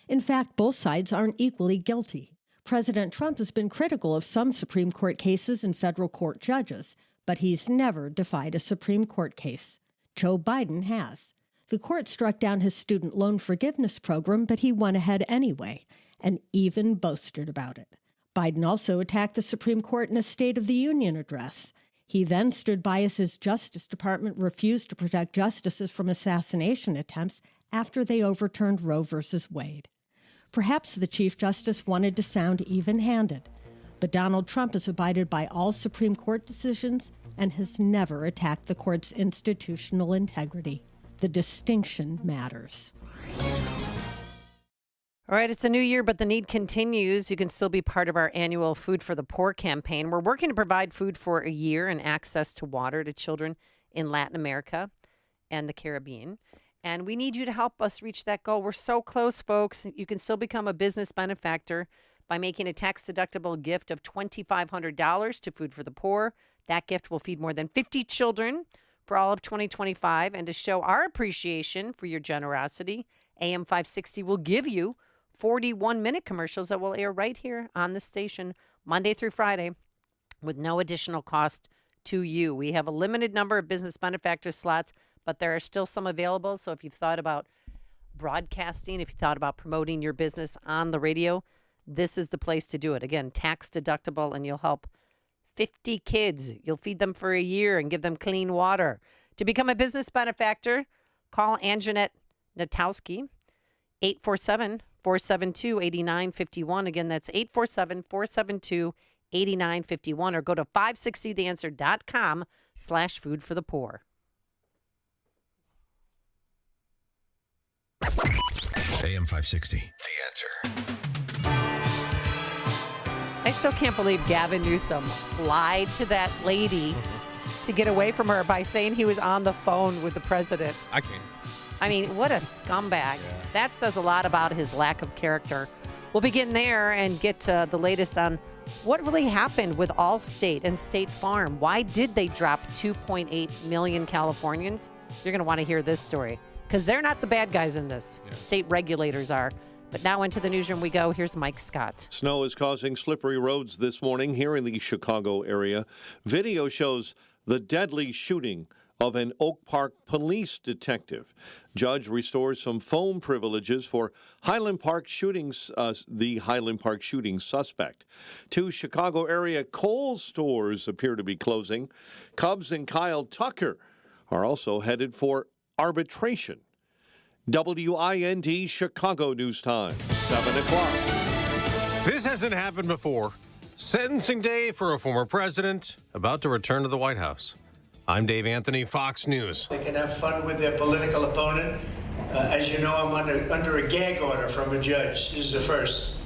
In fact, both sides aren't equally guilty. President Trump has been critical of some Supreme Court cases and federal court judges, but he's never defied a Supreme Court case. Joe Biden has. The court struck down his student loan forgiveness program, but he went ahead anyway, and even boasted about it. Biden also attacked the Supreme Court in a State of the Union address. He then stood by as his Justice Department refused to protect justices from assassination attempts after they overturned Roe v. Wade. Perhaps the Chief Justice wanted to sound even-handed, but Donald Trump has abided by all Supreme Court decisions and has never attacked the court's institutional integrity. The distinction matters. All right, it's a new year, but the need continues. You can still be part of our annual Food for the Poor campaign. We're working to provide food for a year and access to water to children in Latin America and the Caribbean. And we need you to help us reach that goal. We're so close, folks. You can still become a business benefactor by making a tax-deductible gift of $2,500 to Food for the Poor. That gift will feed more than 50 children for all of 2025. And to show our appreciation for your generosity, AM 560 will give you 41-minute commercials that will air right here on the station Monday through Friday with no additional cost to you. We have a limited number of business benefactor slots, but there are still some available. So if you've thought about broadcasting, if you thought about promoting your business on the radio, this is the place to do it. Again, tax deductible, and you'll help 50 kids. You'll feed them for a year and give them clean water. To become a business benefactor, call Anjanette Natowski, 847-472-8951. Again, that's 847-472-8951, or go to 560theanswer.com/food for the poor. AM 560, The Answer. I still can't believe Gavin Newsom lied to that lady to get away from her by saying he was on the phone with the president. I can't. I mean, what a scumbag. Yeah. That says a lot about his lack of character. We'll begin there and get the latest on what really happened with Allstate and State Farm. Why did they drop 2.8 million Californians? You're going to want to hear this story because they're not the bad guys in this. Yeah. State regulators are. But now into the newsroom we go. Here's Mike Scott. Snow is causing slippery roads this morning here in the Chicago area. Video shows the deadly shooting of an Oak Park police detective. Judge restores some phone privileges for Highland Park shootings, the Highland Park shooting suspect. 2 Chicago area Kohl's stores appear to be closing. Cubs and Kyle Tucker are also headed for arbitration. WIND Chicago News Time, 7 o'clock. This hasn't happened before. Sentencing day for a former president about to return to the White House. I'm Dave Anthony, Fox News. They can have fun with their political opponent. As you know, I'm under a gag order from a judge. This is the first.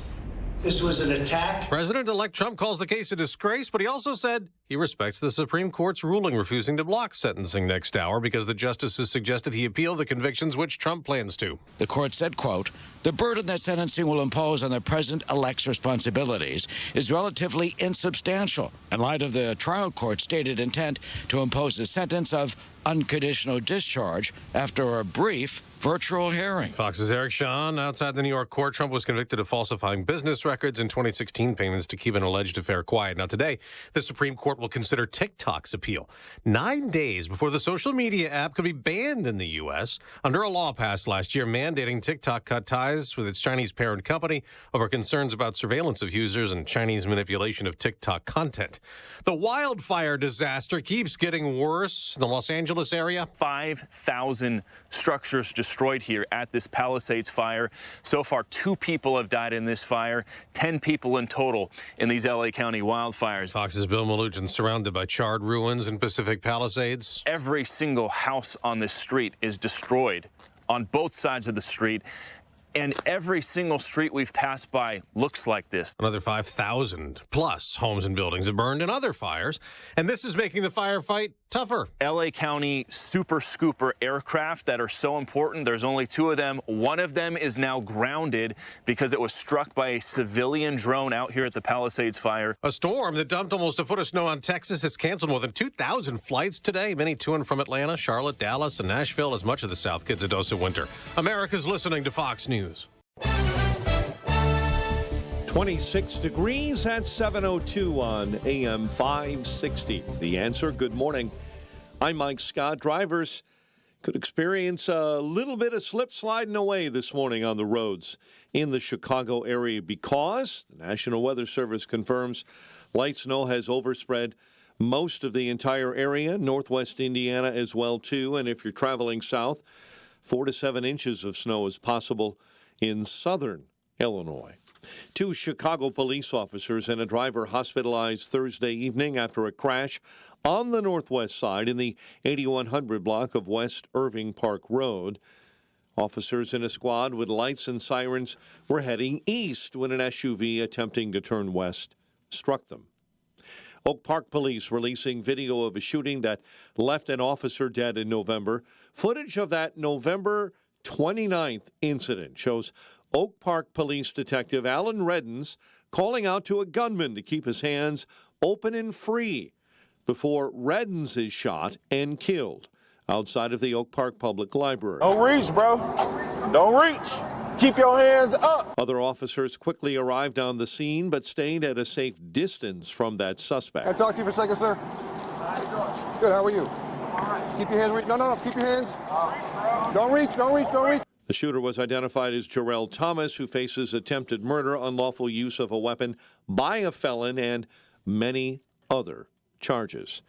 This was an attack. President-elect Trump calls the case a disgrace, but he also said he respects the Supreme Court's ruling refusing to block sentencing next hour because the justices suggested he appeal the convictions, which Trump plans to. The court said, quote, "The burden that sentencing will impose on the president-elect's responsibilities is relatively insubstantial in light of the trial court's stated intent to impose a sentence of unconditional discharge after a brief virtual hearing. Fox's Eric Shawn. Outside the New York court, Trump was convicted of falsifying business records in 2016 payments to keep an alleged affair quiet. Now, today, the Supreme Court will consider TikTok's appeal 9 days before the social media app could be banned in the U.S. under a law passed last year mandating TikTok cut ties with its Chinese parent company over concerns about surveillance of users and Chinese manipulation of TikTok content. The wildfire disaster keeps getting worse in the Los Angeles area. 5,000 structures destroyed here at this Palisades fire. So far, 2 people have died in this fire, 10 people in total in these L.A. County wildfires. Fox's Bill Malugin, surrounded by charred ruins in Pacific Palisades. Every single house on this street is destroyed on both sides of the street. And every single street we've passed by looks like this. Another 5,000 plus homes and buildings have burned in other fires, and this is making the firefight tougher. L.A. County Super Scooper aircraft that are so important. There's only 2 of them. One of them is now grounded because it was struck by a civilian drone out here at the Palisades fire. A storm that dumped almost a foot of snow on Texas has canceled more than 2,000 flights today, many to and from Atlanta, Charlotte, Dallas, and Nashville, as much of the South gets a dose of winter. America's listening to Fox News. 26 degrees at 7:02 on AM 560. The Answer. Good morning. I'm Mike Scott. Drivers could experience a little bit of slip sliding away this morning on the roads in the Chicago area because the National Weather Service confirms light snow has overspread most of the entire area, northwest Indiana as well too. And if you're traveling south, 4 to 7 inches of snow is possible in southern Illinois. 2 Chicago police officers and a driver hospitalized Thursday evening after a crash on the northwest side in the 8100 block of West Irving Park Road. Officers in a squad with lights and sirens were heading east when an SUV attempting to turn west struck them. Oak Park police releasing video of a shooting that left an officer dead in November. Footage of that November 29th incident shows Oak Park Police Detective Alan Reddens calling out to a gunman to keep his hands open and free before Reddens is shot and killed outside of the Oak Park Public Library. Don't reach, bro. Don't reach. Keep your hands up. Other officers quickly arrived on the scene but stayed at a safe distance from that suspect. Can I talk to you for a second, sir? How you doing? Good, how are you? All right. Keep your hands, no, keep your hands. Don't reach, don't reach, don't reach. The shooter was identified as Jarrell Thomas, who faces attempted murder, unlawful use of a weapon by a felon, and many other charges.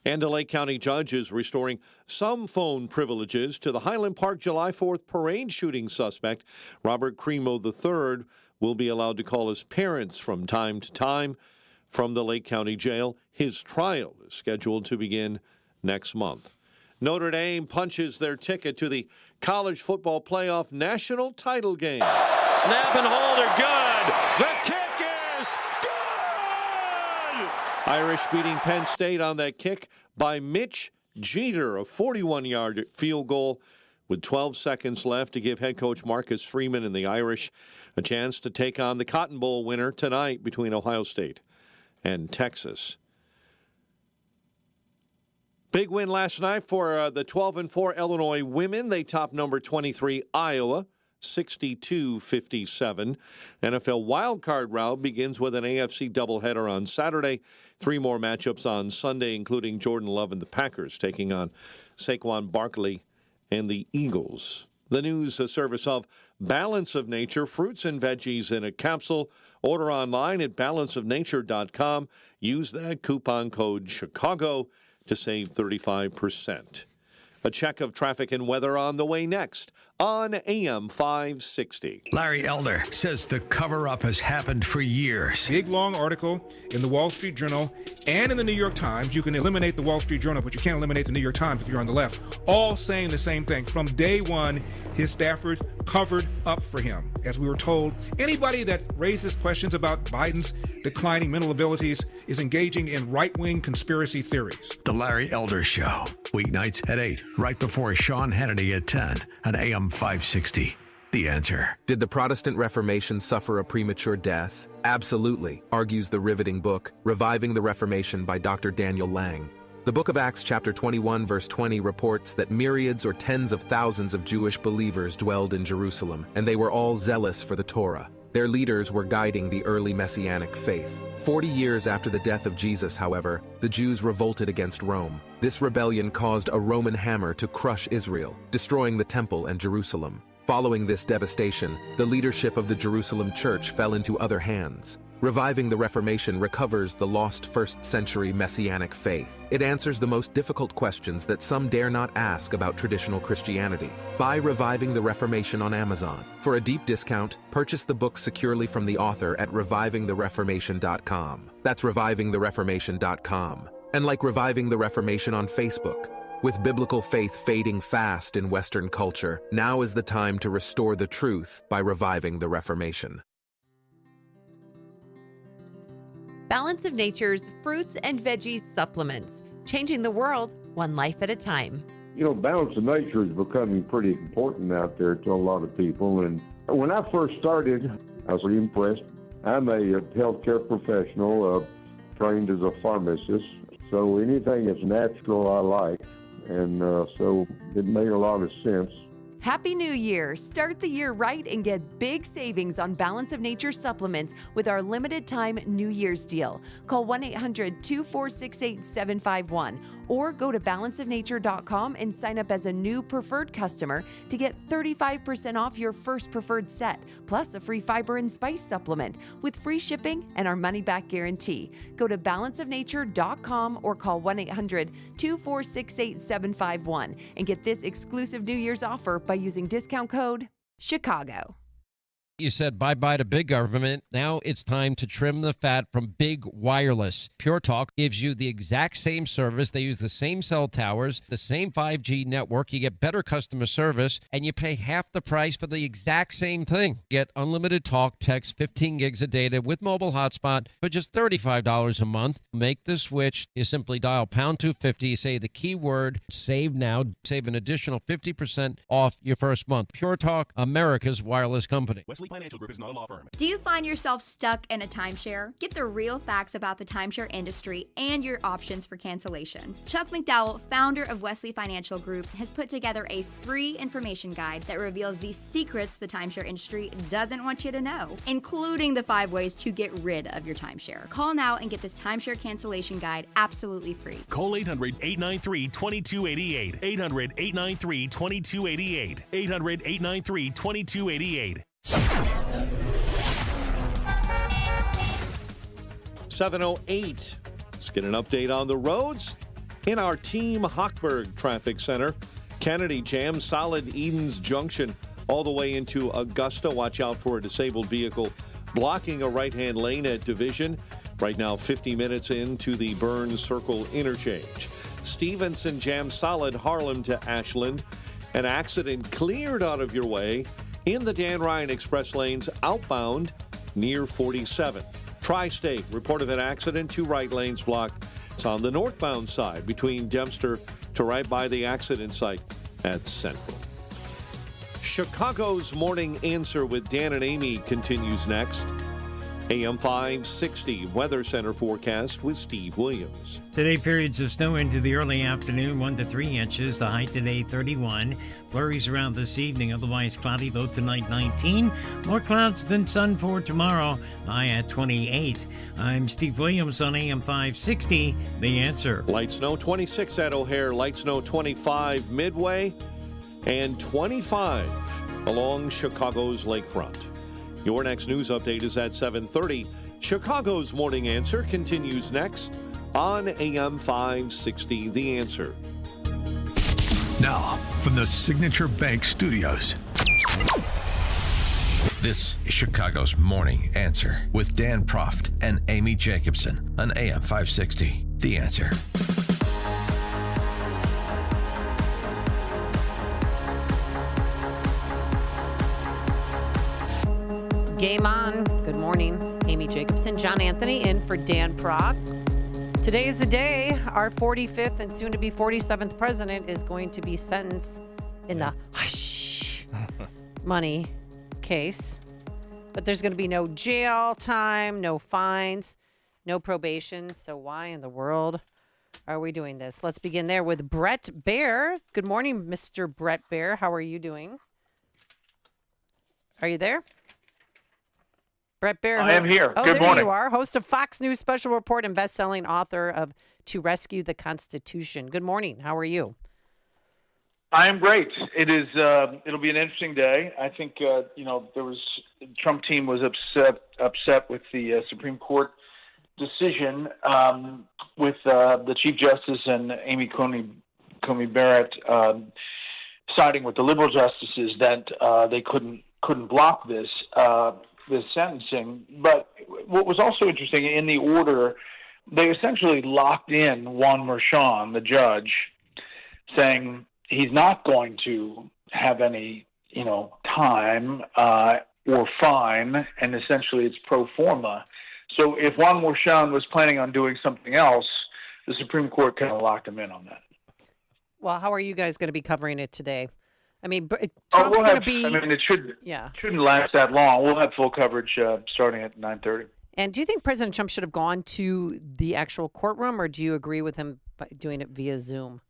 And a Lake County judge is restoring some phone privileges to the Highland Park July 4th parade shooting suspect. Robert Cremo III will be allowed to call his parents from time to time from the Lake County Jail. His trial is scheduled to begin next month. Notre Dame punches their ticket to the college football playoff national title game. Snap and hold are good. The kick is good! Irish beating Penn State on that kick by Mitch Jeter, a 41-yard field goal with 12 seconds left to give head coach Marcus Freeman and the Irish a chance to take on the Cotton Bowl winner tonight between Ohio State and Texas. Big win last night for the 12-4 Illinois women. They topped number 23 Iowa, 62-57. NFL wildcard round begins with an AFC doubleheader on Saturday. 3 more matchups on Sunday, including Jordan Love and the Packers taking on Saquon Barkley and the Eagles. The news service of Balance of Nature, fruits and veggies in a capsule. Order online at balanceofnature.com. Use that coupon code Chicago to save 35%. A check of traffic and weather on the way next on AM 560. Larry Elder says the cover-up has happened for years. Big, long article in the Wall Street Journal and in the New York Times. You can eliminate the Wall Street Journal, but you can't eliminate the New York Times if you're on the left. All saying the same thing. From day one, his staffers covered up for him. As we were told, anybody that raises questions about Biden's declining mental abilities is engaging in right-wing conspiracy theories. The Larry Elder Show, weeknights at 8, right before Sean Hannity at 10 on AM 560. The Answer. Did the Protestant Reformation suffer a premature death? Absolutely, argues the riveting book, Reviving the Reformation by Dr. Daniel Lang. The book of Acts chapter 21 verse 20 reports that myriads or tens of thousands of Jewish believers dwelled in Jerusalem, and they were all zealous for the Torah. Their leaders were guiding the early Messianic faith. 40 years after the death of Jesus, however, the Jews revolted against Rome. This rebellion caused a Roman hammer to crush Israel, destroying the temple and Jerusalem. Following this devastation, the leadership of the Jerusalem church fell into other hands. Reviving the Reformation recovers the lost first-century Messianic faith. It answers the most difficult questions that some dare not ask about traditional Christianity. Buy Reviving the Reformation on Amazon. For a deep discount, purchase the book securely from the author at revivingthereformation.com. That's revivingthereformation.com. And like Reviving the Reformation on Facebook. With biblical faith fading fast in Western culture, now is the time to restore the truth by reviving the Reformation. Balance of Nature's fruits and veggies supplements, changing the world one life at a time. You know, Balance of Nature is becoming pretty important out there to a lot of people. And when I first started, I was impressed. I'm a healthcare professional, trained as a pharmacist. So anything that's natural I like. And so it made a lot of sense. Happy New Year! Start the year right and get big savings on Balance of Nature supplements with our limited time New Year's deal. Call 1-800-246-8751 or go to balanceofnature.com and sign up as a new preferred customer to get 35% off your first preferred set, plus a free fiber and spice supplement with free shipping and our money-back guarantee. Go to balanceofnature.com or call 1-800-246-8751 and get this exclusive New Year's offer by using discount code Chicago. You said bye-bye to big government. Now it's time to trim the fat from Big Wireless. Pure Talk gives you the exact same service. They use the same cell towers, the same 5G network. You get better customer service, and you pay half the price for the exact same thing. Get unlimited talk, text, 15 gigs of data with mobile hotspot for just $35 a month. Make the switch. You simply dial pound 250, say the keyword, save now, save an additional 50% off your first month. Pure Talk, America's wireless company. Wesley Financial Group is not a law firm. Do you find yourself stuck in a timeshare? Get the real facts about the timeshare industry and your options for cancellation. Chuck McDowell, founder of Wesley Financial Group, has put together a free information guide that reveals the secrets the timeshare industry doesn't want you to know, including the 5 ways to get rid of your timeshare. Call now and get this timeshare cancellation guide absolutely free. Call 800-893-2288. 800-893-2288. 800-893-2288. 7:08. Let's get an update on the roads in our Team Hochberg Traffic Center. Kennedy jam solid Edens Junction all the way into Augusta. Watch out for a disabled vehicle blocking a right-hand lane at Division. Right now, 50 minutes into the Burns Circle interchange. Stevenson jam solid Harlem to Ashland. An accident cleared out of your way in the Dan Ryan Express lanes outbound near 47. Tri-State reported an accident, 2 right lanes blocked. It's on the northbound side between Dempster to right by the accident site at Central. Chicago's Morning Answer with Dan and Amy continues next. AM 560 Weather Center forecast with Steve Williams. Today, periods of snow into the early afternoon, 1 to 3 inches. The high today, 31. Flurries around this evening, otherwise cloudy, low tonight, 19. More clouds than sun for tomorrow, high at 28. I'm Steve Williams on AM 560, The Answer. Light snow 26 at O'Hare, light snow 25 Midway, and 25 along Chicago's lakefront. Your next news update is at 7:30. Chicago's Morning Answer continues next on AM 560, The Answer. Now, from the Signature Bank Studios, this is Chicago's Morning Answer with Dan Proft and Amy Jacobson on AM 560, The Answer. Game on. Good morning. Amy Jacobson, John Anthony in for Dan Proft. Today is the day our 45th and soon to be 47th president is going to be sentenced in the hush money case. But there's going to be no jail time, no fines, no probation. So why in the world are we doing this? Let's begin there with Brett Baer. Good morning, Mr. Brett Baer. How are you doing? Are you there? Brett Baer. I am here. Oh, Good there morning. you are. Host of Fox News Special Report and best-selling author of To Rescue the Constitution. Good morning. How are you? I am great. It is. It'll be an interesting day. I think the Trump team was upset with the Supreme Court decision with the Chief Justice and Amy Coney Barrett siding with the liberal justices that they couldn't block this sentencing. But what was also interesting in the order, they essentially locked in Juan Merchan, the judge, saying he's not going to have any, time or fine, and essentially it's pro forma. So if Juan Merchan was planning on doing something else, the Supreme Court kind of locked him in on that. Well, how are you guys going to be covering it today? I mean, Trump's going to be. I mean, it shouldn't last that long. We'll have full coverage starting at 9:30. And do you think President Trump should have gone to the actual courtroom, or do you agree with him by doing it via Zoom?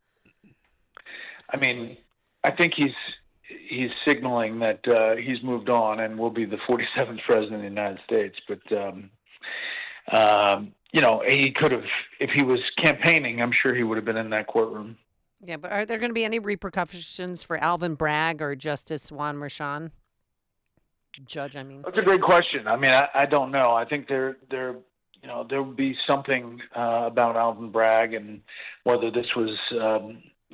I mean, I think he's signaling that he's moved on and will be the 47th president of the United States. But he could have, if he was campaigning, I'm sure he would have been in that courtroom. Yeah, but are there going to be any repercussions for Alvin Bragg or Justice Juan Merchan? Judge, I mean. That's a great question. I mean, I don't know. I think there will be something about Alvin Bragg and whether this was,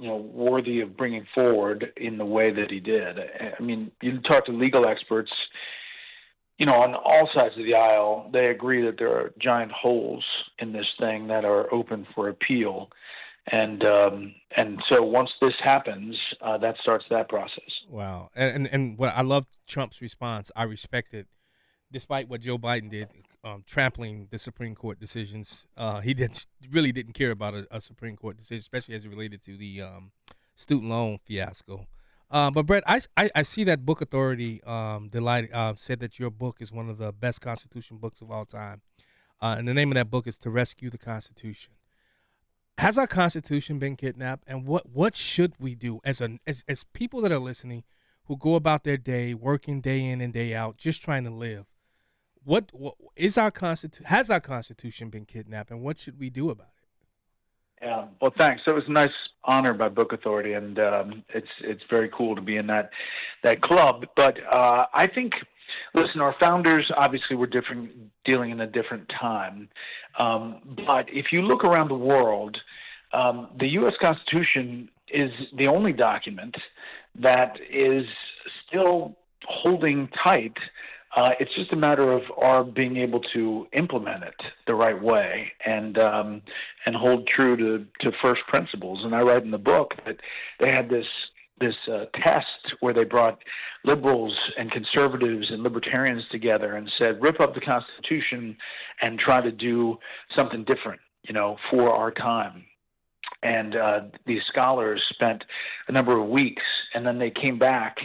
worthy of bringing forward in the way that he did. I mean, you talk to legal experts, on all sides of the aisle, they agree that there are giant holes in this thing that are open for appeal. And so once this happens, that starts that process. Wow. And what I love Trump's response. I respect it. Despite what Joe Biden did, trampling the Supreme Court decisions, he really didn't care about a Supreme Court decision, especially as it related to the student loan fiasco. But Brett, I see that Book Authority said that your book is one of the best Constitution books of all time. And the name of that book is To Rescue the Constitution. Has our Constitution been kidnapped? And what should we do as people that are listening who go about their day, working day in and day out, just trying to live? What is our has our Constitution been kidnapped, and what should we do about it? Yeah, well, thanks. It was a nice honor by Book Authority, and it's very cool to be in that club. But I think, listen, our founders obviously were dealing in a different time. But if you look around the world, the U.S. Constitution is the only document that is still holding tight. It's just a matter of our being able to implement it the right way and hold true to first principles. And I write in the book that they had this test where they brought liberals and conservatives and libertarians together and said, rip up the Constitution and try to do something different, for our time. And these scholars spent a number of weeks, and then they came back,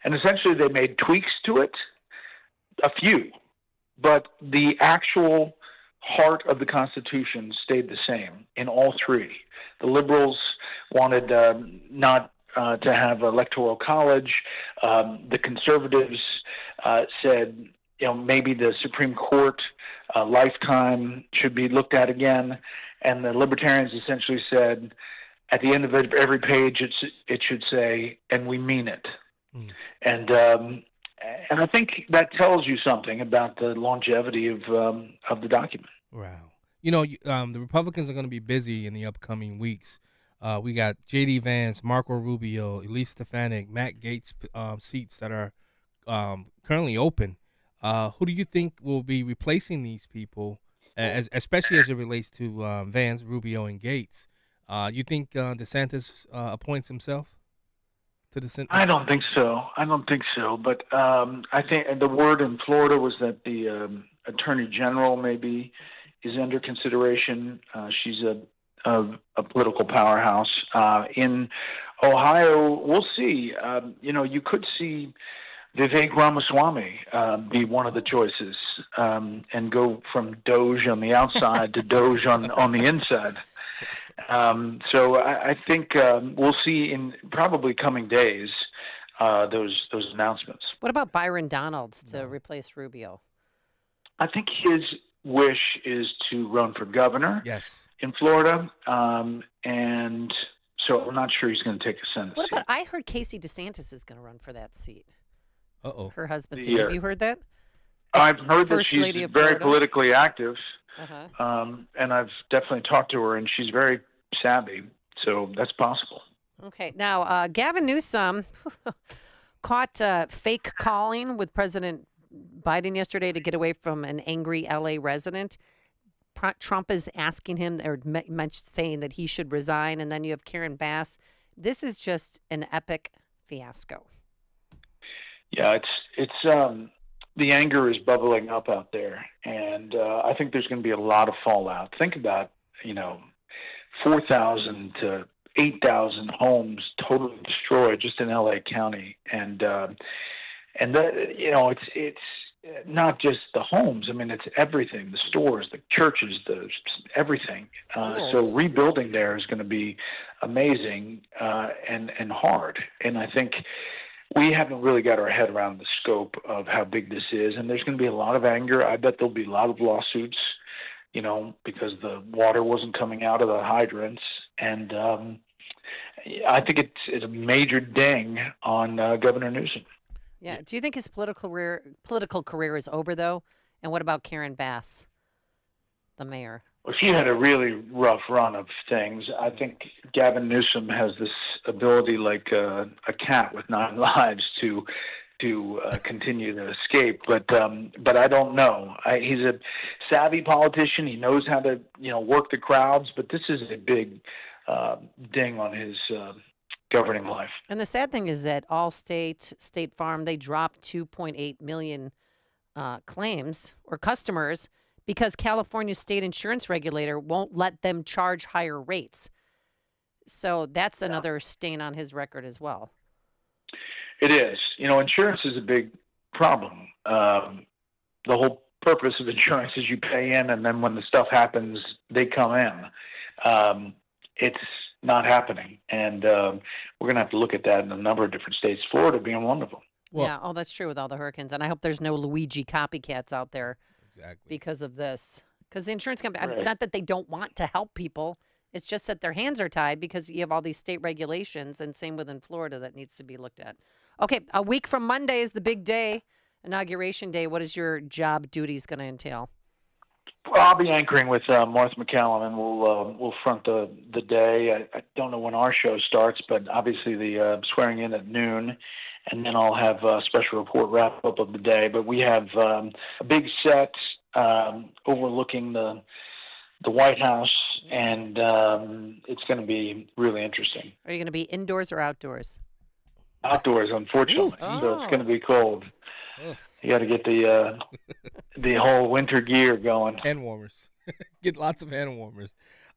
and essentially they made tweaks to it, a few, but the actual heart of the Constitution stayed the same in all three. The liberals wanted not to have electoral college. The conservatives said, maybe the Supreme Court lifetime should be looked at again. And the libertarians essentially said, at the end of every page, it should say, and we mean it. And I think that tells you something about the longevity of the document. Wow. The Republicans are going to be busy in the upcoming weeks. We got J.D. Vance, Marco Rubio, Elise Stefanik, Matt Gaetz seats that are currently open. Who do you think will be replacing these people, especially as it relates to Vance, Rubio, and Gaetz? You think DeSantis appoints himself to the Senate? I don't think so. But I think the word in Florida was that the Attorney General maybe is under consideration. She's a political powerhouse. In Ohio, we'll see. You could see Vivek Ramaswamy be one of the choices and go from Doge on the outside to Doge on the inside. So I think we'll see in probably coming days those announcements. What about Byron Donalds to replace Rubio? I think his wish is to run for governor in Florida, and so I'm not sure he's going to take a Senate What seat. about, I heard Casey DeSantis is going to run for that seat. Uh-oh. Her husband's Yeah. Have you heard that? I've heard that First she's Lady of very Florida. politically active, Uh-huh. and I've definitely talked to her, and she's very savvy, so that's possible. Okay. Now, Gavin Newsom caught fake calling with President Biden yesterday to get away from an angry LA resident. Trump is asking him or saying that he should resign. And then you have Karen Bass. This is just an epic fiasco. Yeah, it's the anger is bubbling up out there, and I think there's going to be a lot of fallout. Think about 4,000 to 8,000 homes totally destroyed just in LA County, and that it's not just the homes. I mean, it's everything: the stores, the churches, everything. So rebuilding there is going to be amazing and hard. And I think we haven't really got our head around the scope of how big this is. And there's going to be a lot of anger. I bet there'll be a lot of lawsuits, because the water wasn't coming out of the hydrants. And I think it's a major ding on Governor Newsom. Yeah. Do you think his political career is over, though? And what about Karen Bass, the mayor? Well, she had a really rough run of things. I think Gavin Newsom has this ability, like a cat with 9 lives, to continue to escape. But I don't know. He's a savvy politician. He knows how to work the crowds. But this is a big ding on his governing life. And the sad thing is that Allstate, State Farm, they dropped 2.8 million claims or customers because California's state insurance regulator won't let them charge higher rates. So that's another stain on his record as well. It is. Insurance is a big problem. The whole purpose of insurance is you pay in, and then when the stuff happens, they come in. It's not happening, and we're going to have to look at that in a number of different states, Florida being one of them. Yeah, that's true with all the hurricanes. And I hope there's no Luigi copycats out there because of this. Because the insurance company, it's not that they don't want to help people. It's just that their hands are tied because you have all these state regulations, and same within Florida that needs to be looked at. Okay, a week from Monday is the big day, Inauguration Day. What is your job duties going to entail? Well, I'll be anchoring with Martha McCallum, and we'll front the day. I don't know when our show starts, but obviously the swearing in at noon, and then I'll have a special report wrap up of the day. But we have a big set overlooking the White House, and it's going to be really interesting. Are you going to be indoors or outdoors? Outdoors, unfortunately, so it's going to be cold. Ugh. You got to get the whole winter gear going. Hand warmers. Get lots of hand warmers.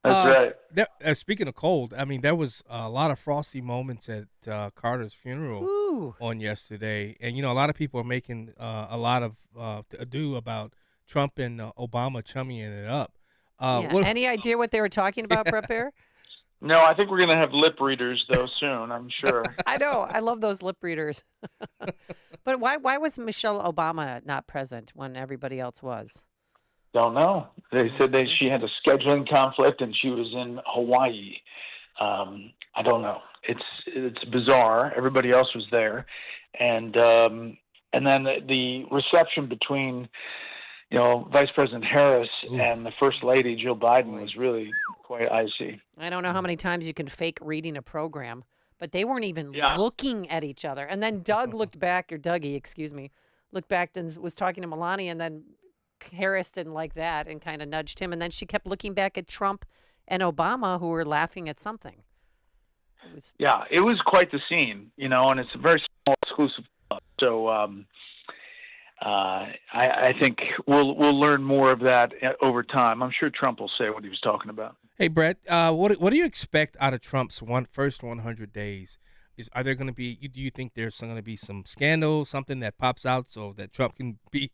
That's right. Speaking of cold, I mean, there was a lot of frosty moments at Carter's funeral on yesterday. And, a lot of people are making a lot of ado about Trump and Obama chummying it up. Any idea what they were talking about, Brett Baer? No, I think we're going to have lip readers, though, soon, I'm sure. I know. I love those lip readers. But why was Michelle Obama not present when everybody else was? Don't know. They said she had a scheduling conflict and she was in Hawaii. I don't know. It's bizarre. Everybody else was there. And then the reception between Vice President Harris and the First Lady, Jill Biden, was really quite icy. I don't know how many times you can fake reading a program, but they weren't even looking at each other. And then Dougie, looked back and was talking to Melania, and then Harris didn't like that and kind of nudged him. And then she kept looking back at Trump and Obama, who were laughing at something. It was quite the scene, and it's a very small, exclusive club. So I think we'll learn more of that over time. I'm sure Trump will say what he was talking about. Hey, Brett, what do you expect out of Trump's first 100 days? Are there going to be? Do you think there's going to be some scandal, something that pops out so that Trump can be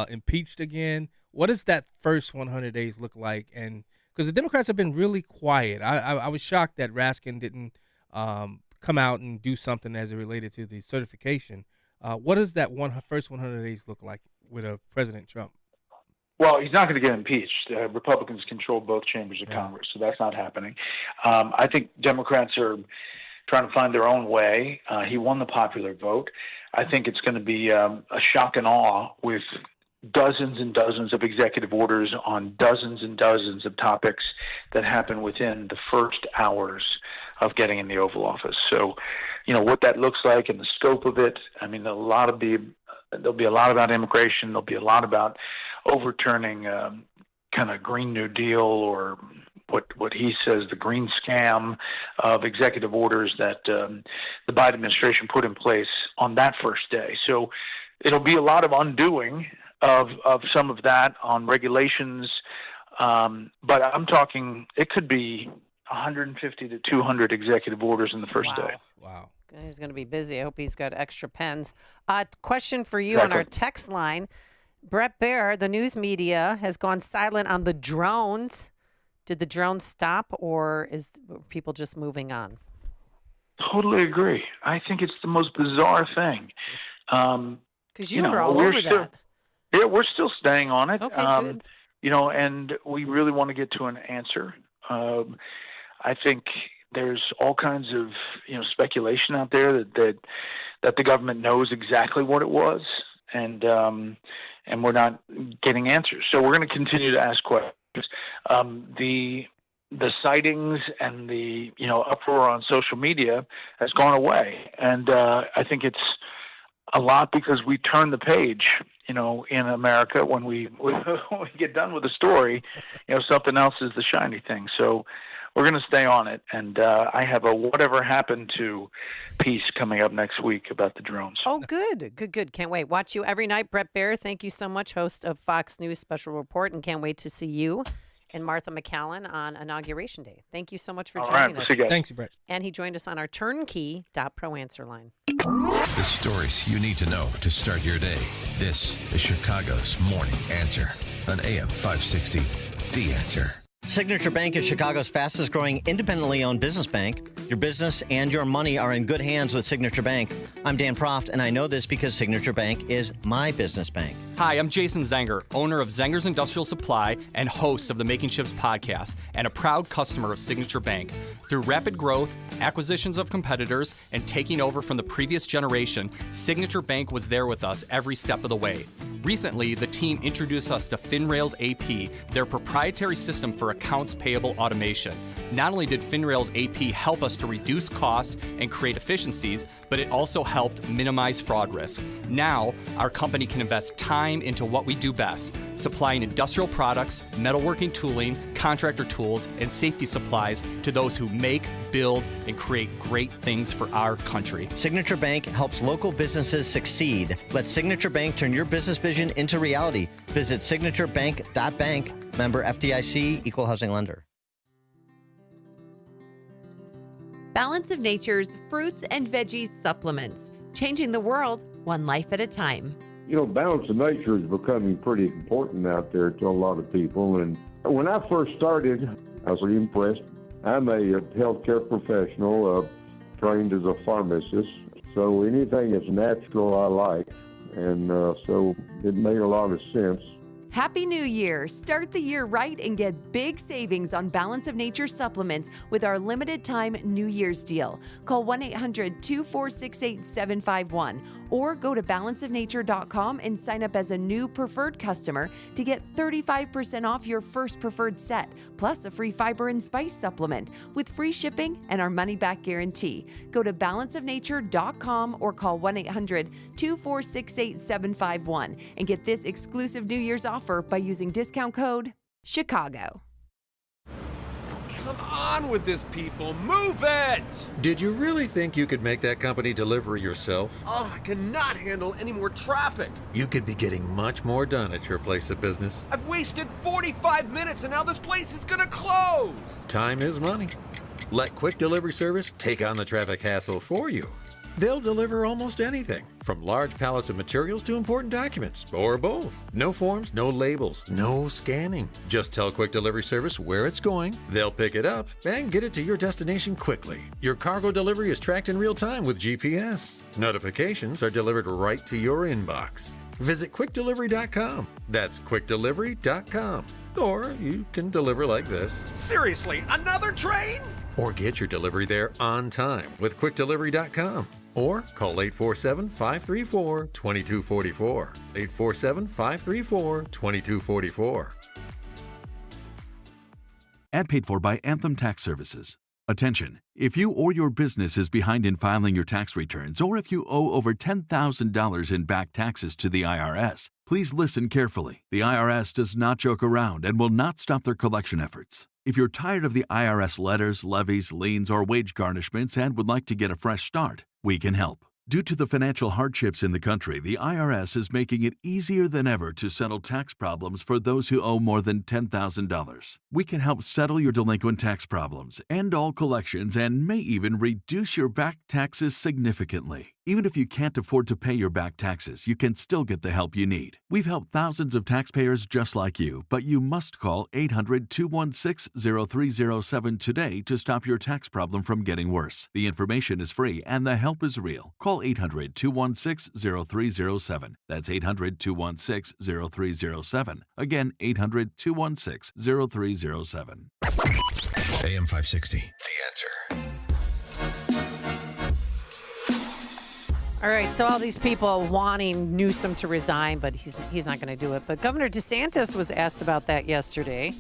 impeached again? What does that first 100 days look like? And because the Democrats have been really quiet. I was shocked that Raskin didn't come out and do something as it related to the certification. What does that first 100 days look like with President Trump? Well, he's not going to get impeached. Republicans control both chambers of Congress, so that's not happening. I think Democrats are trying to find their own way. He won the popular vote. I think it's going to be a shock and awe with dozens and dozens of executive orders on dozens and dozens of topics that happen within the first hours of getting in the Oval Office. So, what that looks like and the scope of it, I mean, there'll be a lot about immigration. There'll be a lot about overturning kind of Green New Deal, or what he says the green scam of executive orders that the Biden administration put in place on that first day. So it'll be a lot of undoing of some of that on regulations. But I'm talking, it could be 150 to 200 executive orders in the first day. Wow. He's going to be busy. I hope he's got extra pens. Question for you on our text line. Brett Baer, the news media, has gone silent on the drones. Did the drones stop, or are people just moving on? Totally agree. I think it's the most bizarre thing. Because you were all over that. Yeah, we're still staying on it. Okay, good. And we really want to get to an answer. I think there's all kinds of speculation out there that the government knows exactly what it was, and we're not getting answers. So we're going to continue to ask questions. The sightings and the uproar on social media has gone away, and I think it's a lot because we turn the page. In America, when we get done with the story, something else is the shiny thing. So we're going to stay on it, and I have a whatever happened to piece coming up next week about the drones. Oh, good. Can't wait. Watch you every night, Brett Baer. Thank you so much, host of Fox News Special Report, and can't wait to see you and Martha McCallan on Inauguration Day. Thank you so much for joining us. Thanks, Brett. And he joined us on our Turnkey.pro answer line. The stories you need to know to start your day. This is Chicago's Morning Answer on AM 560. The Answer. Signature Bank is Chicago's fastest growing independently owned business bank. Your business and your money are in good hands with Signature Bank. I'm Dan Proft, and I know this because Signature Bank is my business bank. Hi, I'm Jason Zenger, owner of Zenger's Industrial Supply and host of the Making Chips podcast, and a proud customer of Signature Bank. Through rapid growth, acquisitions of competitors, and taking over from the previous generation, Signature Bank was there with us every step of the way. Recently, the team introduced us to FinRails AP, their proprietary system for accounts payable automation. Not only did FinRails AP help us to reduce costs and create efficiencies, but it also helped minimize fraud risk. Now, our company can invest time into what we do best, supplying industrial products, metalworking tooling, contractor tools, and safety supplies to those who make, build, and create great things for our country. Signature Bank helps local businesses succeed. Let Signature Bank turn your business vision into reality. Visit signaturebank.bank. Member FDIC, Equal Housing Lender. Balance of Nature's fruits and veggies supplements, changing the world one life at a time. Balance of nature is becoming pretty important out there to a lot of people. And when I first started, I was really impressed. I'm a healthcare professional, trained as a pharmacist. So anything that's natural I like. And so it made a lot of sense. Happy New Year! Start the year right and get big savings on Balance of Nature supplements with our limited time New Year's deal. Call 1-800-246-8751 or go to balanceofnature.com and sign up as a new preferred customer to get 35% off your first preferred set, plus a free fiber and spice supplement with free shipping and our money-back guarantee. Go to balanceofnature.com or call 1-800-246-8751 and get this exclusive New Year's offer by using discount code CHICAGO. Come on with this, people. Move it! Did you really think you could make that company deliver yourself? Oh, I cannot handle any more traffic. You could be getting much more done at your place of business. I've wasted 45 minutes and now this place is gonna close. Time is money. Let Quick Delivery Service take on the traffic hassle for you. They'll deliver almost anything, from large pallets of materials to important documents, or both. No forms, no labels, no scanning. Just tell Quick Delivery Service where it's going, they'll pick it up, and get it to your destination quickly. Your cargo delivery is tracked in real time with GPS. Notifications are delivered right to your inbox. Visit QuickDelivery.com. That's QuickDelivery.com. Or you can deliver like this. Seriously, another train? Or get your delivery there on time with QuickDelivery.com. Or call 847-534-2244. 847-534-2244. Ad paid for by Anthem Tax Services. Attention, if you or your business is behind in filing your tax returns, or if you owe over $10,000 in back taxes to the IRS, please listen carefully. The IRS does not joke around and will not stop their collection efforts. If you're tired of the IRS letters, levies, liens, or wage garnishments and would like to get a fresh start, we can help. Due to the financial hardships in the country, the IRS is making it easier than ever to settle tax problems for those who owe more than $10,000. We can help settle your delinquent tax problems, end all collections, and may even reduce your back taxes significantly. Even if you can't afford to pay your back taxes, you can still get the help you need. We've helped thousands of taxpayers just like you, but you must call 800-216-0307 today to stop your tax problem from getting worse. The information is free and the help is real. Call 800-216-0307. That's 800-216-0307. Again, 800-216-0307. AM 560, The Answer. All right, so all these people wanting Newsom to resign, but he's not going to do it. But Governor DeSantis was asked about that yesterday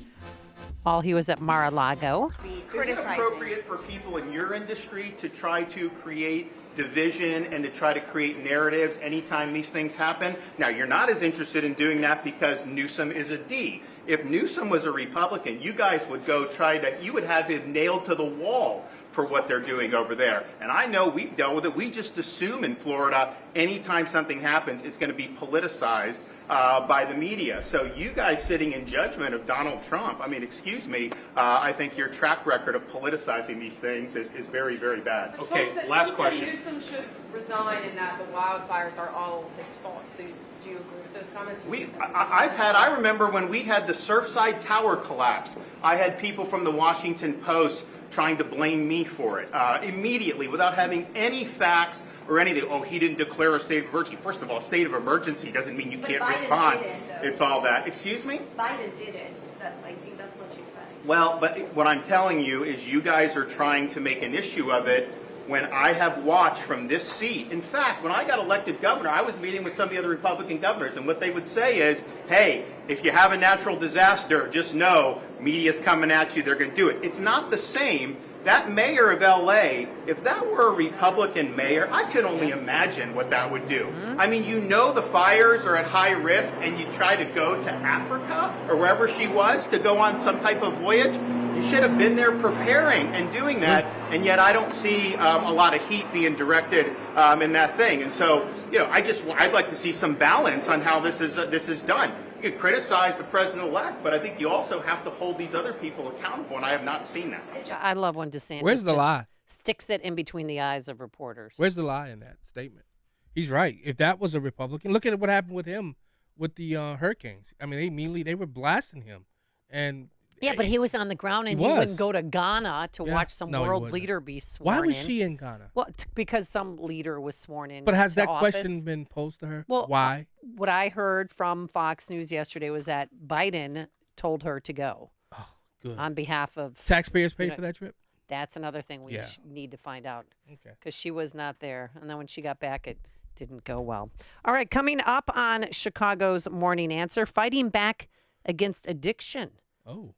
while he was at Mar-a-Lago. Is it appropriate for people in your industry to try to create division and to try to create narratives anytime these things happen? Now, you're not as interested in doing that because Newsom is a D. If Newsom was a Republican, you guys would you would have him nailed to the wall for what they're doing over there. And I know we've dealt with it. We just assume in Florida, anytime something happens, it's going to be politicized by the media. So you guys sitting in judgment of Donald Trump, I mean, excuse me, I think your track record of politicizing these things is very, very bad. Okay, last question. Newsom should resign and that the wildfires are all his fault. So do you agree with those comments? I remember when we had the Surfside Tower collapse, I had people from the Washington Post trying to blame me for it immediately without having any facts or anything. Oh, he didn't declare a state of emergency. First of all, state of emergency doesn't mean you can't respond. It's all that. Excuse me? Biden did it. I think that's what you said. Well, but what I'm telling you is you guys are trying to make an issue of it when I have watched from this seat. In fact, when I got elected governor, I was meeting with some of the other Republican governors, and what they would say is, hey, if you have a natural disaster, just know media's coming at you, they're going to do it. It's not the same. That mayor of L.A., if that were a Republican mayor, I could only imagine what that would do. I mean, you know the fires are at high risk, and you try to go to Africa or wherever she was to go on some type of voyage. You should have been there preparing and doing that, and yet I don't see a lot of heat being directed in that thing. And so, I'd like to see some balance on how this is done. You can criticize the president-elect, but I think you also have to hold these other people accountable, and I have not seen that. I love when DeSantis Where's the lie? Sticks it in between the eyes of reporters. Where's the lie in that statement? He's right. If that was a Republican, look at what happened with him with the hurricanes. I mean, they were blasting him, and yeah, but he was on the ground, and he wouldn't go to Ghana to watch some world leader be sworn in. Why was she in Ghana? Well, because some leader was sworn in. But has that office. question been posed to her? Well, why? What I heard from Fox News yesterday was that Biden told her to go. Oh, good. On behalf of taxpayers paid for that trip? That's another thing we need to find out. Okay. Because she was not there, and then when she got back, it didn't go well. All right, coming up on Chicago's Morning Answer, fighting back against addiction. Oh.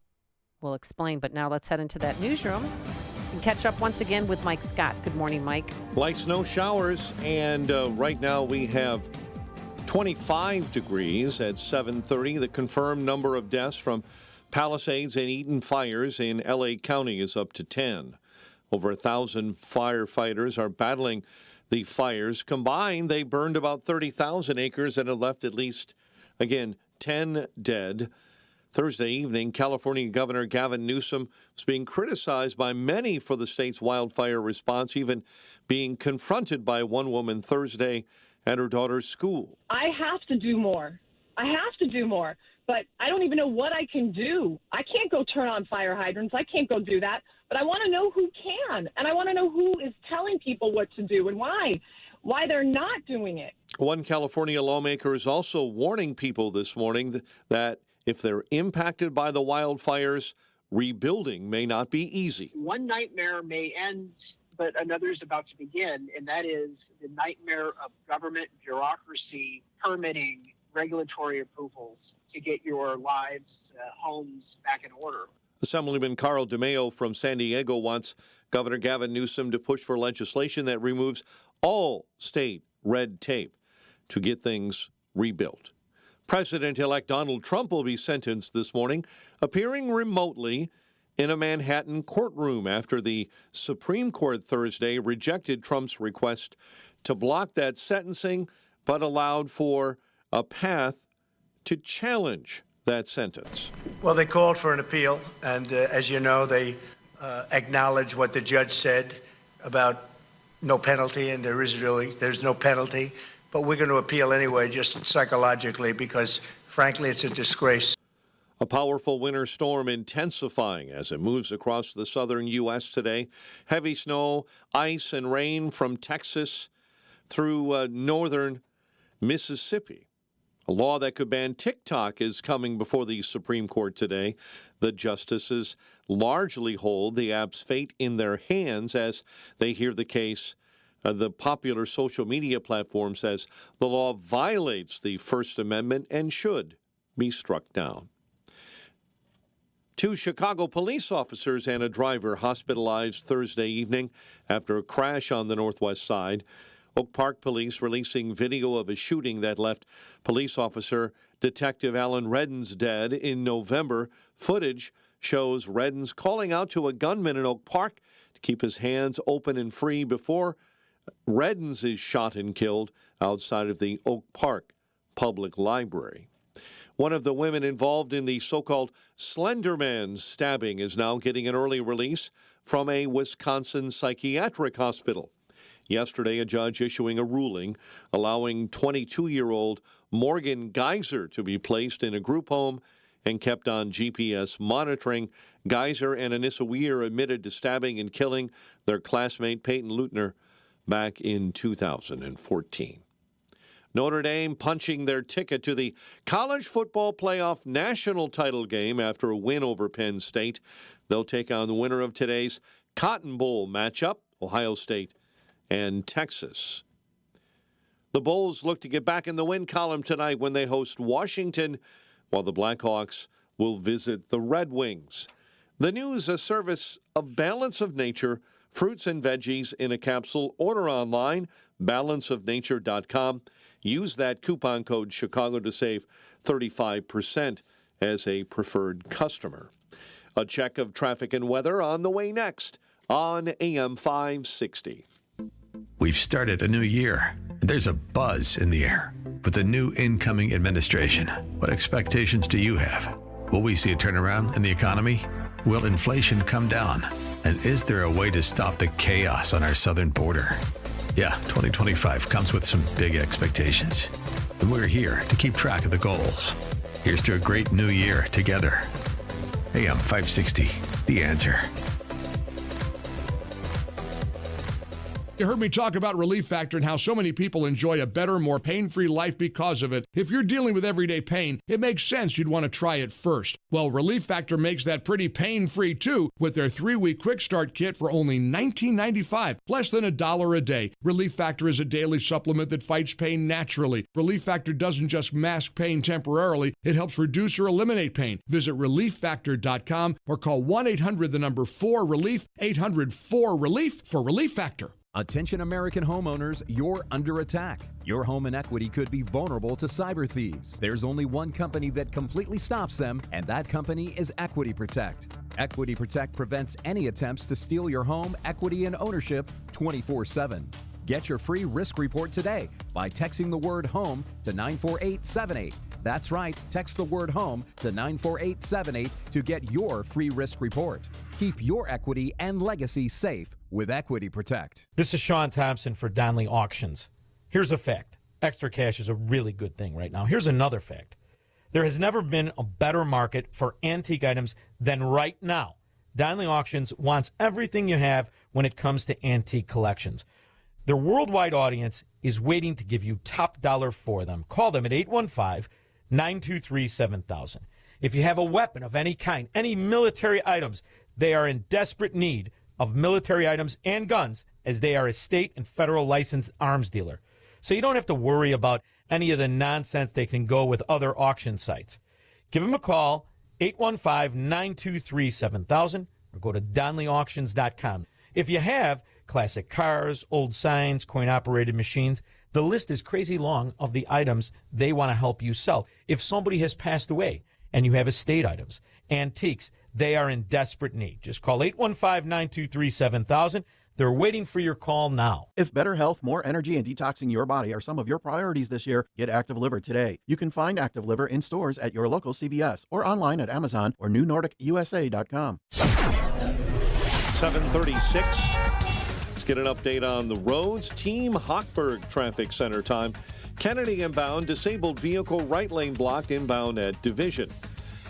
We'll explain, but now let's head into that newsroom and catch up once again with Mike Scott. Good morning, Mike. Light snow showers, and right now we have 25 degrees at 7:30. The confirmed number of deaths from Palisades and Eaton fires in L.A. County is up to 10. Over 1,000 firefighters are battling the fires. Combined, they burned about 30,000 acres and have left at least, again, 10 dead. Thursday evening, California Governor Gavin Newsom was being criticized by many for the state's wildfire response, even being confronted by one woman Thursday at her daughter's school. I have to do more. But I don't even know what I can do. I can't go turn on fire hydrants. I can't go do that. But I want to know who can. And I want to know who is telling people what to do and why they're not doing it. One California lawmaker is also warning people this morning that if they're impacted by the wildfires, rebuilding may not be easy. One nightmare may end, but another is about to begin, and that is the nightmare of government bureaucracy, permitting, regulatory approvals to get your lives, homes back in order. Assemblyman Carl DeMeo from San Diego wants Governor Gavin Newsom to push for legislation that removes all state red tape to get things rebuilt. President-elect Donald Trump will be sentenced this morning, appearing remotely in a Manhattan courtroom after the Supreme Court Thursday rejected Trump's request to block that sentencing, but allowed for a path to challenge that sentence. Well, they called for an appeal, and as you know, they acknowledged what the judge said about no penalty, and there's no penalty. But we're going to appeal anyway, just psychologically, because, frankly, it's a disgrace. A powerful winter storm intensifying as it moves across the southern U.S. today. Heavy snow, ice, and rain from Texas through northern Mississippi. A law that could ban TikTok is coming before the Supreme Court today. The justices largely hold the app's fate in their hands as they hear the case. The popular social media platform says the law violates the First Amendment and should be struck down. 2 Chicago police officers and a driver hospitalized Thursday evening after a crash on the Northwest Side. Oak Park police releasing video of a shooting that left police officer Detective Alan Reddens dead in November. Footage shows Reddens calling out to a gunman in Oak Park to keep his hands open and free before Reddens is shot and killed outside of the Oak Park Public Library. One of the women involved in the so-called Slender Man stabbing is now getting an early release from a Wisconsin psychiatric hospital. Yesterday, a judge issuing a ruling allowing 22-year-old Morgan Geyser to be placed in a group home and kept on GPS monitoring. Geyser and Anissa Weir admitted to stabbing and killing their classmate Peyton Leutner back in 2014. Notre Dame punching their ticket to the College Football Playoff national title game after a win over Penn State. They'll take on the winner of today's Cotton Bowl matchup, Ohio State and Texas. The Bulls look to get back in the win column tonight when they host Washington, while the Blackhawks will visit the Red Wings. The news, a service of Balance of Nature, fruits and veggies in a capsule. Order online, balanceofnature.com. Use that coupon code Chicago to save 35% as a preferred customer. A check of traffic and weather on the way next on AM 560. We've started a new year. There's a buzz in the air. With the new incoming administration, what expectations do you have? Will we see a turnaround in the economy? Will inflation come down? And is there a way to stop the chaos on our southern border? Yeah, 2025 comes with some big expectations. And we're here to keep track of the goals. Here's to a great new year together. AM 560, The Answer. You heard me talk about Relief Factor and how so many people enjoy a better, more pain-free life because of it. If you're dealing with everyday pain, it makes sense you'd want to try it first. Well, Relief Factor makes that pretty pain-free too with their 3-week quick start kit for only $19.95, less than $1 a day. Relief Factor is a daily supplement that fights pain naturally. Relief Factor doesn't just mask pain temporarily, it helps reduce or eliminate pain. Visit ReliefFactor.com or call 1-800-4RELIEF, 800-4RELIEF for Relief Factor. Attention American homeowners, you're under attack. Your home and equity could be vulnerable to cyber thieves. There's only one company that completely stops them, and that company is Equity Protect. Equity Protect prevents any attempts to steal your home, equity, and ownership 24/7. Get your free risk report today by texting the word HOME to 94878. That's right, text the word HOME to 94878 to get your free risk report. Keep your equity and legacy safe with Equity Protect. This is Sean Thompson for Donley Auctions. Here's a fact. Extra cash is a really good thing right now. Here's another fact. There has never been a better market for antique items than right now. Donley Auctions wants everything you have when it comes to antique collections. Their worldwide audience is waiting to give you top dollar for them. Call them at 815-923-7000. If you have a weapon of any kind, any military items, they are in desperate need of military items and guns, as they are a state and federal licensed arms dealer. So you don't have to worry about any of the nonsense they can go with other auction sites. Give them a call, 815-923-7000, or go to DonleyAuctions.com. If you have classic cars, old signs, coin-operated machines, the list is crazy long of the items they want to help you sell. If somebody has passed away and you have estate items, antiques, they are in desperate need. Just call 815-923-7000. They're waiting for your call now. If better health, more energy, and detoxing your body are some of your priorities this year, get Active Liver today. You can find Active Liver in stores at your local CVS or online at Amazon or NewNordicUSA.com. 7:36. Let's get an update on the roads. Team Hochberg Traffic Center time. Kennedy inbound, disabled vehicle right lane blocked inbound at Division.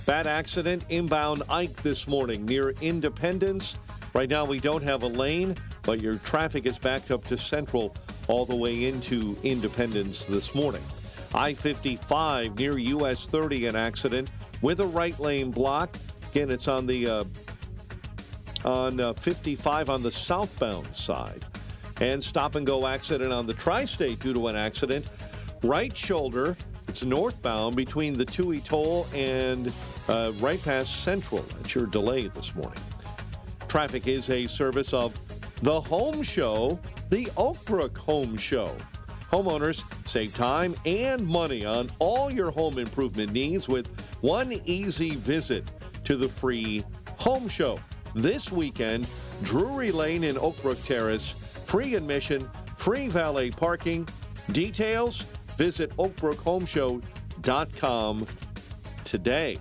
Bad accident inbound Ike this morning near Independence. Right now we don't have a lane, but your traffic is backed up to Central all the way into Independence this morning. I-55 near US 30, an accident with a right lane block. Again, it's on the 55 on the southbound side. And stop-and-go accident on the Tri-State due to an accident. Right shoulder, it's northbound between the Toohey Toll and right past Central. That's your delay this morning. Traffic is a service of The Home Show, the Oakbrook Home Show. Homeowners save time and money on all your home improvement needs with one easy visit to the free Home Show. This weekend, Drury Lane in Oakbrook Terrace, free admission, free valet parking. Details, visit oakbrookhomeshow.com today.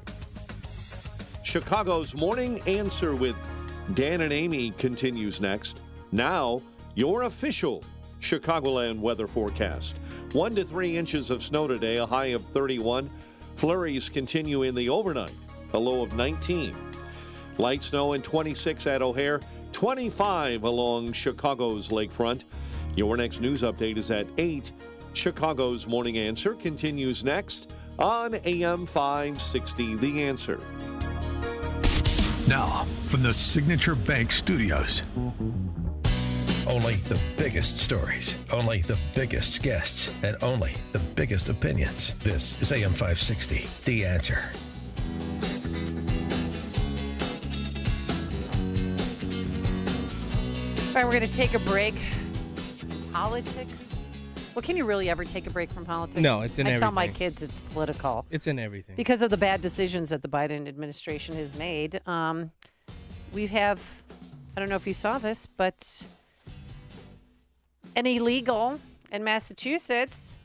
Chicago's Morning Answer with Dan and Amy continues next. Now, your official Chicagoland weather forecast. 1 to 3 inches of snow today, a high of 31. Flurries continue in the overnight, a low of 19. Light snow and 26 at O'Hare, 25 along Chicago's lakefront. Your next news update is at 8. Chicago's Morning Answer continues next on AM 560, The Answer. Now, from the Signature Bank Studios. Only the biggest stories, only the biggest guests, and only the biggest opinions. This is AM 560, The Answer. All right, we're going to take a break. Politics? Well, can you really ever take a break from politics? No, it's in I everything. tell my kids it's political. It's in everything. Because of the bad decisions that the Biden administration has made. We have, I don't know if you saw this, but an illegal in Massachusetts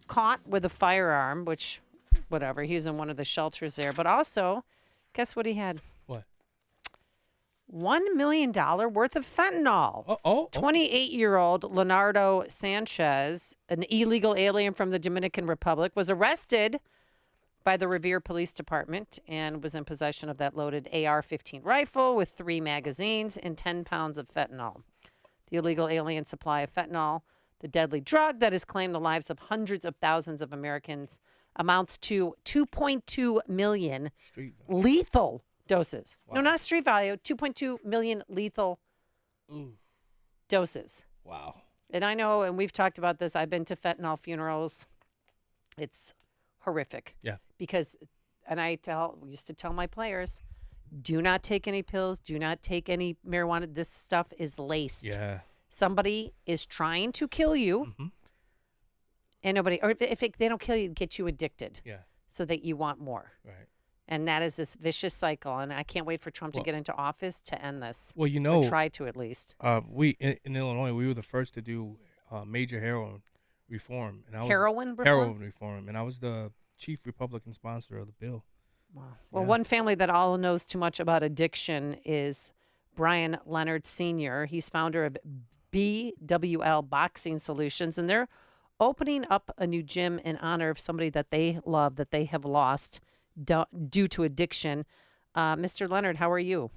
caught with a firearm, which, whatever, he was in one of the shelters there. But also, guess what he had? What? $1 million worth of fentanyl. 28-year-old Leonardo Sanchez, an illegal alien from the Dominican Republic, was arrested by the Revere Police Department and was in possession of that loaded AR-15 rifle with 3 magazines and 10 pounds of fentanyl. The illegal alien supply of fentanyl, the deadly drug that has claimed the lives of hundreds of thousands of Americans, amounts to 2.2 million lethal doses. Wow. No, not street value, 2.2 million lethal doses. Wow. And I know, and we've talked about this, I've been to fentanyl funerals. It's horrific. Yeah. Because, and used to tell my players, do not take any pills, do not take any marijuana. This stuff is laced. Yeah. Somebody is trying to kill you, and nobody, or if they don't kill you, get you addicted. Yeah. So that you want more. Right. And that is this vicious cycle. And I can't wait for Trump to get into office to end this. Well, you know, or try to at least. We in Illinois, we were the first to do major heroin reform. And I was Heroin reform? Heroin reform, and I was the chief Republican sponsor of the bill. Wow. Well, Yeah. one family that all knows too much about addiction is Brian Leonard Sr. He's founder of BWL Boxing Solutions, and they're opening up a new gym in honor of somebody that they love, that they have lost due to addiction. Mr. Leonard, how are you?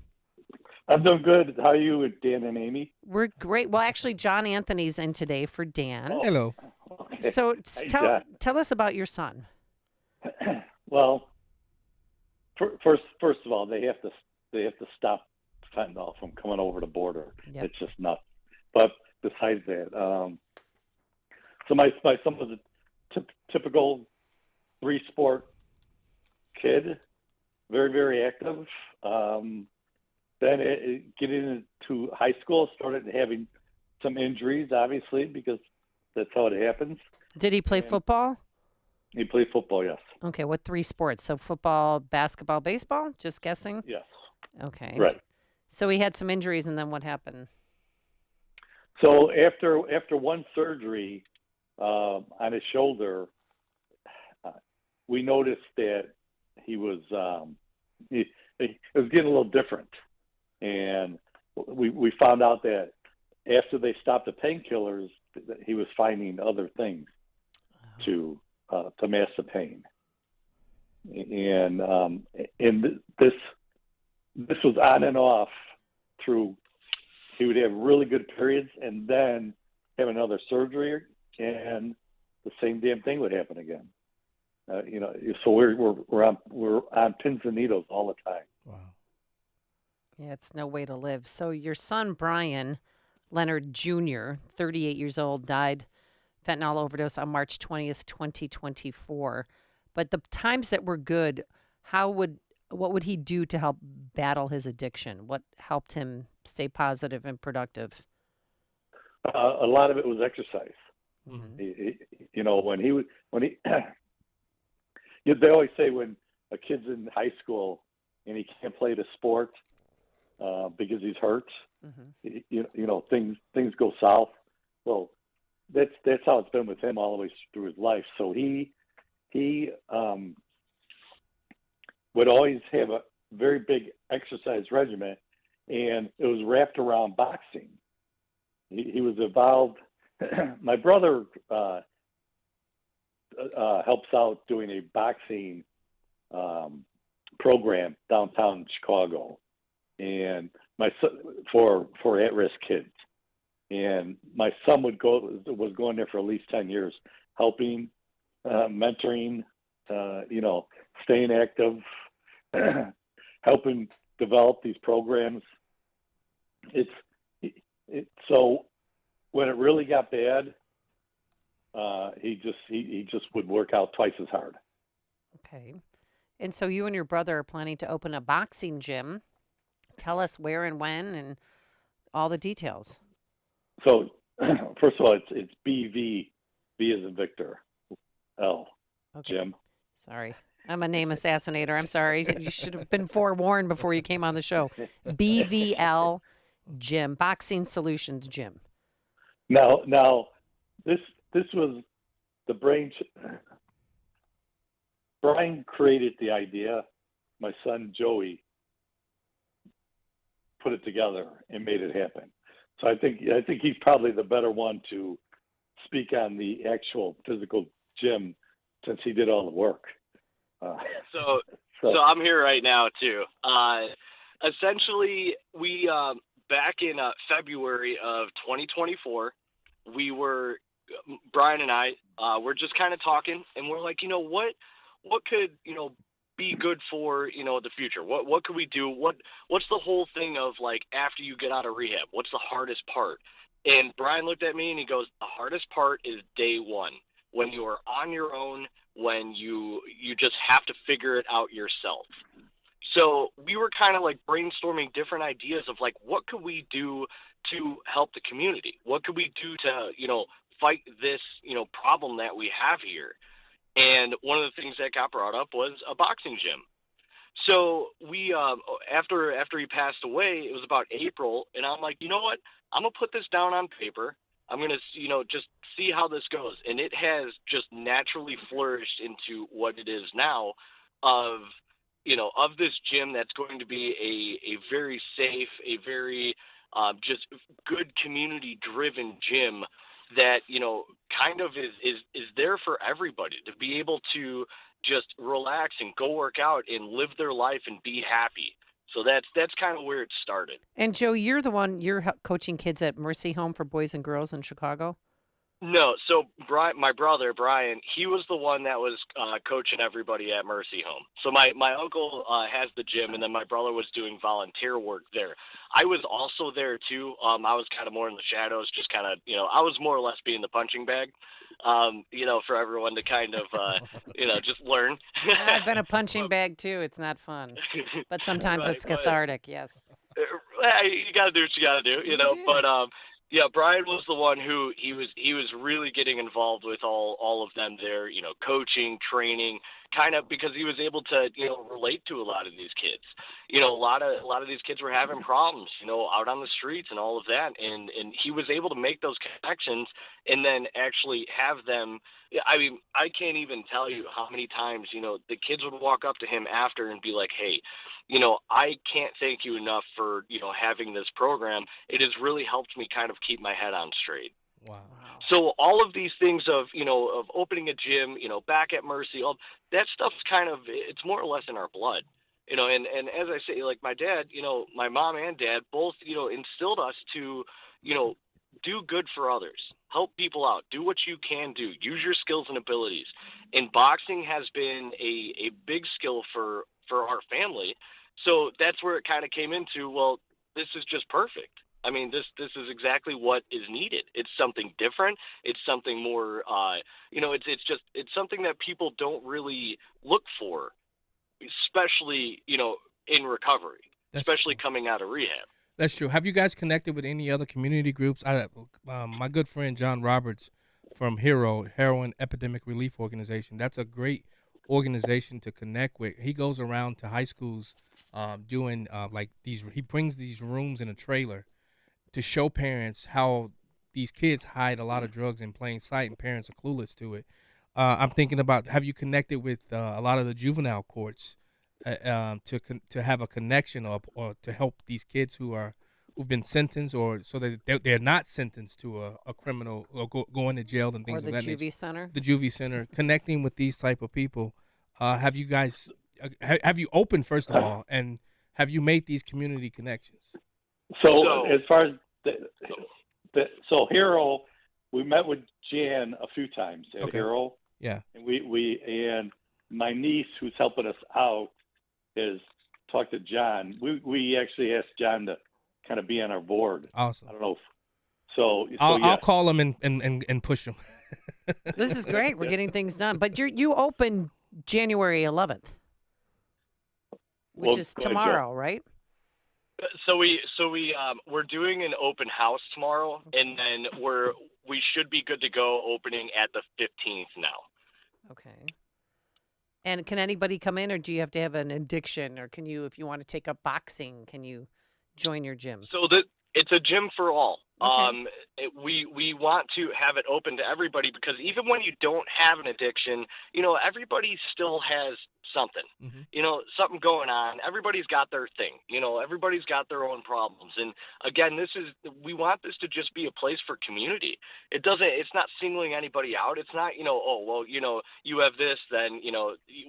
I'm doing good. How are you, Dan and Amy? We're great. Well, actually, John Anthony's in today for Dan. Oh. Hello. Okay. So Hey, tell us about your son. Well, first of all, they have to stop fentanyl from coming over the border. Yep. It's just nuts. But besides that, so my son was a typical 3-sport kid, very, very active. Then getting into high school, started having some injuries, obviously, because that's how it happens. Did he play football? He played football, yes. Okay, what 3 sports? So football, basketball, baseball? Just guessing? Yes. Okay. Right. So he had some injuries, and then what happened? So after one surgery on his shoulder, we noticed that he was it was getting a little different, and we found out that after they stopped the painkillers, that he was finding other things to mask the pain, and this was on and off through. He would have really good periods and then have another surgery, and the same damn thing would happen again. So we're on pins and needles all the time. Wow. Yeah, it's no way to live. So your son, Brian Leonard Jr., 38 years old, died fentanyl overdose on March 20th, 2024. But the times that were good, what would he do to help battle his addiction? What helped him stay positive and productive? A lot of it was exercise. Mm-hmm. When he they always say when a kid's in high school and he can't play the sport because he's hurt, things go south. Well, that's how it's been with him all the way through his life. So he would always have a very big exercise regimen, and it was wrapped around boxing. He was involved. My brother helps out doing a boxing program downtown Chicago, and my son for at-risk kids. And my son was going there for at least 10 years, helping, mentoring, staying active, helping develop these programs. So when it really got bad, he just would work out twice as hard. Okay. And so you and your brother are planning to open a boxing gym. Tell us where and when and all the details. So first of all, it's BV, V as in Victor, L, Okay. Jim. Sorry. I'm a name assassinator. I'm sorry. You should have been forewarned before you came on the show. BVL Gym, Boxing Solutions Gym. Now this was the brain. Brian created the idea. My son Joey put it together and made it happen. So I think he's probably the better one to speak on the actual physical gym, since he did all the work. So I'm here right now too. Essentially, we back in February of 2024, Brian and I were just kind of talking, and we're like, what could be good for the future? What could we do? What's the whole thing of, like, after you get out of rehab? What's the hardest part? And Brian looked at me and he goes, the hardest part is day one, when you are on your own, when you just have to figure it out yourself. So we were kind of like brainstorming different ideas of, like, what could we do to help the community? What could we do to, fight this, problem that we have here? And one of the things that got brought up was a boxing gym. So we, after he passed away, it was about April, and I'm like, you know what? I'm going to put this down on paper. I'm going to, just see how this goes. And it has just naturally flourished into what it is now of this gym that's going to be a very safe, a very just good community-driven gym that, kind of is there for everybody to be able to just relax and go work out and live their life and be happy. So that's kind of where it started. And Joe, you're coaching kids at Mercy Home for Boys and Girls in Chicago? No, so my brother Brian, he was the one that was coaching everybody at Mercy Home. So my uncle has the gym, and then my brother was doing volunteer work there. I was also there too. I was kind of more in the shadows, just kind of, I was more or less being the punching bag, for everyone to kind of, just learn. I've been a punching bag too. It's not fun, but sometimes Right, it's cathartic. Yes. You got to do what you got to do, But yeah, Brian was the one who he was really getting involved with all of them there, coaching, training, kind of because he was able to, relate to a lot of these kids. A lot of these kids were having problems, out on the streets and all of that, and he was able to make those connections and then actually have them. I mean, I can't even tell you how many times, the kids would walk up to him after and be like, "Hey, I can't thank you enough for, having this program. It has really helped me kind of keep my head on straight." Wow. So all of these things of, of opening a gym, back at Mercy, all that stuff's kind of, it's more or less in our blood, and as I say, like my dad, my mom and dad both, instilled us to, do good for others, help people out, do what you can do, use your skills and abilities. And boxing has been a big skill for our family. So that's where it kind of came into, well, this is just perfect. I mean, this is exactly what is needed. It's something different. It's something more, it's something that people don't really look for, especially, in recovery, especially coming out of rehab. That's true. Have you guys connected with any other community groups? My good friend John Roberts from HERO, Heroin Epidemic Relief Organization. That's a great organization to connect with. He goes around to high schools doing like these. He brings these rooms in a trailer to show parents how these kids hide a lot of drugs in plain sight, and parents are clueless to it. I'm thinking about, have you connected with a lot of the juvenile courts to have a connection or to help these kids who've been sentenced, or so that they're not sentenced to a criminal or going to jail and things of that nature? Or the juvie center? The juvie center, connecting with these type of people. Have you guys, have you opened, first of all, and have you made these community connections? So as far as so HERO, we met with Jan a few times at HERO. Yeah. And and my niece, who's helping us out, has talked to John. We actually asked John to kind of be on our board. Awesome. I don't know if so. I'll call him and push him. This is great. We're getting things done. But you open January 11th, which is tomorrow, right? So we're doing an open house tomorrow, and then we should be good to go opening at the 15th now. Okay. And can anybody come in, or do you have to have an addiction, or can you, if you want to take up boxing, can you join your gym? So it's a gym for all. Okay. We want to have it open to everybody, because even when you don't have an addiction, everybody still has something, something going on. Everybody's got their thing, everybody's got their own problems. And again, we want this to just be a place for community. It's not singling anybody out. It's not, you have this, then,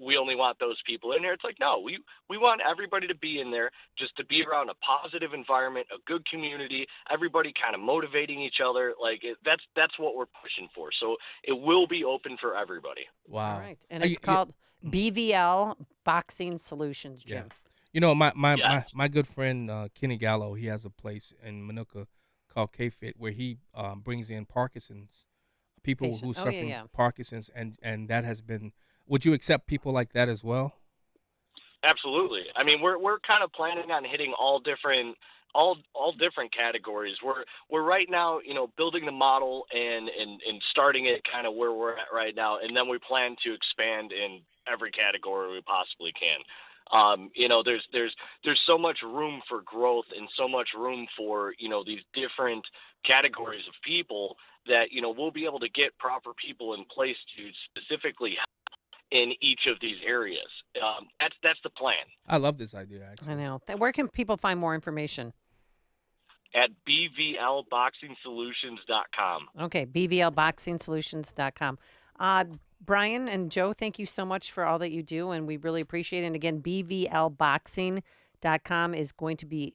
we only want those people in here. It's like, no, we want everybody to be in there, just to be around a positive environment, a good community, everybody kind of motivating each other. Like that's what we're pushing for. So it will be open for everybody. Wow. All right. And it's called BVL Boxing Solutions Gym. Yeah. My good friend Kenny Gallo, he has a place in Minooka called K-Fit, where he brings in Parkinson's people who suffer from Parkinson's, and that has been. Would you accept people like that as well? Absolutely. I mean, we're kind of planning on hitting all different categories. We're right now, building the model and starting it kind of where we're at right now, and then we plan to expand in every category we possibly can. There's so much room for growth and so much room for, these different categories of people that, we'll be able to get proper people in place to specifically help in each of these areas. That's the plan. I love this idea, actually. I know. Where can people find more information? At bvlboxingsolutions.com. Okay, bvlboxingsolutions.com. Brian and Joe, thank you so much for all that you do, and we really appreciate it. And again, bvlboxing.com is going to be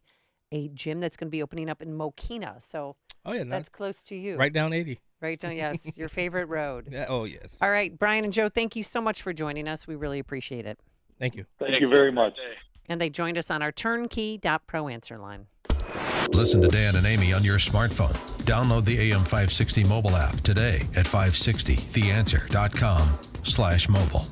a gym that's going to be opening up in Mokina. So that's close to you. Right down 80. Right down, yes, your favorite road. Yeah, oh, yes. All right, Brian and Joe, thank you so much for joining us. We really appreciate it. Thank you. Thank you very much. And they joined us on our turnkey.pro answer line. Listen to Dan and Amy on your smartphone. Download the AM560 mobile app today at 560theanswer.com/mobile.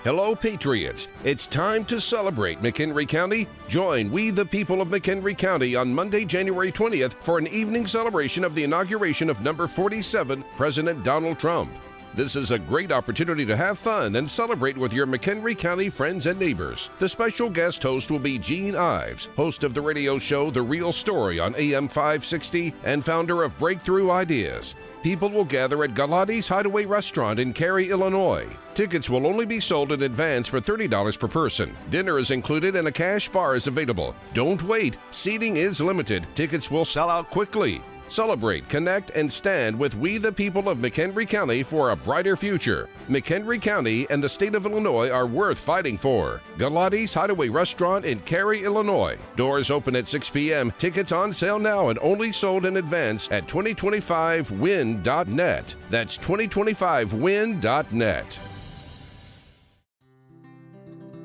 Hello, Patriots. It's time to celebrate McHenry County. Join We the People of McHenry County on Monday, January 20th for an evening celebration of the inauguration of number 47, President Donald Trump. This is a great opportunity to have fun and celebrate with your McHenry County friends and neighbors. The special guest host will be Gene Ives, host of the radio show The Real Story on AM 560 and founder of Breakthrough Ideas. People will gather at Galati's Hideaway Restaurant in Cary, Illinois. Tickets will only be sold in advance for $30 per person. Dinner is included and a cash bar is available. Don't wait. Seating is limited. Tickets will sell out quickly. Celebrate, connect, and stand with We the People of McHenry County for a brighter future. McHenry County and the state of Illinois are worth fighting for. Galati's Hideaway Restaurant in Cary, Illinois. Doors open at 6 p.m. Tickets on sale now and only sold in advance at 2025win.net. That's 2025win.net.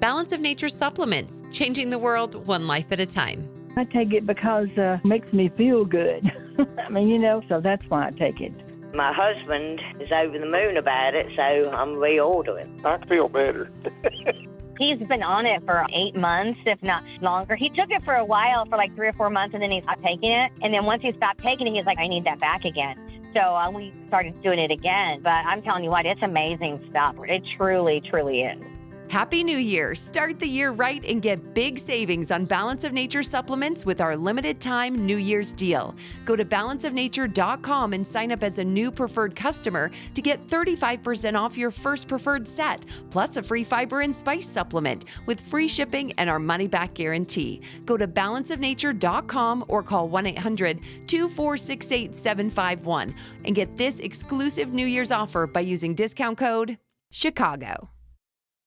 Balance of Nature supplements, changing the world one life at a time. I take it because it makes me feel good. I mean, so that's why I take it. My husband is over the moon about it, so I'm reordering. I feel better. He's been on it for 8 months, if not longer. He took it for a while, for like 3 or 4 months, and then he stopped taking it. And then once he stopped taking it, he's like, I need that back again. So we started doing it again. But I'm telling you what, it's amazing stuff. It truly, truly is. Happy New Year! Start the year right and get big savings on Balance of Nature supplements with our limited time New Year's deal. Go to balanceofnature.com and sign up as a new preferred customer to get 35% off your first preferred set, plus a free fiber and spice supplement with free shipping and our money-back guarantee. Go to balanceofnature.com or call 1-800-246-8751 and get this exclusive New Year's offer by using discount code CHICAGO.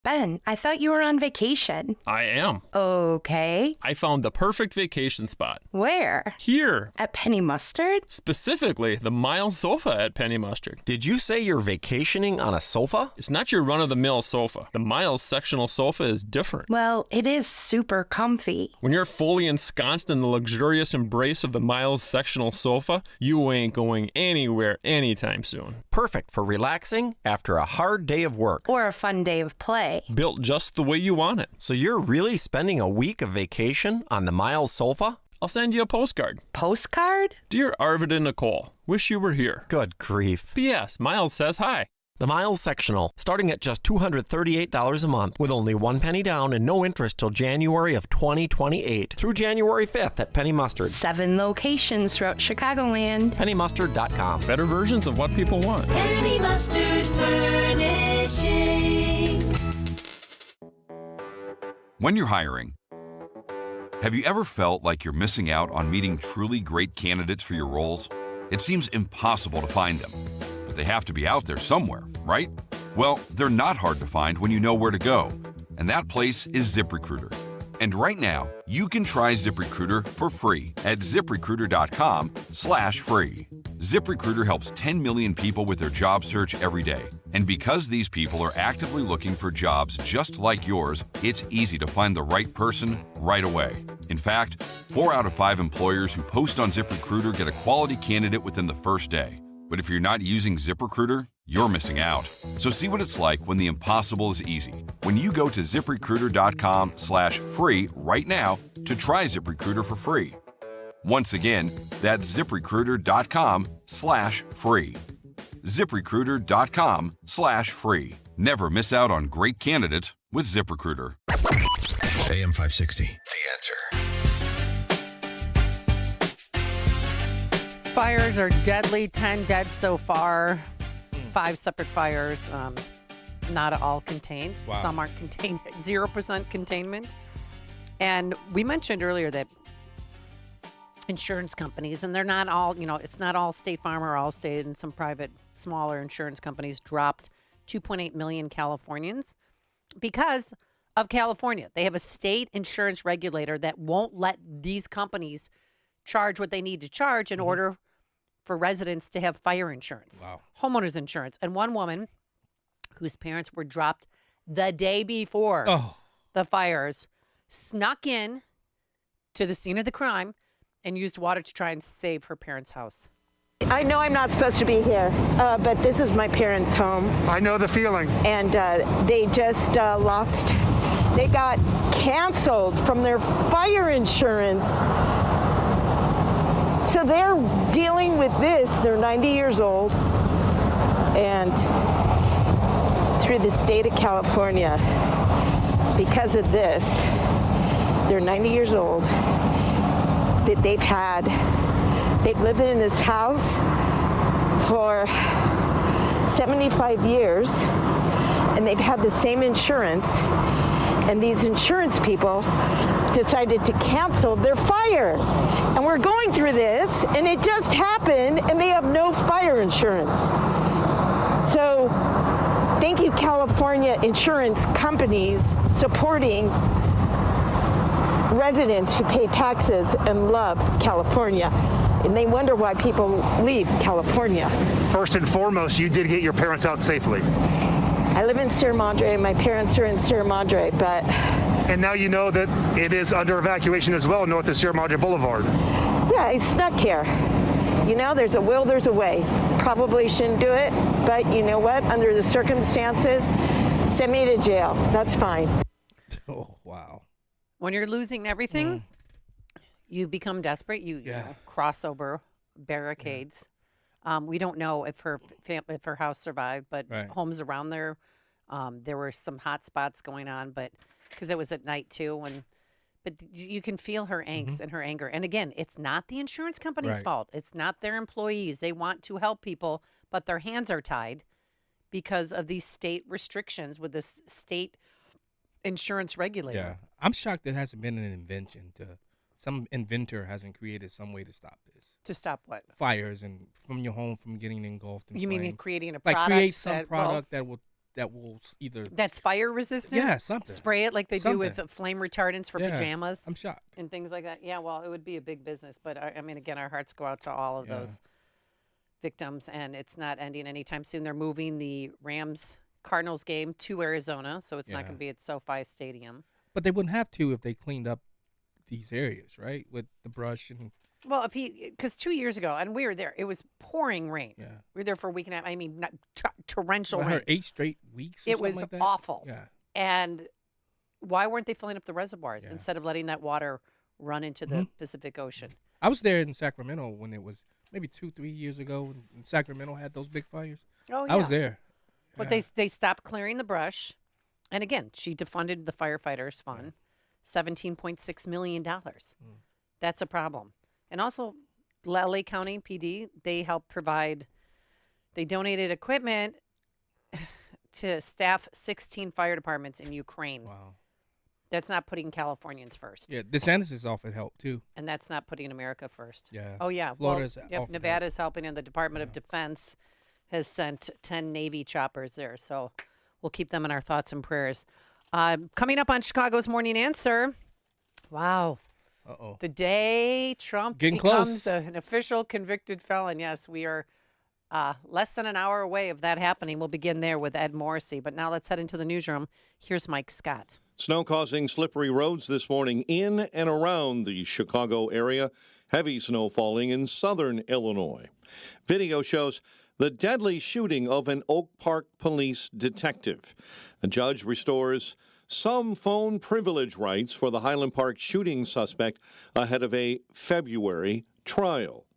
Ben, I thought you were on vacation. I am. Okay. I found the perfect vacation spot. Where? Here. At Penny Mustard? Specifically, the Miles sofa at Penny Mustard. Did you say you're vacationing on a sofa? It's not your run-of-the-mill sofa. The Miles sectional sofa is different. Well, it is super comfy. When you're fully ensconced in the luxurious embrace of the Miles sectional sofa, you ain't going anywhere anytime soon. Perfect for relaxing after a hard day of work. Or a fun day of play. Built just the way you want it. So you're really spending a week of vacation on the Miles sofa? I'll send you a postcard. Postcard? Dear Arvid and Nicole, wish you were here. Good grief. P.S. Miles says hi. The Miles Sectional, starting at just $238 a month with only 1 penny down and no interest till January of 2028 through January 5th at Penny Mustard. 7 locations throughout Chicagoland. PennyMustard.com. Better versions of what people want. Penny Mustard Furnishing. When you're hiring, have you ever felt like you're missing out on meeting truly great candidates for your roles? It seems impossible to find them, but they have to be out there somewhere, right? Well, they're not hard to find when you know where to go, and that place is ZipRecruiter. And right now, you can try ZipRecruiter for free at ZipRecruiter.com/free. ZipRecruiter helps 10 million people with their job search every day. And because these people are actively looking for jobs just like yours, it's easy to find the right person right away. In fact, 4 out of 5 employers who post on ZipRecruiter get a quality candidate within the first day. But if you're not using ZipRecruiter, you're missing out. So see what it's like when the impossible is easy. When you go to ZipRecruiter.com/free right now to try ZipRecruiter for free. Once again, that's ZipRecruiter.com/free. ZipRecruiter.com/free. Never miss out on great candidates with ZipRecruiter. AM 560. The Answer. Fires are deadly. 10 dead so far. 5 separate fires. Not all contained. Wow. Some aren't contained. 0% containment. And we mentioned earlier that insurance companies, and they're not all, it's not all State Farm or Allstate, and some private, smaller insurance companies dropped 2.8 million Californians because of California. They have a state insurance regulator that won't let these companies charge what they need to charge in order for residents to have fire insurance, homeowners insurance. And one woman whose parents were dropped the day before the fires snuck in to the scene of the crime and used water to try and save her parents' house. I know I'm not supposed to be here, but this is my parents' home. I know the feeling. And they just they got canceled from their fire insurance. So they're dealing with this. They're 90 years old. And through the state of California, because of this, they're 90 years old, that they've lived in this house for 75 years, and they've had the same insurance, and these insurance people decided to cancel their fire. And we're going through this, and it just happened, and they have no fire insurance. So thank you, California insurance companies, supporting residents who pay taxes and love California. And they wonder why people leave California. First and foremost, you did get your parents out safely. I live in Sierra Madre. My parents are in Sierra Madre, but... And now you know that it is under evacuation as well, north of Sierra Madre Boulevard. Yeah, I snuck here. There's a will, there's a way. Probably shouldn't do it, but you know what? Under the circumstances, send me to jail. That's fine. Oh, wow. When you're losing everything, you become desperate. You cross over barricades. We don't know if her house survived, but homes around there, there were some hot spots going on, but because it was at night too, but you can feel her angst and her anger. And again, it's not the insurance company's fault. It's not their employees. They want to help people, but their hands are tied because of these state restrictions with this state insurance regulator. Yeah, I'm shocked there hasn't been an invention some inventor hasn't created some way to stop this. To stop what? Fires and from your home from getting engulfed in You mean flames. creating a like product? create some product that will either that's fire resistant. Yeah, something. Spray it like they do with flame retardants for Yeah, pajamas. I'm shocked. And things like that. Yeah, well, it would be a big business, but I mean, again, our hearts go out to all of those victims, and it's not ending anytime soon. They're moving the Rams-Cardinals game to Arizona, so it's not going to be at SoFi Stadium. But they wouldn't have to if they cleaned up these areas, right? With the brush and... Well, because 2 years ago, and we were there, it was pouring rain. Yeah. We were there for a week and a half. I mean, not torrential I rain. heard 8 straight weeks or It something was like that? awful. Yeah. And why weren't they filling up the reservoirs instead of letting that water run into the Pacific Ocean? I was there in Sacramento when it was maybe 2-3 years ago when Sacramento had those big fires. Oh, yeah. I was there. But they stopped clearing the brush. And again, she defunded the firefighters fund, $17.6 million. That's a problem. And also, LA County PD, they helped provide, they donated equipment to staff 16 fire departments in Ukraine. Wow. That's not putting Californians first. Yeah, DeSantis is offered help, too. And that's not putting America first. Yeah. Oh, yeah. Florida's well, Nevada's helping, and the Department of Defense has sent 10 Navy choppers there. So we'll keep them in our thoughts and prayers. Coming up on Chicago's Morning Answer. Wow. Uh-oh. The day Trump Getting becomes close. an official convicted felon. Yes, we are less than an hour away of that happening. We'll begin there with Ed Morrissey. But now let's head into the newsroom. Here's Mike Scott. Snow causing slippery roads this morning in and around the Chicago area. Heavy snow falling in southern Illinois. Video shows the deadly shooting of an Oak Park police detective. A judge restores some phone privilege rights for the Highland Park shooting suspect ahead of a February trial.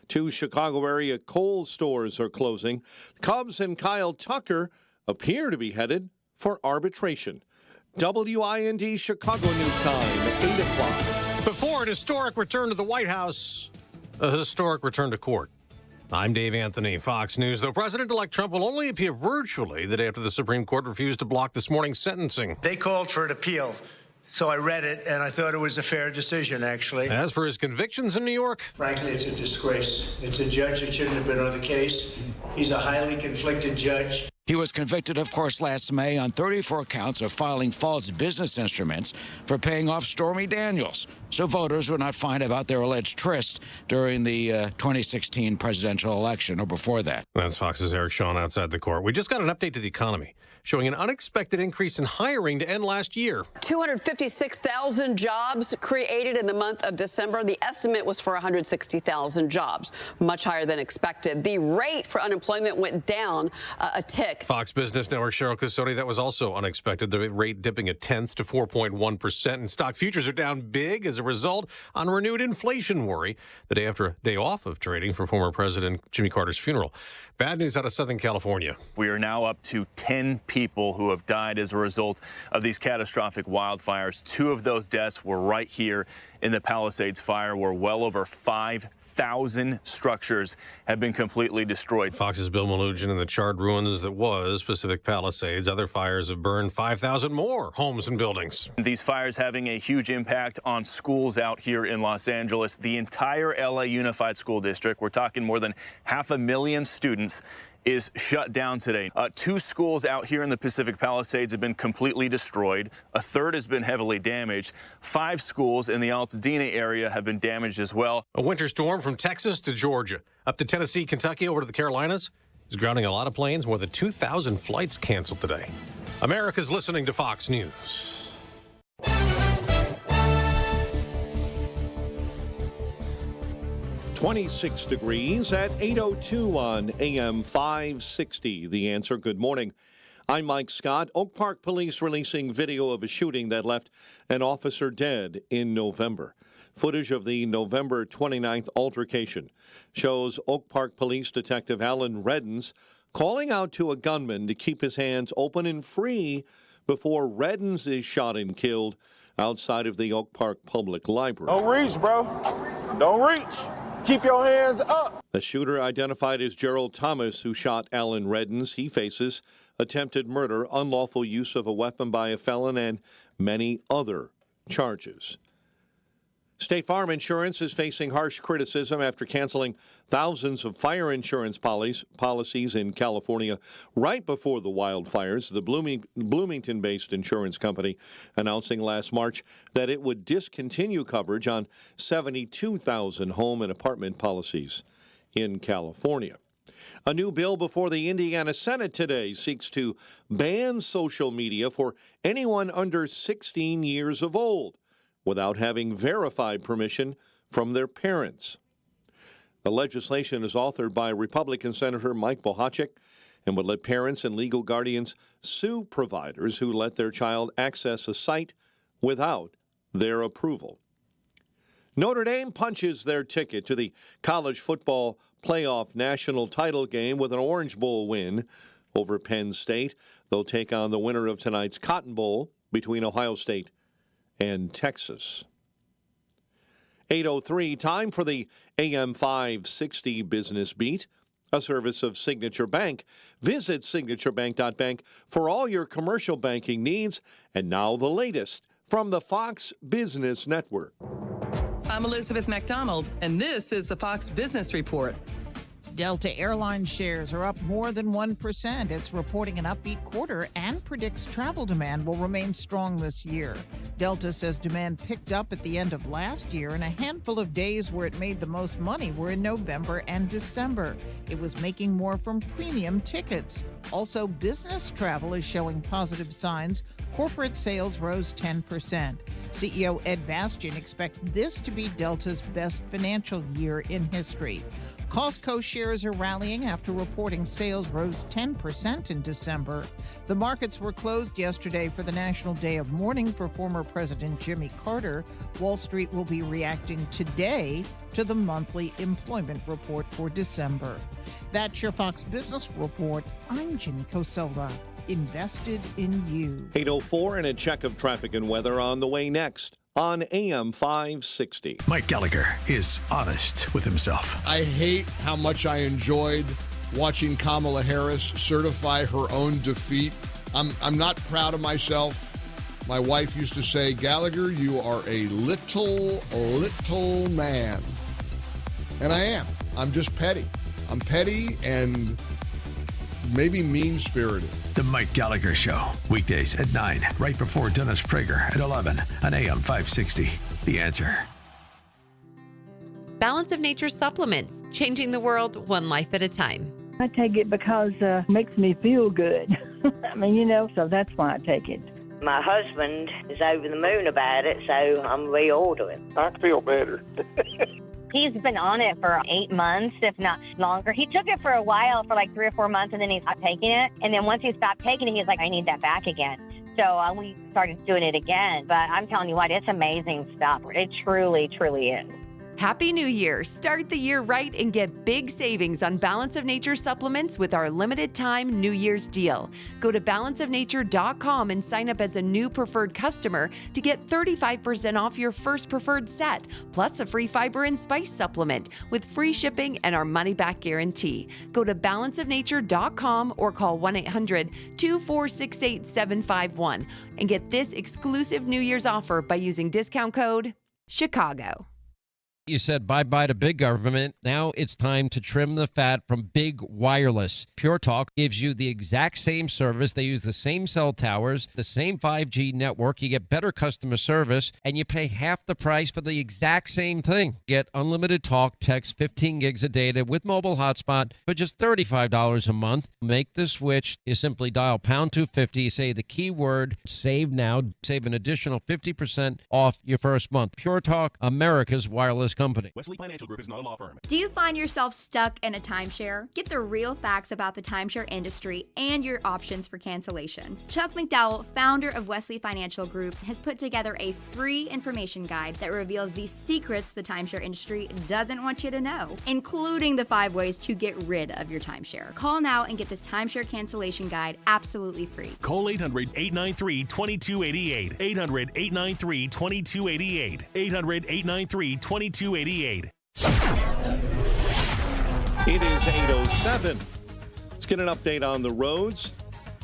2 Chicago area Kohl's stores are closing. Cubs and Kyle Tucker appear to be headed for arbitration. WIND Chicago News Time, 8 o'clock. Before an historic return to the White House, a historic return to court. I'm Dave Anthony, Fox News. Though President-elect Trump will only appear virtually the day after the Supreme Court refused to block this morning's sentencing. They called for an appeal, so I read it, and I thought it was a fair decision, actually. As for his convictions in New York, frankly, it's a disgrace. It's a judge that shouldn't have been on the case. He's a highly conflicted judge. He was convicted, of course, last May on 34 counts of filing false business instruments for paying off Stormy Daniels, so voters would not find about their alleged tryst during the 2016 presidential election or before that. That's Fox's Eric Shawn outside the court. We just got an update to the economy, showing an unexpected increase in hiring to end last year. 256,000 jobs created in the month of December. The estimate was for 160,000 jobs, much higher than expected. The rate for unemployment went down a tick. Fox Business Network Cheryl Casoni, that was also unexpected. The rate dipping a tenth to 4.1%. And stock futures are down big as a result on renewed inflation worry the day after a day off of trading for former President Jimmy Carter's funeral. Bad news out of Southern California. We are now up to 10 people who have died as a result of these catastrophic wildfires. 2 of those deaths were right here in the Palisades fire, where well over 5,000 structures have been completely destroyed. Fox's Bill Malugin in the charred ruins that was Pacific Palisades. Other fires have burned 5,000 more homes and buildings. These fires having a huge impact on schools out here in Los Angeles. The entire LA Unified School District, we're talking more than 500,000 students, is shut down today. 2 schools out here in the Pacific Palisades have been completely destroyed. A third has been heavily damaged. 5 schools in the Altadena area have been damaged as well. A winter storm from Texas to Georgia, up to Tennessee, Kentucky, over to the Carolinas, is grounding a lot of planes. More than 2,000 flights canceled today. America's listening to Fox News. .26 degrees at 8:02 on AM 560. The Answer. Good morning. I'm Mike Scott. Oak Park Police releasing video of a shooting that left an officer dead in November. Footage of the November 29th altercation shows Oak Park Police Detective Alan Reddens calling out to a gunman to keep his hands open and free before Reddens is shot and killed outside of the Oak Park Public Library. Don't reach, bro. Don't reach. Keep your hands up. The shooter, identified as Gerald Thomas, who shot Alan Reddens, he faces attempted murder, unlawful use of a weapon by a felon, and many other charges. State Farm Insurance is facing harsh criticism after canceling thousands of fire insurance policies in California right before the wildfires. The Bloomington-based insurance company announcing last March that it would discontinue coverage on 72,000 home and apartment policies in California. A new bill before the Indiana Senate today seeks to ban social media for anyone under 16 years of old, without having verified permission from their parents. The legislation is authored by Republican Senator Mike Bohachek and would let parents and legal guardians sue providers who let their child access a site without their approval. Notre Dame punches their ticket to the college football playoff national title game with an Orange Bowl win over Penn State. They'll take on the winner of tonight's Cotton Bowl between Ohio State and Texas. 8:03, time for the AM 560 Business Beat, a service of Signature Bank. Visit signaturebank.bank for all your commercial banking needs. And now the latest from the Fox Business Network. I'm Elizabeth McDonald, and this is the Fox Business Report. Delta Airlines shares are up more than 1%. It's reporting an upbeat quarter and predicts travel demand will remain strong this year. Delta says demand picked up at the end of last year, and a handful of days where it made the most money were in November and December. It was making more from premium tickets. Also, business travel is showing positive signs. Corporate sales rose 10%. CEO Ed Bastian expects this to be Delta's best financial year in history. Costco shares are rallying after reporting sales rose 10% in December. The markets were closed yesterday for the National Day of Mourning for former President Jimmy Carter. Wall Street will be reacting today to the monthly employment report for December. That's your Fox Business Report. I'm Jimmy Coselda. invested in you. 8:04 and a check of traffic and weather on the way next on AM 560. Mike Gallagher is honest with himself. I hate how much I enjoyed watching Kamala Harris certify her own defeat. I'm not proud of myself. My wife used to say, Gallagher, you are a little man. And I am. I'm just petty. I'm petty and maybe mean-spirited. The Mike Gallagher Show, weekdays at 9, right before Dennis Prager at 11 on AM 560. The Answer. Balance of Nature supplements, changing the world one life at a time. I take it because it makes me feel good. I mean, so that's why I take it. My husband is over the moon about it, so I'm reordering. I feel better. He's been on it for 8 months, if not longer. He took it for a while, for like 3 or 4 months, and then he stopped taking it. And then once he stopped taking it, he's like, I need that back again. So we started doing it again. But I'm telling you what, it's amazing stuff. It truly, truly is. Happy New Year! Start the year right and get big savings on Balance of Nature supplements with our limited time New Year's deal. Go to balanceofnature.com and sign up as a new preferred customer to get 35% off your first preferred set, plus a free fiber and spice supplement with free shipping and our money-back guarantee. Go to balanceofnature.com or call 1-800-246-8751 and get this exclusive New Year's offer by using discount code CHICAGO. You said bye-bye to big government. Now it's time to trim the fat from big wireless. Pure Talk gives you the exact same service. They use the same cell towers, the same 5G network. You get better customer service, and you pay half the price for the exact same thing. Get unlimited talk, text, 15 gigs of data with mobile hotspot for just $35 a month. Make the switch. You simply dial pound 250, say the keyword save now, save an additional 50% off your first month. Pure Talk, America's wireless company. Wesley Financial Group is not a law firm. Do you find yourself stuck in a timeshare? Get the real facts about the timeshare industry and your options for cancellation. Chuck McDowell, founder of Wesley Financial Group, has put together a free information guide that reveals the secrets the timeshare industry doesn't want you to know, including the 5 ways to get rid of your timeshare. Call now and get this timeshare cancellation guide absolutely free. Call 800-893-2288. 800-893-2288. 800-893-2288. It is 8:07. Let's get an update on the roads.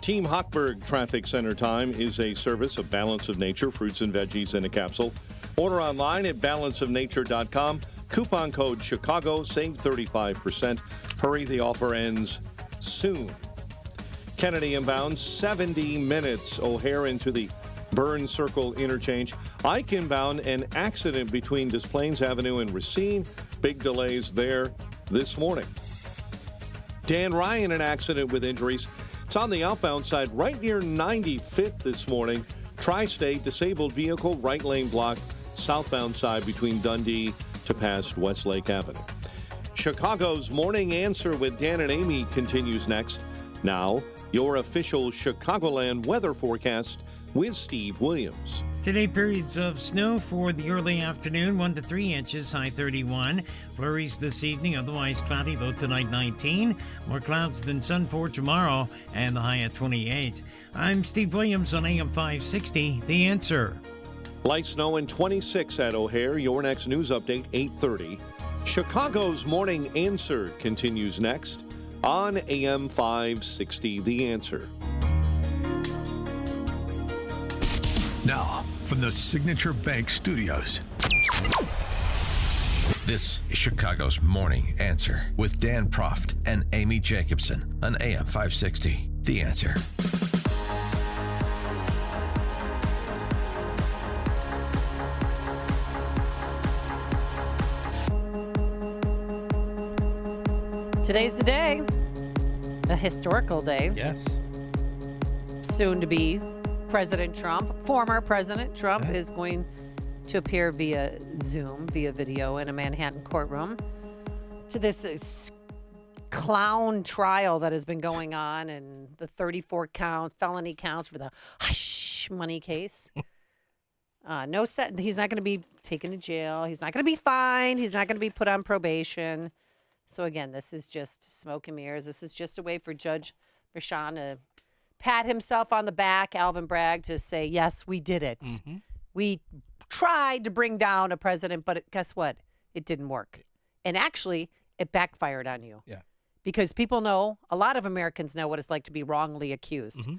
Team Hochberg Traffic Center time is a service of Balance of Nature, fruits and veggies in a capsule. Order online at balanceofnature.com. Coupon code Chicago, save 35%. Hurry, the offer ends soon. Kennedy inbound, 70 minutes. O'Hare into the Burns Circle interchange. Ike inbound, an accident between Des Plaines Avenue and Racine. Big delays there this morning. Dan Ryan, an accident with injuries. It's on the outbound side right near 95th this morning. Tri-State disabled vehicle, right lane blocked, southbound side between Dundee to past Westlake Avenue. Chicago's Morning Answer with Dan and Amy continues next. Now, your official Chicagoland weather forecast with Steve Williams. Today, periods of snow for the early afternoon, 1 to 3 inches, high 31. Flurries this evening, otherwise cloudy, low tonight 19. More clouds than sun for tomorrow, and the high at 28. I'm Steve Williams on AM 560, The Answer. Light snow and 26 at O'Hare. Your next news update, 8:30. Chicago's Morning Answer continues next on AM 560, The Answer. Now, from the Signature Bank Studios, this is Chicago's Morning Answer with Dan Proft and Amy Jacobson on AM 560. The Answer. Today's the day. A historical day. Yes. Soon to be President Trump, former President Trump, is going to appear via Zoom, via video in a Manhattan courtroom to this clown trial that has been going on and the 34 felony counts for the hush money case. He's not going to be taken to jail. He's not going to be fined. He's not going to be put on probation. So again, this is just smoke and mirrors. This is just a way for Judge Rashan to pat himself on the back, Alvin Bragg, to say, yes, we did it. Mm-hmm. We tried to bring down a president, but guess what? It didn't work. And actually, it backfired on you. Yeah. Because people know, a lot of Americans know what it's like to be wrongly accused. Mm-hmm.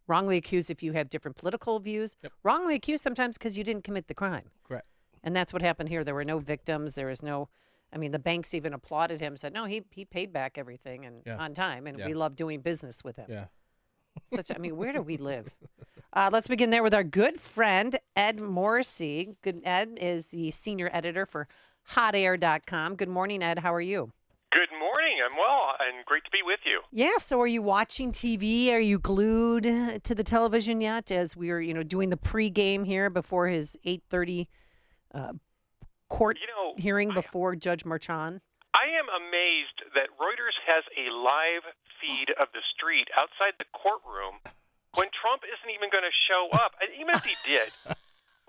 Wrongly accused if you have different political views. Yep. Wrongly accused sometimes because you didn't commit the crime. Correct. And that's what happened here. There were no victims. There was no, I mean, the banks even applauded him, said, no, he paid back everything and on time, and we love doing business with him. Yeah. I mean, where do we live? Let's begin there with our good friend, Ed Morrissey. Ed is the senior editor for hotair.com. Good morning, Ed. How are you? Good morning. I'm well, and great to be with you. Yeah, so are you watching TV? Are you glued to the television yet as we are, doing the pregame here before his 8:30 court hearing before Judge Marchand? I am amazed that Reuters has a live feed of the street outside the courtroom when Trump isn't even going to show up. And even if he did,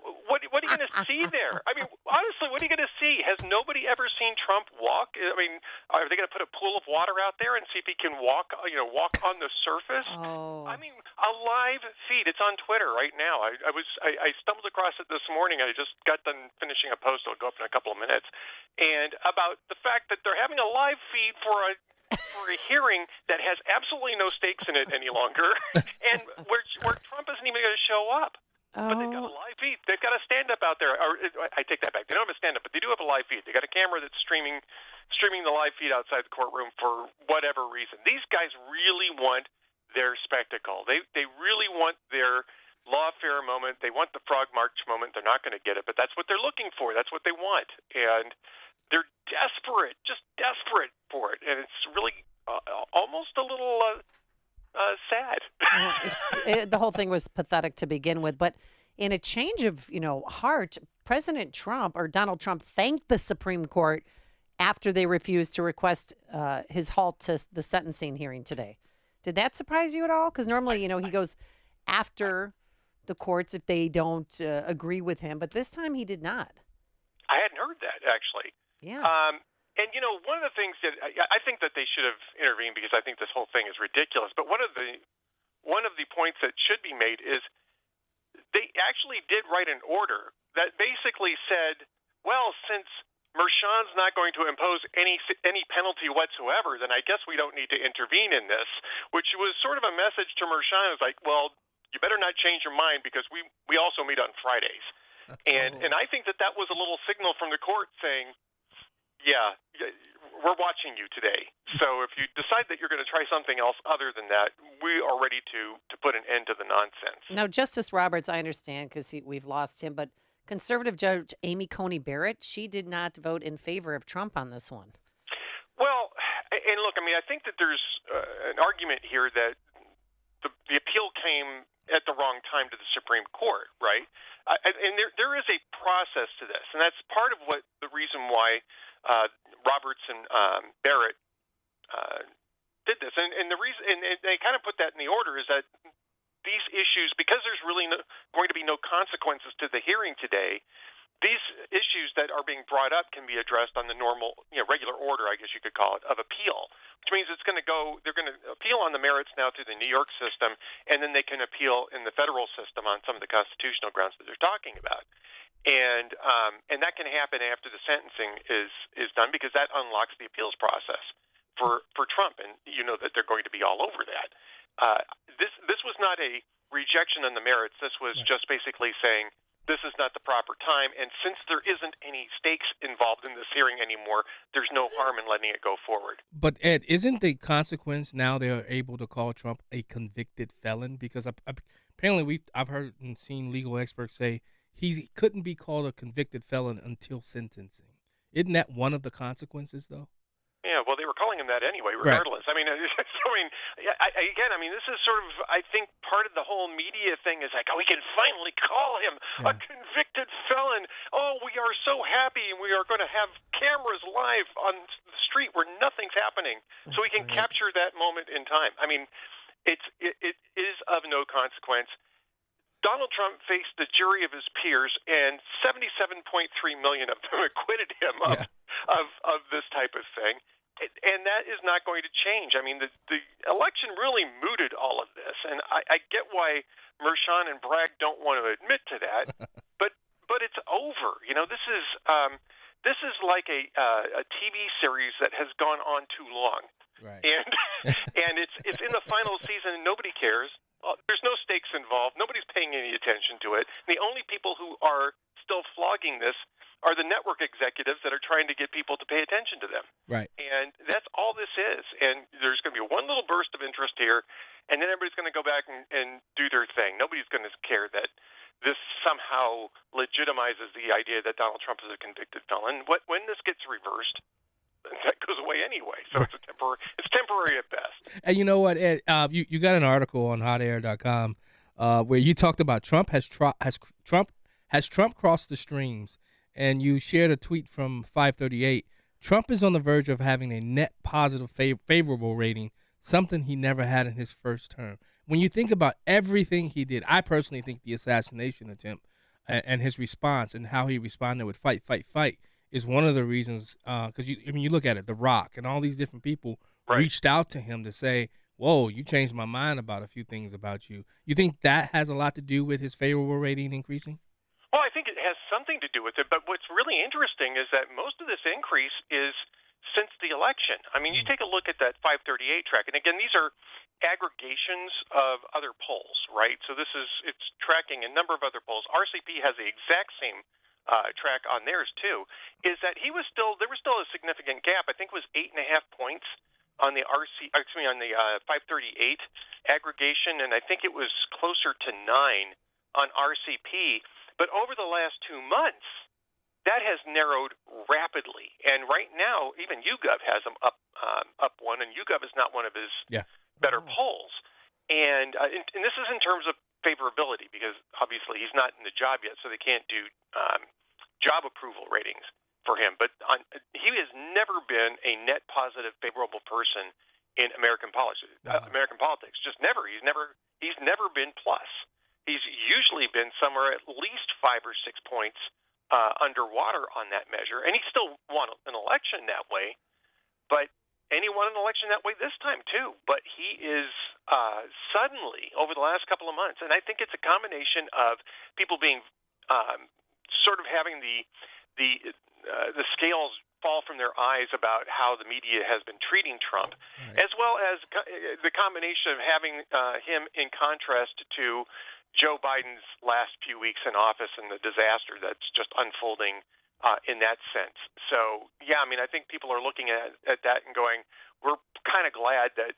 what are you going to see there? I mean, honestly, what are you going to see? Has nobody ever seen Trump walk? I mean, are they going to put a pool of water out there and see if he can walk on the surface? Oh. I mean, a live feed. It's on Twitter right now. I stumbled across it this morning. I just got done finishing a post. It'll go up in a couple of minutes. And about the fact that they're having a live feed for a hearing that has absolutely no stakes in it any longer, and where Trump isn't even going to show up. But they've got a live feed. They've got a stand-up out there. Or I take that back. They don't have a stand-up, but they do have a live feed. They got a camera that's streaming the live feed outside the courtroom for whatever reason. These guys really want their spectacle. They really want their lawfare moment. They want the Frog March moment. They're not going to get it, but that's what they're looking for. That's what they want, and they're desperate, just desperate for it. And it's really almost a little sad. The whole thing was pathetic to begin with, but in a change of heart, President Trump or Donald Trump thanked the Supreme Court after they refused to request his halt to the sentencing hearing today. Did that surprise you at all? Because normally, he goes after the courts if they don't agree with him, but this time he did not. I hadn't heard that, actually. Yeah. And, one of the things that I think that they should have intervened, because I think this whole thing is ridiculous, but one of the points that should be made is they actually did write an order that basically said, well, since Merchand's not going to impose any penalty whatsoever, then I guess we don't need to intervene in this, which was sort of a message to Merchand. It was like, well, you better not change your mind because we also meet on Fridays. And I think that was a little signal from the court saying, yeah, we're watching you today. So if you decide that you're going to try something else other than that, we are ready to put an end to the nonsense. Now, Justice Roberts, I understand because we've lost him, but conservative Judge Amy Coney Barrett, she did not vote in favor of Trump on this one. Well, and look, I mean, I think that there's an argument here that the appeal came at the wrong time to the Supreme Court, right? And there is a process to this, and that's part of the reason why Roberts and Barrett did this, and the reason, and they kind of put that in the order, is that these issues, because there's really going to be no consequences to the hearing today, these issues that are being brought up can be addressed on the normal, regular order, I guess you could call it, of appeal, which means they're going to appeal on the merits now through the New York system, and then they can appeal in the federal system on some of the constitutional grounds that they're talking about. And that can happen after the sentencing is done, because that unlocks the appeals process for Trump, and that they're going to be all over that. This was not a rejection on the merits. This was just basically saying this is not the proper time, and since there isn't any stakes involved in this hearing anymore, there's no harm in letting it go forward. But Ed, isn't the consequence now they are able to call Trump a convicted felon? Because apparently I've heard and seen legal experts say he couldn't be called a convicted felon until sentencing. Isn't that one of the consequences, though? Yeah, well, they were calling him that anyway, regardless. Right. I mean, this is sort of, I think, part of the whole media thing is like, we can finally call him a convicted felon. Oh, we are so happy, and we are going to have cameras live on the street where nothing's happening, so we can capture that moment in time. I mean, it is of no consequence. Donald Trump faced the jury of his peers, and 77.3 million of them acquitted him of this type of thing. And that is not going to change. I mean, the election really mooted all of this. And why Mershon and Bragg don't want to admit to that, but it's over. This is like a TV series that has gone on too long, right? And it's in the final season, and nobody cares. There's no stakes involved. Nobody's paying any attention to it. The only people who are still flogging this are the network executives that are trying to get people to pay attention to them. Right. And that's all this is. And there's going to be one little burst of interest here, and then everybody's going to go back and do their thing. Nobody's going to care that this somehow legitimizes the idea that Donald Trump is a convicted felon. When this gets reversed, that goes away anyway. So it's temporary at best. And you know what, Ed? You got an article on hotair.com where you talked about Trump has Trump crossed the streams, and you shared a tweet from 538. Trump is on the verge of having a net positive favorable rating, something he never had in his first term. When you think about everything he did, I personally think the assassination attempt and his response and how he responded with fight is one of the reasons, because you look at it, The Rock and all these different people reached out to him to say, whoa, you changed my mind about a few things about you. You think that has a lot to do with his favorable rating increasing? Well, I think it has something to do with it, but what's really interesting is that most of this increase is since the election. I mean, you take a look at that 538 track, and again, these are aggregations of other polls, right? So it's tracking a number of other polls. RCP has the exact same track on theirs too. Is that there was still a significant gap. I think it was 8.5 points on the 538 aggregation, and I think it was closer to 9 on RCP. But over the last 2 months, that has narrowed rapidly. And right now, even YouGov has him up one, and YouGov is not one of his better polls. And this is in terms of favorability, because obviously he's not in the job yet, so they can't do job approval ratings for him. But he has never been a net positive, favorable person in American politics. Just never. He's never been plus. He's usually been somewhere at least 5 or 6 points underwater on that measure, and he still won an election that way. And he won an election that way this time too. But he is suddenly, over the last couple of months, and I think it's a combination of people being sort of having the scales fall from their eyes about how the media has been treating Trump, as well as the combination of having him in contrast to Joe Biden's last few weeks in office and the disaster that's just unfolding in that sense. So, yeah, I mean, I think people are looking at that and going, we're kind of glad that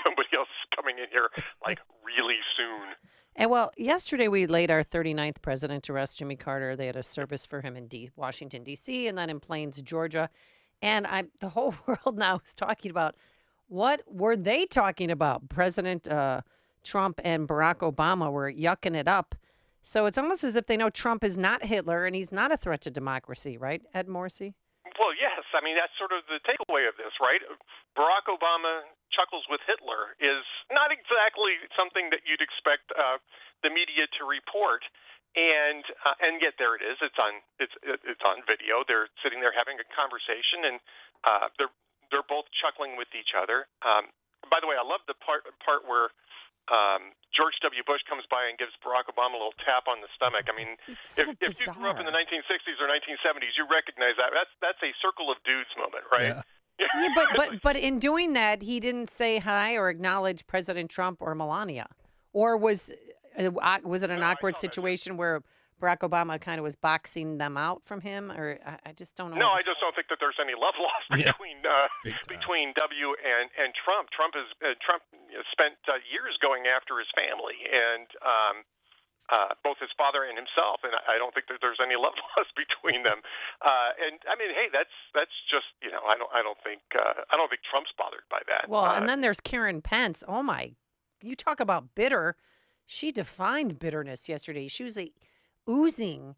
somebody else is coming in here like really soon. And well, yesterday we laid our 39th president to rest, Jimmy Carter. They had a service for him in Washington, D.C., and then in Plains, Georgia. And the whole world now is talking about, what were they talking about? President Trump and Barack Obama were yucking it up. So it's almost as if they know Trump is not Hitler and he's not a threat to democracy, right, Ed Morrissey? Well, yes. I mean, that's sort of the takeaway of this, right? Barack Obama chuckles with Hitler is not exactly something that you'd expect the media to report. And yet there it is. It's on video. They're sitting there having a conversation, and they're both chuckling with each other. By the way, I love the part where George W. Bush comes by and gives Barack Obama a little tap on the stomach. I mean, if you grew up in the 1960s or 1970s, you recognize that. That's a circle of dudes moment, right? Yeah, but in doing that, he didn't say hi or acknowledge President Trump or Melania, or was it an awkward situation where Barack Obama kind of was boxing them out from him, or I just don't know. No, I just don't think that there's any love lost between W and Trump. Trump spent years going after his family and both his father and himself, and I don't think that there's any love lost between them. And I mean, hey, that's just I don't think Trump's bothered by that. Well, and then there's Karen Pence. Oh my, you talk about bitter. She defined bitterness yesterday. She was oozing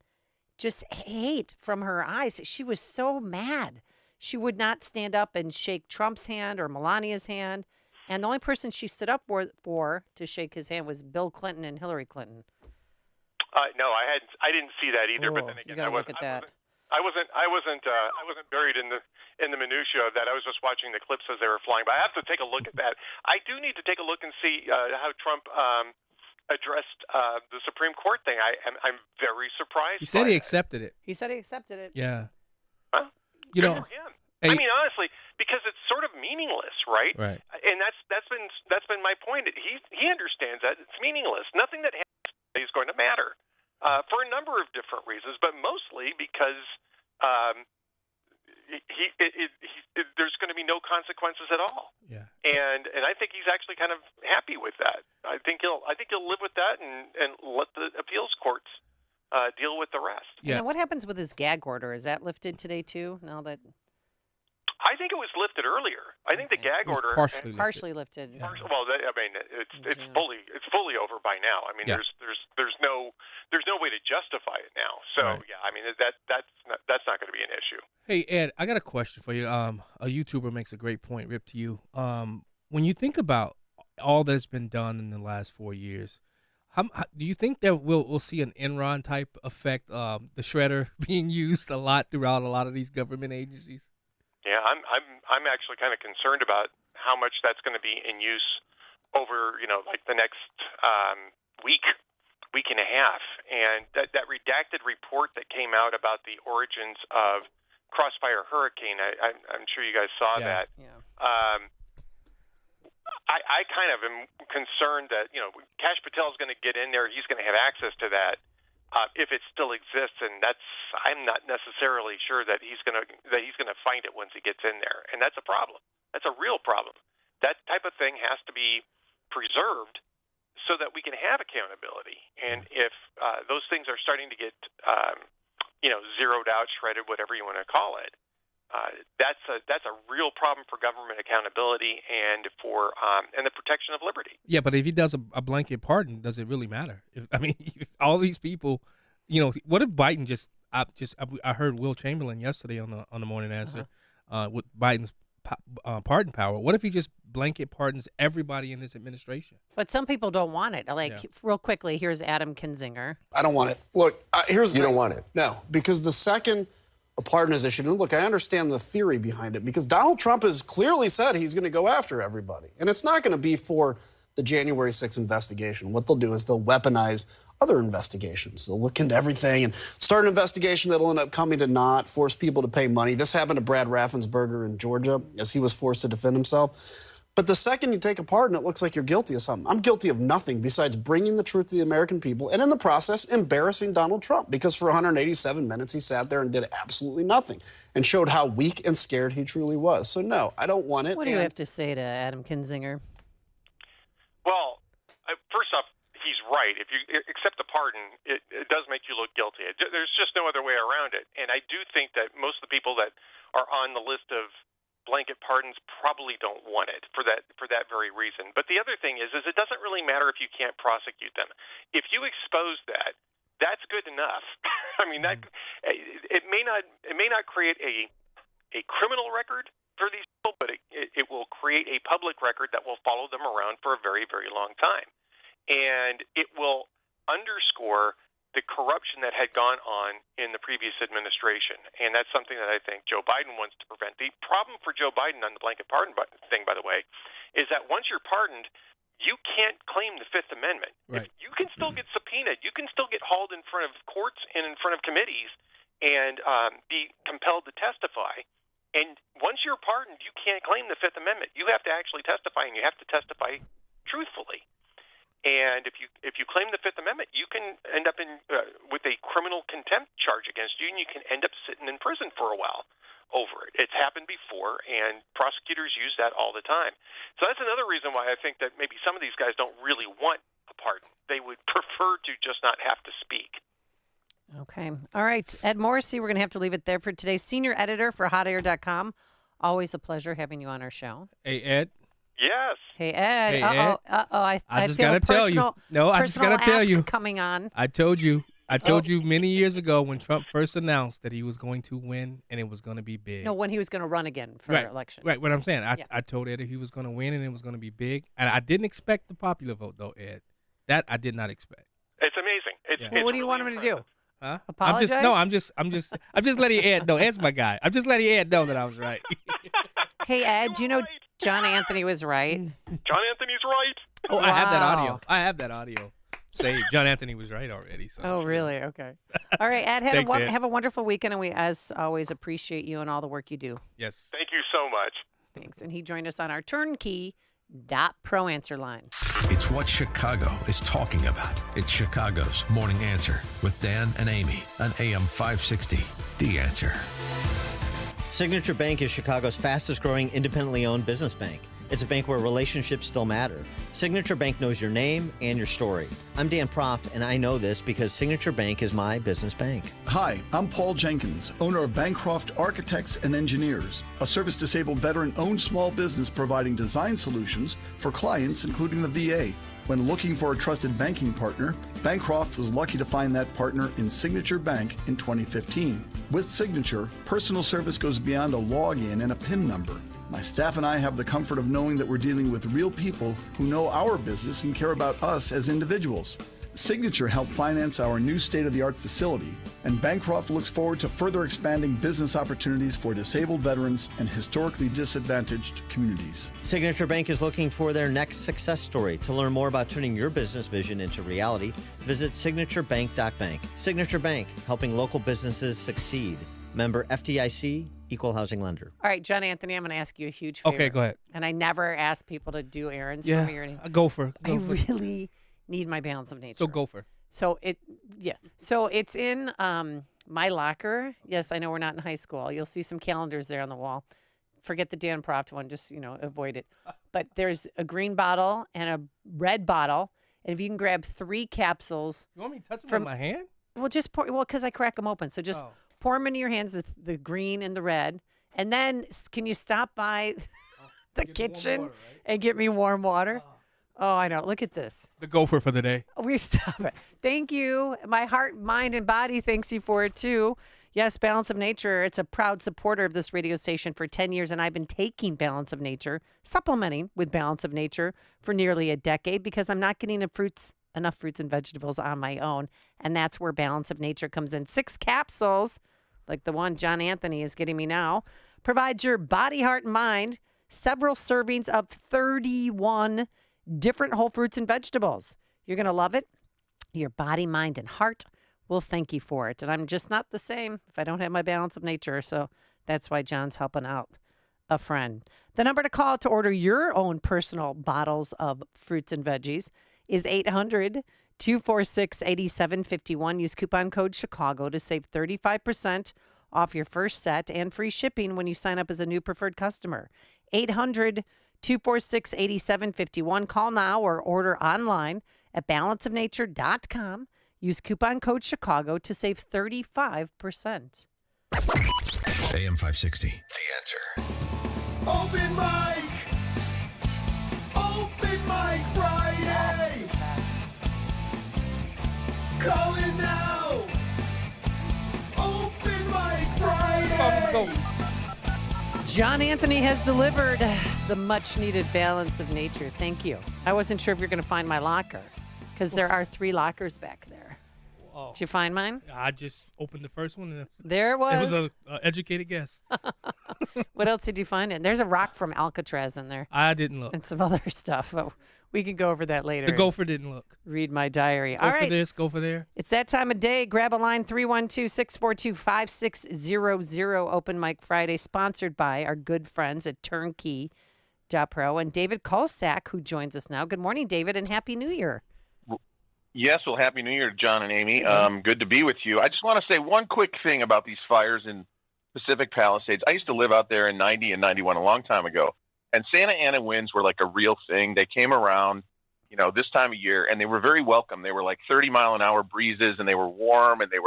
just hate from her eyes. She was so mad. She would not stand up and shake Trump's hand or Melania's hand. And the only person she stood up for to shake his hand was Bill Clinton and Hillary Clinton. No, I didn't see that either. But then again, I wasn't buried in the minutia of that. I was just watching the clips as they were flying by. I have to take a look at that. I do need to take a look and see how Trump addressed the Supreme Court thing. I'm very surprised. He said by he it. accepted it. He said he accepted it. Yeah. Huh? You Good know, for him. hey- I mean, honestly, because it's sort of meaningless, right? Right. And that's been my point. He understands that it's meaningless. Nothing that happens is going to matter for a number of different reasons, but mostly because there's going to be no consequences at all. Yeah. And I think he's actually kind of happy with that. I think he'll live with that and let the appeals courts deal with the rest. Yeah. Now, what happens with his gag order? Is that lifted today too? Now that I think it was lifted earlier. I think the gag order partially lifted. Well, I mean, it's fully over by now. I mean, Yeah. there's no way to justify it now. So Right. yeah, I mean that's not going to be an issue. Hey, Ed, I got a question for you. A YouTuber makes a great point, Rip, to you. When you think about all that's been done in the last 4 years, how do you think that we'll see an Enron type effect? The shredder being used a lot throughout a lot of these government agencies. Yeah, I'm actually kind of concerned about how much that's going to be in use over like the next week and a half, and that redacted report that came out about the origins of Crossfire Hurricane. I'm sure you guys saw that. Yeah. I kind of am concerned that Kash Patel is going to get in there. He's going to have access to that if it still exists, and I'm not necessarily sure that he's going to find it once he gets in there, and that's a problem. That's a real problem. That type of thing has to be preserved so that we can have accountability. And if those things are starting to get zeroed out, shredded, whatever you want to call it, that's a real problem for government accountability and for and the protection of liberty. Yeah, but if he does a blanket pardon, does it really matter? If all these people, what if Biden I heard Will Chamberlain yesterday on the Morning Answer with Biden's pardon power. What if he just blanket pardons everybody in this administration? But some people don't want it. Real quickly, here's Adam Kinzinger. I don't want it. Look, here's the You thing. don't want it? No, because the second a pardon is issued, and look, I understand the theory behind it, because Donald Trump has clearly said he's going to go after everybody. And it's not going to be for the January 6th investigation. What they'll do is they'll weaponize other investigations. They'll look into everything and start an investigation that'll end up coming to naught, force people to pay money. This happened to Brad Raffensperger in Georgia as he was forced to defend himself. But the second you take a pardon, it looks like you're guilty of something. I'm guilty of nothing besides bringing the truth to the American people and in the process embarrassing Donald Trump, because for 187 minutes he sat there and did absolutely nothing and showed how weak and scared he truly was. So no, I don't want it. What do you have to say to Adam Kinzinger? Well, first off, he's right. If you accept the pardon, it does make you look guilty. There's just no other way around it. And I do think that most of the people that are on the list of blanket pardons probably don't want it for that very reason. But the other thing is it doesn't really matter if you can't prosecute them. If you expose that, that's good enough. I mean, that it may not create a criminal record for these people, but it will create a public record that will follow them around for a very, very long time. And it will underscore the corruption that had gone on in the previous administration. And that's something that I think Joe Biden wants to prevent. The problem for Joe Biden on the blanket pardon thing, by the way, is that once you're pardoned, you can't claim the Fifth Amendment. Right. You can still get subpoenaed. You can still get hauled in front of courts and in front of committees and be compelled to testify. And once you're pardoned, you can't claim the Fifth Amendment. You have to actually testify, and you have to testify truthfully. And if you claim the Fifth Amendment, you can end up with a criminal contempt charge against you, and you can end up sitting in prison for a while over it. It's happened before, and prosecutors use that all the time. So that's another reason why I think that maybe some of these guys don't really want a pardon. They would prefer to just not have to speak. Okay. All right. Ed Morrissey, we're going to have to leave it there for today. Senior editor for hotair.com. Always a pleasure having you on our show. Hey, Ed. Yes. Hey, Ed. Hey, Ed. I just feel gotta tell you. No, I just gotta tell you. Coming on. I told you many years ago when Trump first announced that he was going to win and it was going to be big. No, when he was going to run again for election. Right. What I'm saying, I told Ed that he was going to win and it was going to be big, and I didn't expect the popular vote though, Ed. That I did not expect. It's amazing. Well, what do you want him to do? Huh? Apologize? I'm just letting Ed know. Ed's my guy. I'm just letting Ed know that I was right. Hey, Ed, do you know John Anthony was right? John Anthony's right. Oh, I have that audio. Say John Anthony was right already. So. Oh, really? Okay. All right, Ed, Thanks, Ed. have a wonderful weekend, and we, as always, appreciate you and all the work you do. Yes. Thank you so much. Thanks. And he joined us on our turnkey.pro answer line. It's what Chicago is talking about. It's Chicago's Morning Answer with Dan and Amy on AM 560. The Answer. Signature Bank is Chicago's fastest growing independently owned business bank. It's a bank where relationships still matter. Signature Bank knows your name and your story. I'm Dan Proft, and I know this because Signature Bank is my business bank. Hi, I'm Paul Jenkins, owner of Bancroft Architects and Engineers, a service-disabled veteran-owned small business providing design solutions for clients, including the VA. When looking for a trusted banking partner, Bancroft was lucky to find that partner in Signature Bank in 2015. With Signature, personal service goes beyond a login and a PIN number. My staff and I have the comfort of knowing that we're dealing with real people who know our business and care about us as individuals. Signature helped finance our new state-of-the-art facility, and Bancroft looks forward to further expanding business opportunities for disabled veterans and historically disadvantaged communities. Signature Bank is looking for their next success story. To learn more about turning your business vision into reality, visit signaturebank.bank. Signature Bank, helping local businesses succeed. Member FDIC, Equal Housing Lender. All right, John Anthony, I'm going to ask you a huge favor. Okay, go ahead. And I never ask people to do errands for me or anything. Go for I really need my balance of nature. So go for. So it's in my locker. Yes, I know we're not in high school. You'll see some calendars there on the wall. Forget the Dan Proft one. Just, avoid it. But there's a green bottle and a red bottle. And if you can grab 3 capsules. You want me to touch them with my hand? Well, just pour. Well, because I crack them open. So just pour them into your hands, the green and the red. And then can you stop by the kitchen and get me warm water? Oh, I know. Look at this. The gopher for the day. We stop it. Thank you. My heart, mind, and body thanks you for it, too. Yes, Balance of Nature. It's a proud supporter of this radio station for 10 years, and I've been taking Balance of Nature, supplementing with Balance of Nature for nearly a decade because I'm not getting enough fruits and vegetables on my own, and that's where Balance of Nature comes in. 6 capsules, like the one John Anthony is getting me now, provides your body, heart, and mind several servings of 31 different whole fruits and vegetables. You're going to love it. Your body, mind, and heart will thank you for it. And I'm just not the same if I don't have my Balance of Nature. So that's why John's helping out a friend. The number to call to order your own personal bottles of fruits and veggies is 800-246-8751. Use coupon code Chicago to save 35% off your first set and free shipping when you sign up as a new preferred customer. 800-246-8751. Call now or order online at balanceofnature.com. Use coupon code Chicago to save 35%. AM 560. The Answer. Open mic! Open mic Friday! Call in now! Open mic Friday! John Anthony has delivered the much-needed Balance of Nature. Thank you. I wasn't sure if you're going to find my locker because there are 3 lockers back there. Did you find mine? I just opened the first one. And there it was. It was an educated guess. What else did you find in? There's a rock from Alcatraz in there. I didn't look. And some other stuff. But we can go over that later. The gopher didn't look. Read my diary. Go All for right. this, go for there. It's that time of day. Grab a line 312-642-5600. Open Mic Friday, sponsored by our good friends at Turnkey.pro and David Kolsak, who joins us now. Good morning, David, and Happy New Year. Yes, well, Happy New Year, John and Amy. Good to be with you. I just want to say one quick thing about these fires in Pacific Palisades. I used to live out there in 90 and 91 a long time ago, and Santa Ana winds were like a real thing. They came around, this time of year, and they were very welcome. They were like 30-mile-an-hour breezes, and they were warm, and it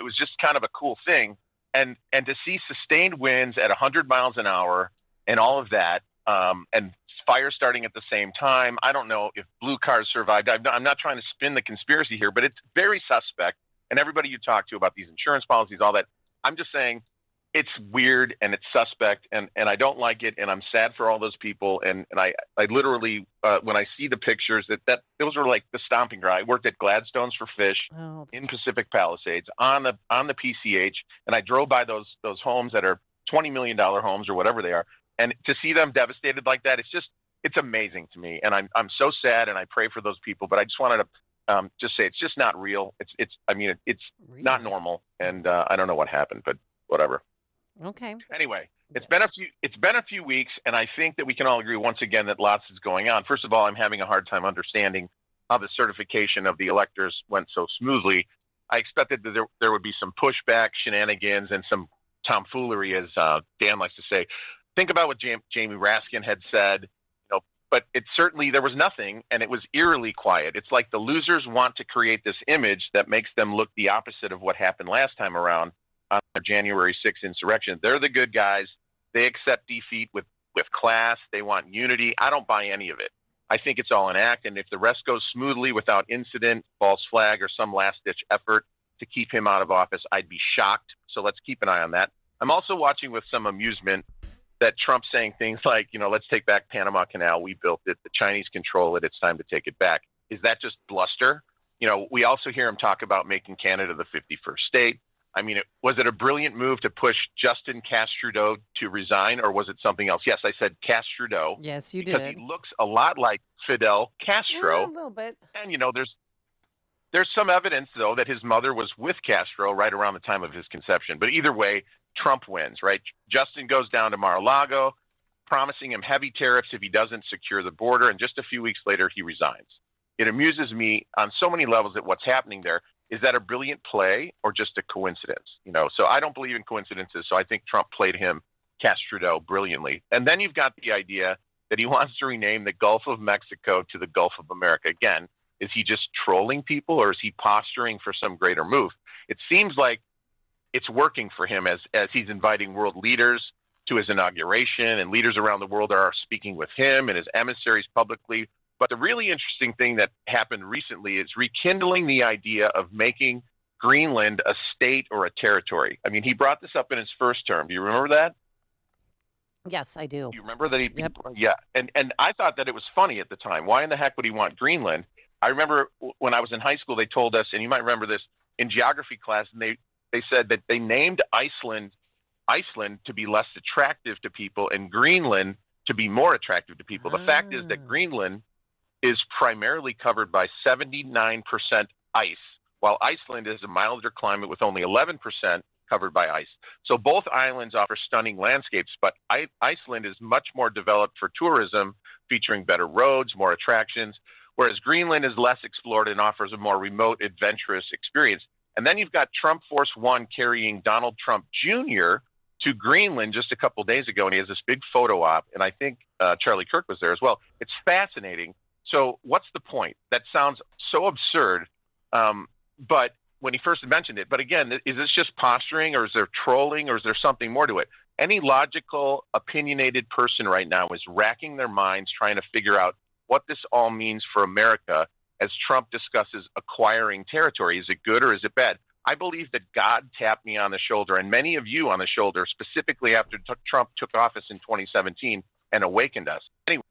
was just kind of a cool thing. And to see sustained winds at 100 miles an hour and all of that, and fire starting at the same time. I don't know if blue cars survived. I'm not trying to spin the conspiracy here, but it's very suspect. And everybody you talk to about these insurance policies, all that, I'm just saying it's weird and it's suspect, and I don't like it, and I'm sad for all those people. And I literally, when I see the pictures, that those are like the stomping ground. I worked at Gladstone's for Fish in Pacific Palisades on the PCH, and I drove by those homes that are $20 million homes or whatever they are. And to see them devastated like that, it's amazing to me. And I'm so sad, and I pray for those people. But I just wanted to just say it's just not real. It's not normal, and I don't know what happened, but whatever. Okay. Anyway, it's been a few weeks, and I think that we can all agree once again that lots is going on. First of all, I'm having a hard time understanding how the certification of the electors went so smoothly. I expected that there would be some pushback, shenanigans, and some tomfoolery, as Dan likes to say. Think about what Jamie Raskin had said, but there was nothing, and it was eerily quiet. It's like the losers want to create this image that makes them look the opposite of what happened last time around on the January 6th insurrection. They're the good guys. They accept defeat with class. They want unity. I don't buy any of it. I think it's all an act, and if the rest goes smoothly without incident, false flag, or some last-ditch effort to keep him out of office, I'd be shocked. So let's keep an eye on that. I'm also watching with some amusement that Trump's saying things like, let's take back Panama Canal. We built it. The Chinese control it. It's time to take it back. Is that just bluster? We also hear him talk about making Canada the 51st state. I mean, was it a brilliant move to push Justin Trudeau to resign, or was it something else? Yes, I said Trudeau. Yes, you because did. He looks a lot like Fidel Castro. Yeah, a little bit. And, there's some evidence, though, that his mother was with Castro right around the time of his conception. But either way, Trump wins, right? Justin goes down to Mar-a-Lago, promising him heavy tariffs if he doesn't secure the border, and just a few weeks later, he resigns. It amuses me on so many levels that what's happening there. Is that a brilliant play or just a coincidence? So I don't believe in coincidences. So I think Trump played him, Trudeau, brilliantly. And then you've got the idea that he wants to rename the Gulf of Mexico to the Gulf of America. Again, is he just trolling people, or is he posturing for some greater move? It seems like it's working for him as he's inviting world leaders to his inauguration, and leaders around the world are speaking with him and his emissaries publicly. But the really interesting thing that happened recently is rekindling the idea of making Greenland a state or a territory. I mean, he brought this up in his first term. Do you remember that? Yes, I do. You remember that? Yep. Yeah. And I thought that it was funny at the time. Why in the heck would he want Greenland? I remember when I was in high school, they told us, and you might remember this in geography class, and they said that they named Iceland to be less attractive to people and Greenland to be more attractive to people. The fact is that Greenland is primarily covered by 79% ice, while Iceland is a milder climate with only 11% covered by ice. So both islands offer stunning landscapes, but Iceland is much more developed for tourism, featuring better roads, more attractions, whereas Greenland is less explored and offers a more remote, adventurous experience. And then you've got Trump Force One carrying Donald Trump Jr. to Greenland just a couple days ago, and he has this big photo op, and I think Charlie Kirk was there as well. It's fascinating. So what's the point? That sounds so absurd, but when he first mentioned it. But again, is this just posturing, or is there trolling, or is there something more to it? Any logical, opinionated person right now is racking their minds trying to figure out what this all means for America as Trump discusses acquiring territory. Is it good or is it bad? I believe that God tapped me on the shoulder, and many of you on the shoulder, specifically after Trump took office in 2017, and awakened us. Anyway,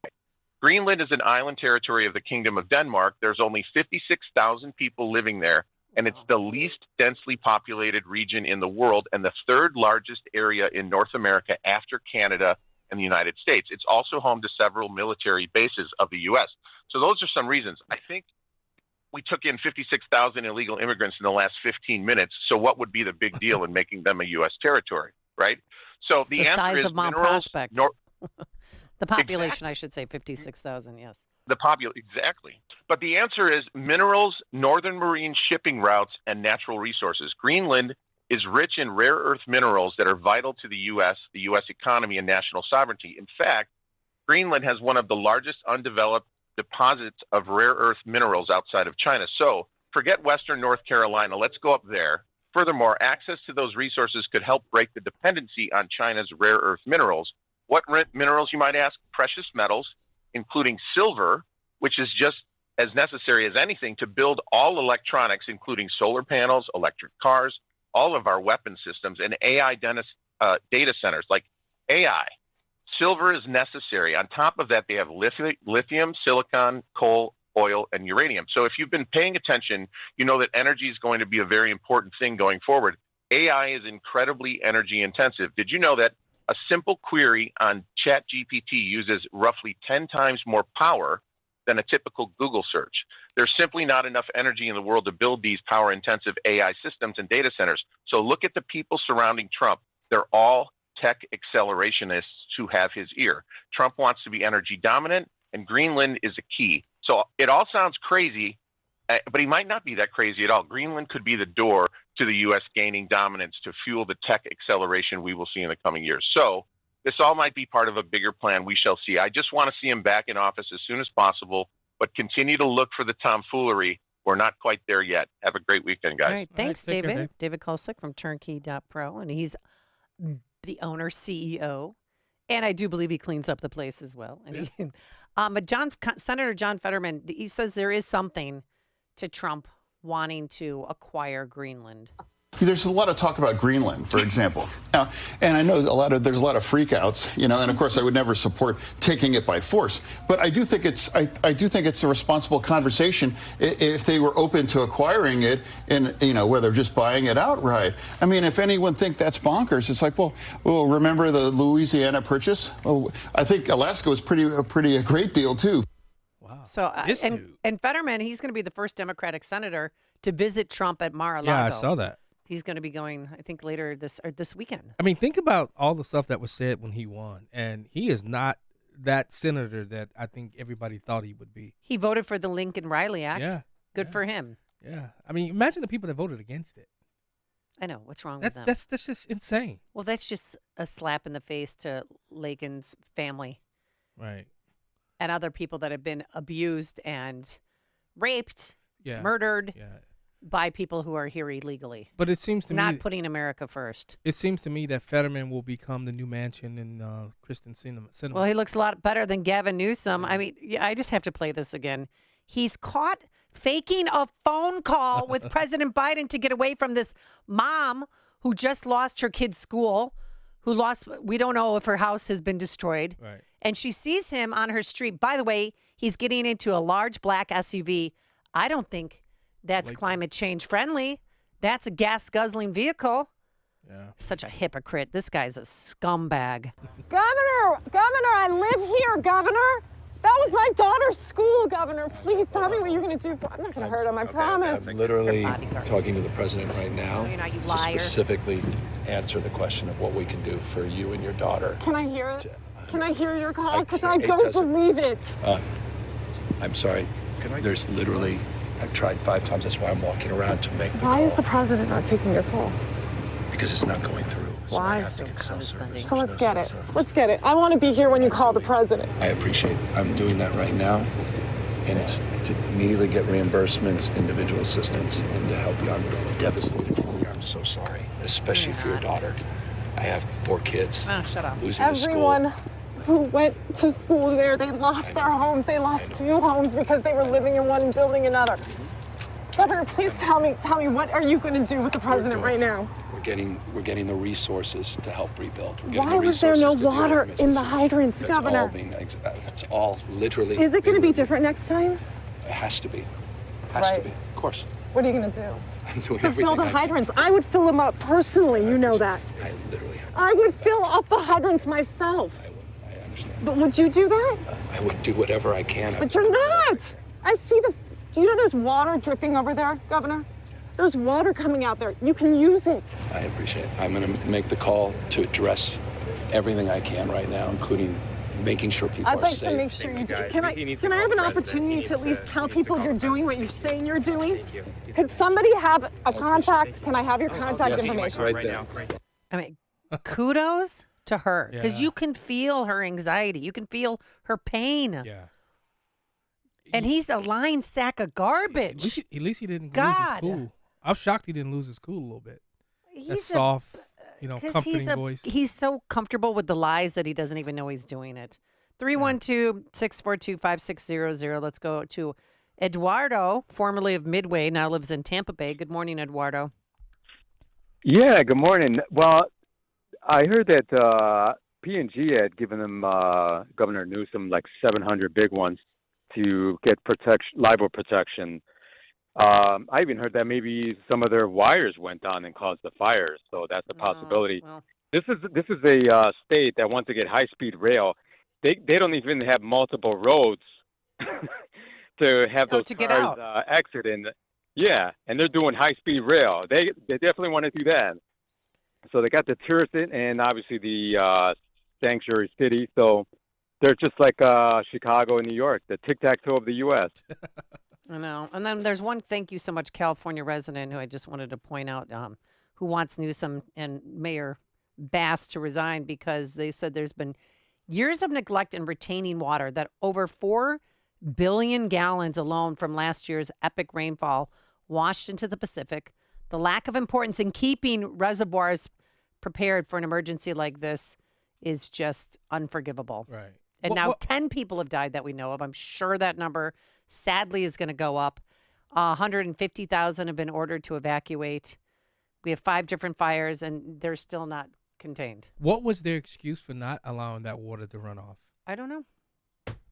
Greenland is an island territory of the Kingdom of Denmark. There's only 56,000 people living there, and it's the least densely populated region in the world and the third largest area in North America after Canada and the United States. It's also home to several military bases of the U.S. So those are some reasons. I think we took in 56,000 illegal immigrants in the last 15 minutes, so what would be the big deal in making them a U.S. territory, right? So it's the answer size is of Mount minerals, Prospect. The population, Exactly. I should say, 56,000, yes. Exactly. But the answer is minerals, northern marine shipping routes, and natural resources. Greenland is rich in rare earth minerals that are vital to the U.S. economy, and national sovereignty. In fact, Greenland has one of the largest undeveloped deposits of rare earth minerals outside of China. So forget Western North Carolina. Let's go up there. Furthermore, access to those resources could help break the dependency on China's rare earth minerals. What minerals, you might ask? Precious metals, including silver, which is just as necessary as anything to build all electronics, including solar panels, electric cars, all of our weapon systems, and AI data centers like AI. Silver is necessary. On top of that, they have lithium, silicon, coal, oil, and uranium. So if you've been paying attention, you know that energy is going to be a very important thing going forward. AI is incredibly energy intensive. Did you know that a simple query on ChatGPT uses roughly 10 times more power than a typical Google search. There's simply not enough energy in the world to build these power-intensive AI systems and data centers. So look at the people surrounding Trump. They're all tech accelerationists who have his ear. Trump wants to be energy dominant, and Greenland is a key. So it all sounds crazy, but he might not be that crazy at all. Greenland could be the door to the U.S. gaining dominance to fuel the tech acceleration we will see in the coming years. So this all might be part of a bigger plan. We shall see. I just want to see him back in office as soon as possible, but continue to look for the tomfoolery. We're not quite there yet. Have a great weekend, guys. All right. Thanks, David. David Kolsick from Turnkey.pro, and he's the owner, CEO, and I do believe he cleans up the place as well. And but Senator John Fetterman, he says there is something to Trump wanting to acquire Greenland. There's a lot of talk about Greenland, for example. Now, and I know there's a lot of freakouts, and of course I would never support taking it by force. But I do think it's a responsible conversation if they were open to acquiring it, and whether just buying it outright. I mean, if anyone think that's bonkers, it's like, well, remember the Louisiana Purchase? Well, I think Alaska was a great deal too. Wow. So and Fetterman, he's going to be the first Democratic senator to visit Trump at Mar-a-Lago. Yeah, I saw that. He's going to be going, I think, later this weekend. I mean, think about all the stuff that was said when he won, and he is not that senator that I think everybody thought he would be. He voted for the Lincoln-Riley Act. Yeah. Good for him. Yeah. I mean, imagine the people that voted against it. I know. What's wrong with them? That's just insane. Well, that's just a slap in the face to Lakin's family. Right. And other people that have been abused and raped, Yeah. murdered. Yeah. By people who are here illegally. But it seems to me not putting America first. It seems to me that Fetterman will become the new mansion in Kristen Cinema. Well, he looks a lot better than Gavin Newsom. I mean, I just have to play this again. He's caught faking a phone call with President Biden to get away from this mom who just lost her kid's school, we don't know if her house has been destroyed. Right. And she sees him on her street. By the way, he's getting into a large black SUV. I don't think that's climate change friendly. That's a gas guzzling vehicle. Yeah. Such a hypocrite. This guy's a scumbag. Governor, I live here, Governor. That was my daughter's school, Governor. Please tell me what you're going to do. I'm not going to hurt him, I promise. I'm literally talking to the president right now No, you're not, you to liar. specifically answer the question of what we can do for you and your daughter. Can I hear it? Can I hear your call? Because can't. I It don't doesn't- believe it. I'm sorry. There's literally, I've tried 5 times. That's why I'm walking around to make the Why call. is the president not taking your call? Because it's not going through. So I Why? have to get cell service. So let's There's no get it. cell service. Let's get it. I want to be here when you call the president. I appreciate it. I'm doing that right now. And it's to immediately get reimbursements, individual assistance, and to help you. I'm devastated for you. I'm so sorry, especially for your daughter. I have 4 kids. Oh, shut up. Losing the school. Everyone who went to school there, they lost their homes. They lost 2 homes because they were living in one and building another. Governor, please tell me what are you going to do with the president right now? We're getting the resources to help rebuild. We're getting Why the was there no resources to do water it. in the hydrants, That's Governor? all being, that's all literally. Is it going to be different next time? It has to be. Has to Right. be. Of course. What are you going to do? I'm doing To everything fill the I can. hydrants. I would fill them up personally. You know that. I literally have. I would fill up the hydrants myself. I understand. But would you do that? I would do whatever I can. But you're not. I see do you know there's water dripping over there, Governor? There's water coming out there. You can use it. I appreciate it. I'm going to make the call to address everything I can right now, including making sure people I'd are like safe. to make sure you do. Can I have an opportunity to at least tell people you're doing what you're saying you're doing? Could somebody have a contact? Can I have your contact information? Right there. I mean, kudos to her because Yeah. you can feel her anxiety. You can feel her pain. Yeah. And he's a lying sack of garbage. At least he didn't lose God. his cool. I'm shocked he didn't lose his cool a little bit. That He's soft, 'cause comforting voice. He's so comfortable with the lies that he doesn't even know he's doing it. 312-642-5600. Let's go to Eduardo, formerly of Midway, now lives in Tampa Bay. Good morning, Eduardo. Yeah, good morning. Well, I heard that P&G had given them Governor Newsom like 700 big ones to get libel protection. I even heard that maybe some of their wires went down and caused the fires, so that's a possibility. well. This is a state that wants to get high-speed rail. They don't even have multiple roads. to have those to get cars exit. And and they're doing high-speed rail. They definitely want to do that. So they got the tourists in, and obviously the sanctuary city. So they're just like Chicago and New York, the tic-tac-toe of the U.S. I know. And then there's one thank you so much California resident who I just wanted to point out who wants Newsom and Mayor Bass to resign because they said there's been years of neglect in retaining water, that over 4 billion gallons alone from last year's epic rainfall washed into the Pacific. The lack of importance in keeping reservoirs prepared for an emergency like this is just unforgivable. Right. And now 10 people have died that we know of. I'm sure that number, sadly, is going to go up. 150,000 have been ordered to evacuate. We have 5 different fires, and they're still not contained. What was their excuse for not allowing that water to run off? I don't know.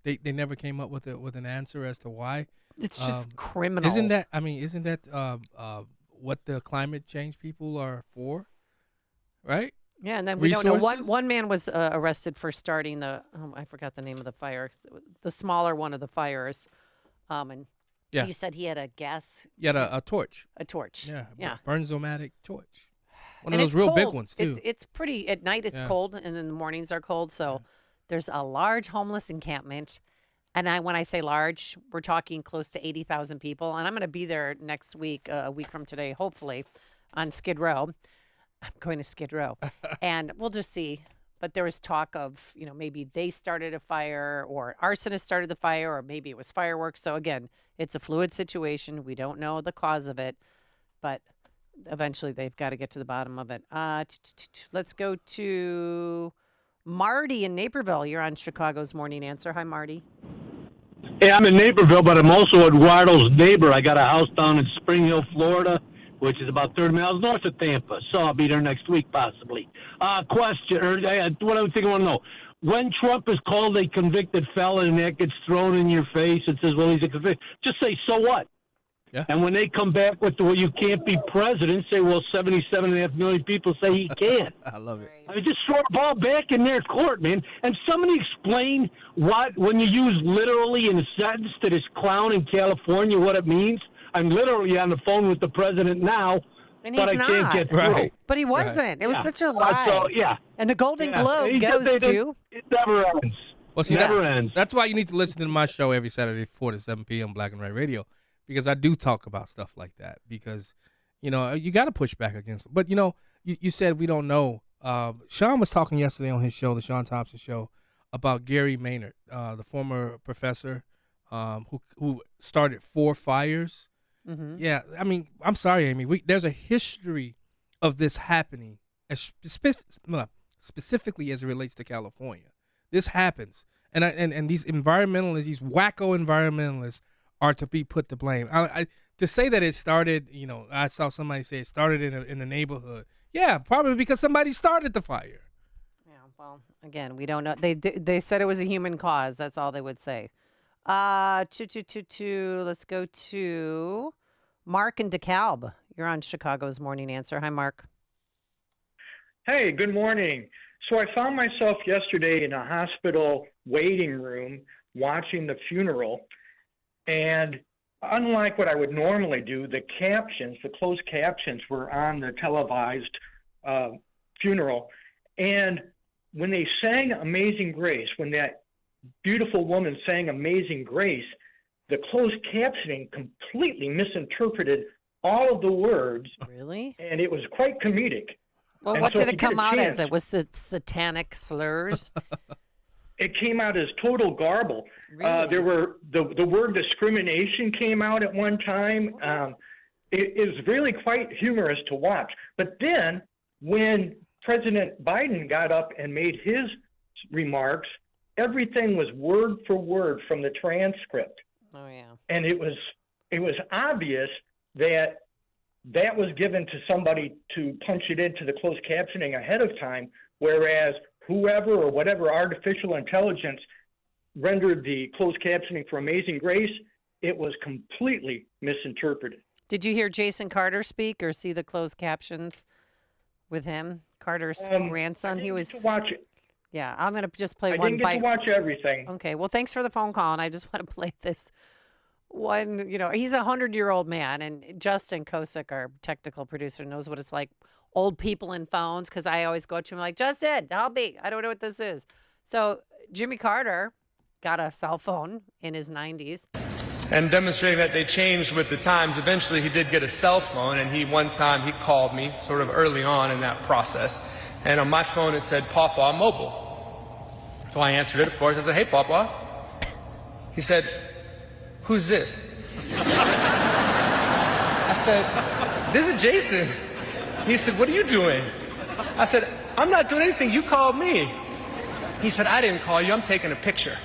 They never came up with an answer as to why. It's just criminal. Isn't that what the climate change people are for? Right? Yeah, and then we don't know. One man was arrested for starting I forgot the name of the fire, the smaller one of the fires. And you said he had a gas. He had a torch. A torch. Yeah. Bernzomatic torch. One and of those real cold. big ones too. It's pretty at night. It's cold, and then the mornings are cold. So there's a large homeless encampment, and when I say large, we're talking close to 80,000 people. And I'm going to be there next week, a week from today, hopefully, on Skid Row. I'm going to Skid Row, and we'll just see. But there was talk of, maybe they started a fire, or arsonists started the fire, or maybe it was fireworks. So again, it's a fluid situation. We don't know the cause of it, but eventually they've got to get to the bottom of it. Let's go to Marty in Naperville. You're on Chicago's Morning Answer. Hi, Marty. Hey, I'm in Naperville, but I'm also Eduardo's neighbor. I got a house down in Spring Hill, Florida, which is about 30 miles north of Tampa. So I'll be there next week, possibly. Question, or what I think I want to know. When Trump is called a convicted felon and that gets thrown in your face, it says, well, he's a convicted. Just say, so what? Yeah. And when they come back with, well, you can't be president, say, well, 77.5 million people say he can. I love it. I mean, just throw the ball back in their court, man. And somebody explain when you use literally in a sentence to this clown in California, what it means. I'm literally on the phone with the president now, and but I can't get through. Right. But he wasn't. Right. It was such a lie. So. And the Golden Globe goes to... It never ends. Well, see, never ends. That's why you need to listen to my show every Saturday, 4 to 7 p.m. Black and White Radio, because I do talk about stuff like that. Because, you got to push back against it. But, you said we don't know. Sean was talking yesterday on his show, the Sean Thompson Show, about Gary Maynard, the former professor who started 4 fires. Mm-hmm. Yeah, I mean, I'm sorry, Amy. There's a history of this happening, specifically as it relates to California. This happens, and these environmentalists, these wacko environmentalists, are to be put to blame. To say that it started, I saw somebody say it started in the neighborhood. Yeah, probably because somebody started the fire. Yeah, well, again, we don't know. They said it was a human cause. That's all they would say. Let's go to Mark in DeKalb. You're on Chicago's Morning Answer. Hi, Mark. Hey, good morning. So I found myself yesterday in a hospital waiting room watching the funeral, and unlike what I would normally do, the closed captions were on the televised funeral, and when they sang Amazing Grace, when that beautiful woman sang Amazing Grace, the closed captioning completely misinterpreted all of the words. Really? And it was quite comedic. Well, and what so did if it you get come a out chance, as? It was satanic slurs? It came out as total garble. Really? There were the word discrimination came out at one time. It is really quite humorous to watch. But then when President Biden got up and made his remarks, everything was word for word from the transcript. Oh yeah. And it was obvious that was given to somebody to punch it into the closed captioning ahead of time, whereas whoever or whatever artificial intelligence rendered the closed captioning for Amazing Grace, it was completely misinterpreted. Did you hear Jason Carter speak or see the closed captions with him? Carter's grandson. I didn't get to watch it. Yeah, I'm going to just play I one didn't get to watch everything. Okay, well, thanks for the phone call, and I just want to play this he's a 100-year-old man, and Justin Kosick, our technical producer, knows what it's like, old people in phones, because I always go to him like, Justin, help me. I don't know what this is. So Jimmy Carter got a cell phone in his 90s. And demonstrating that they changed with the times, eventually he did get a cell phone, and one time he called me sort of early on in that process. And on my phone it said Pawpaw Mobile. So I answered it, of course. I said, hey, Pawpaw. He said, who's this? I said, this is Jason. He said, what are you doing? I said, I'm not doing anything. You called me. He said, I didn't call you. I'm taking a picture.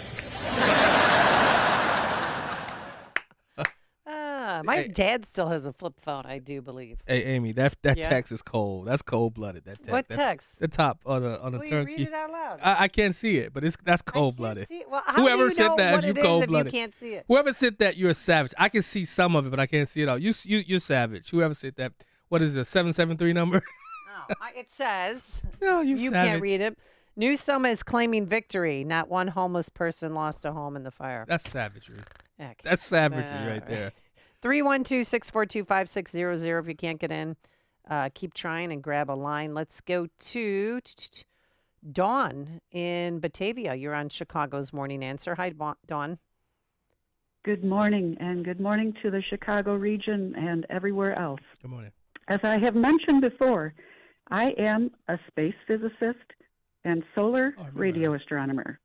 My dad still has a flip phone, I do believe. Hey, Amy, that Yeah. text is cold. That's cold-blooded. That text. What text? The top on the Will you turkey. read it out loud? I can't see it, but that's cold-blooded. See it? Well, how Whoever do you sent know that, what you it is if you cold-blooded. can't see it? Whoever sent that, you're a savage. I can see some of it, but I can't see it all. You're savage. Whoever sent that. What is the 773 number? It says, No, you can't savage. read it. Newsom is claiming victory. Not one homeless person lost a home in the fire. That's savagery. Heck. That's savagery All right there. 312-642-5600 if you can't get in. Keep trying and grab a line. Let's go to Dawn in Batavia. You're on Chicago's Morning Answer. Hi, Dawn. Good morning, and good morning to the Chicago region and everywhere else. Good morning. As I have mentioned before, I am a space physicist and solar radio astronomer.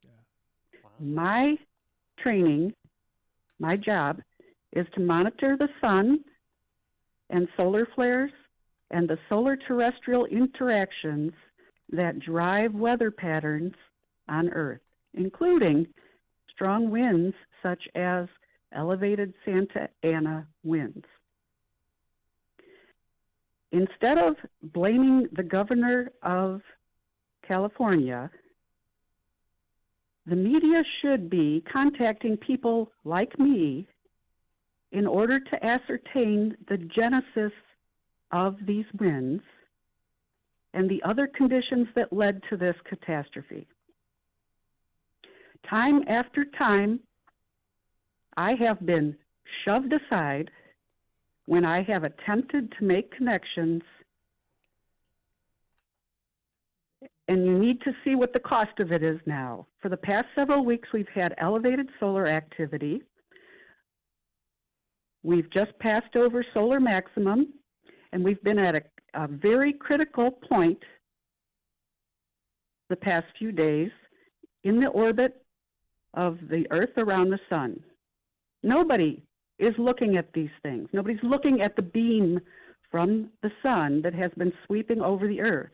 My training, my job, is to monitor the sun and solar flares and the solar terrestrial interactions that drive weather patterns on Earth, including strong winds such as elevated Santa Ana winds. Instead of blaming the governor of California, the media should be contacting people like me in order to ascertain the genesis of these winds and the other conditions that led to this catastrophe. Time after time, I have been shoved aside when I have attempted to make connections, and you need to see what the cost of it is now. For the past several weeks, we've had elevated solar activity. We've just passed over solar maximum, and we've been at a very critical point the past few days in the orbit of the Earth around the sun. Nobody is looking at these things. Nobody's looking at the beam from the sun that has been sweeping over the Earth.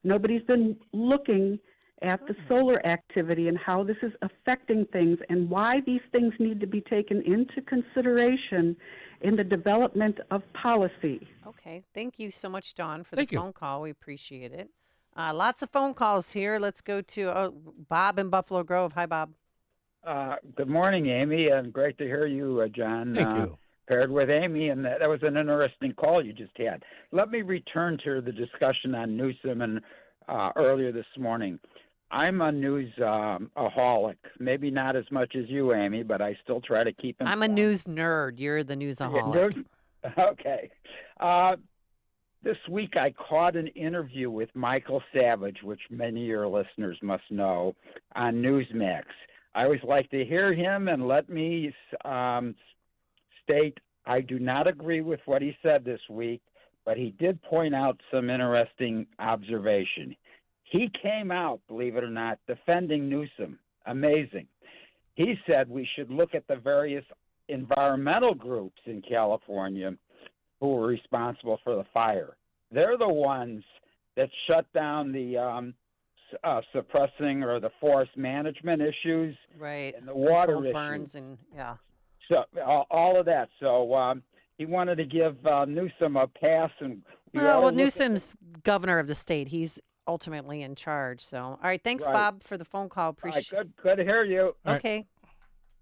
Nobody's been looking at the solar activity and how this is affecting things and why these things need to be taken into consideration in the development of policy. Okay. Thank you so much, Dawn, for Thank the you. phone call. We appreciate it. Lots of phone calls here. Let's go to Bob in Buffalo Grove. Hi, Bob. Good morning, Amy, and great to hear you, John. Thank you. Paired with Amy, and that was an interesting call you just had. Let me return to the discussion on Newsom and earlier this morning. I'm a news aholic, maybe not as much as you, Amy, but I still try to keep. I'm a news nerd. You're the newsaholic. Okay. This week I caught an interview with Michael Savage, which many of your listeners must know, on Newsmax. I always like to hear him, and let me state I do not agree with what he said this week, but he did point out some interesting observation. He came out, believe it or not, defending Newsom. Amazing. He said we should look at the various environmental groups in California who were responsible for the fire. They're the ones that shut down the suppressing or the forest management issues, right? And the water Controlled issues. burns and yeah. So all of that. So he wanted to give Newsom a pass, and we ought to Well, look at Newsom's governor of the state. He's ultimately in charge. So, all right. Thanks, Right. Bob, for the phone call. All right, Appreciate. good to hear you. Okay.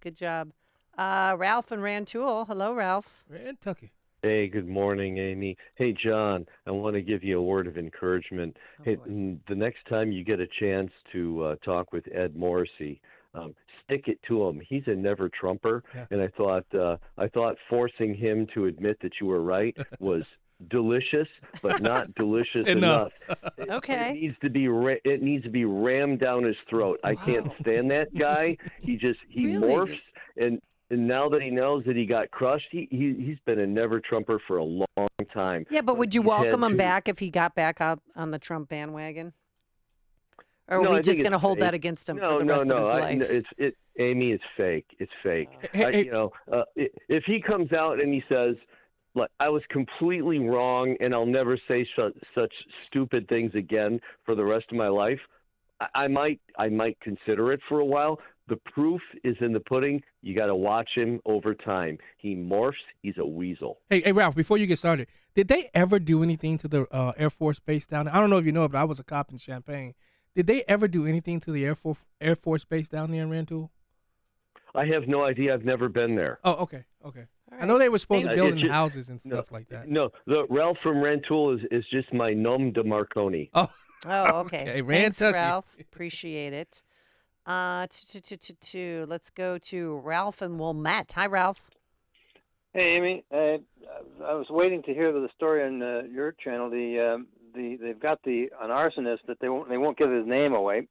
Good job. Ralph and Rantoul. Hello, Ralph. Nantucket. Hey, good morning, Amy. Hey, John, I want to give you a word of encouragement. The next time you get a chance to talk with Ed Morrissey, Stick it to him. He's a never Trumper, and I thought forcing him to admit that you were right was delicious, but not delicious enough. Okay. It needs to be rammed down his throat. I can't stand that guy. He Really? morphs, and now that he knows that he got crushed, he's been a never Trumper for a long time. Yeah, but would you he's had welcome him to- back if he got back up on the Trump bandwagon? Or are No, we I think just going to it's hold that fake. against him No, for the rest of his life? Amy, it's fake. It's fake. If he comes out and he says, "Look, I was completely wrong, and I'll never say such stupid things again for the rest of my life," I might consider it for a while. The proof is in the pudding. You got to watch him over time. He morphs. He's a weasel. Hey, Ralph, before you get started, did they ever do anything to the Air Force Base down there? I don't know if you know it, but I was a cop in Champaign. Did they ever do anything to the Air Force Base down there in Rantoul? I have no idea. I've never been there. Oh, okay. I know they were supposed to build It's just- houses and stuff like that. No, the Ralph from Rantoul is just my nom de Marconi. Oh, Oh, okay. Okay, Thanks, Rantucky. Ralph. Appreciate it. Let's go to Ralph and Wilmette. Hi, Ralph. Hey, Amy. I was waiting to hear the story on your channel. They've got an arsonist that they won't give his name away,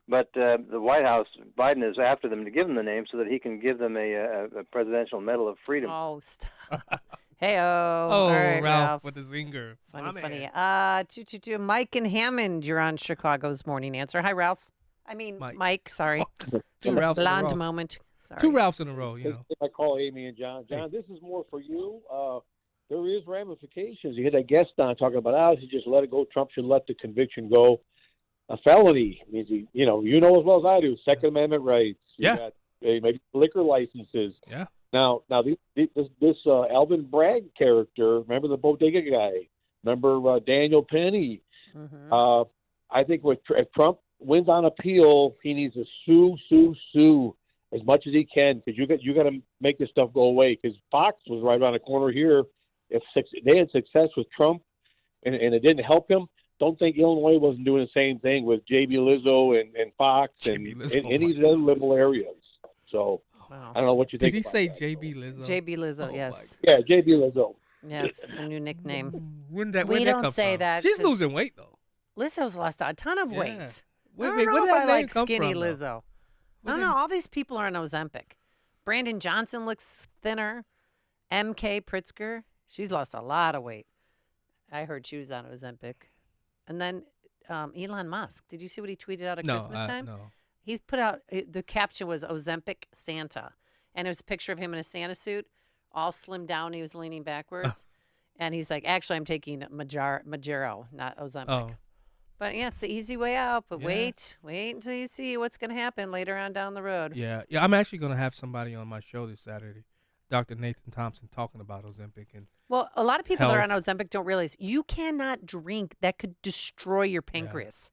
but the White House, Biden is after them to give him the name so that he can give them a Presidential Medal of Freedom. Oh, stop. Hey-oh. Oh, All right, Ralph with the zinger. Funny. Mike and Hammond, you're on Chicago's Morning Answer. Hi, Ralph. I mean, Mike, sorry. Two Ralphs in a Blonde row. moment. Sorry. Two Ralphs in a row, you know. If I call Amy and John. John, this is more for you. There is ramifications. You had that guest on talking about, he just let it go. Trump should let the conviction go. A felony means you know as well as I do. Second Amendment rights. You Yeah. got, maybe liquor licenses. Yeah. Now, this Alvin Bragg character. Remember the bodega guy? Remember Daniel Penny? I think if Trump wins on appeal, he needs to sue as much as he can, because you got to make this stuff go away. Because Fox was right around the corner here. If they had success with Trump and it didn't help him, don't think Illinois wasn't doing the same thing with J.B. Lizzo and Fox and any of the other liberal areas. So I don't know what you think. Did he about say that. J.B. Lizzo? J.B. Lizzo, yes. Yeah, J.B. Lizzo. Yes, it's a new nickname. Where'd we that don't come say from? that. She's 'cause losing weight, though. Lizzo's lost a ton of Yeah. weight. Wait, I wait, don't where know did if that I name like come skinny from, though? Lizzo. I don't know. All these people are on Ozempic. Brandon Johnson looks thinner. MK Pritzker, she's lost a lot of weight. I heard she was on Ozempic. And then Elon Musk. Did you see what he tweeted out at Christmas time? No. He put out, the caption was Ozempic Santa. And it was a picture of him in a Santa suit, all slimmed down. He was leaning backwards. And he's like, actually, I'm taking Mounjaro, not Ozempic. Oh. But yeah, it's the easy way out. But Yeah. wait until you see what's going to happen later on down the road. Yeah. I'm actually going to have somebody on my show this Saturday, Dr. Nathan Thompson, talking about Ozempic. And Well, a lot of people that are on health. Ozempic don't realize you cannot drink. That could destroy your pancreas.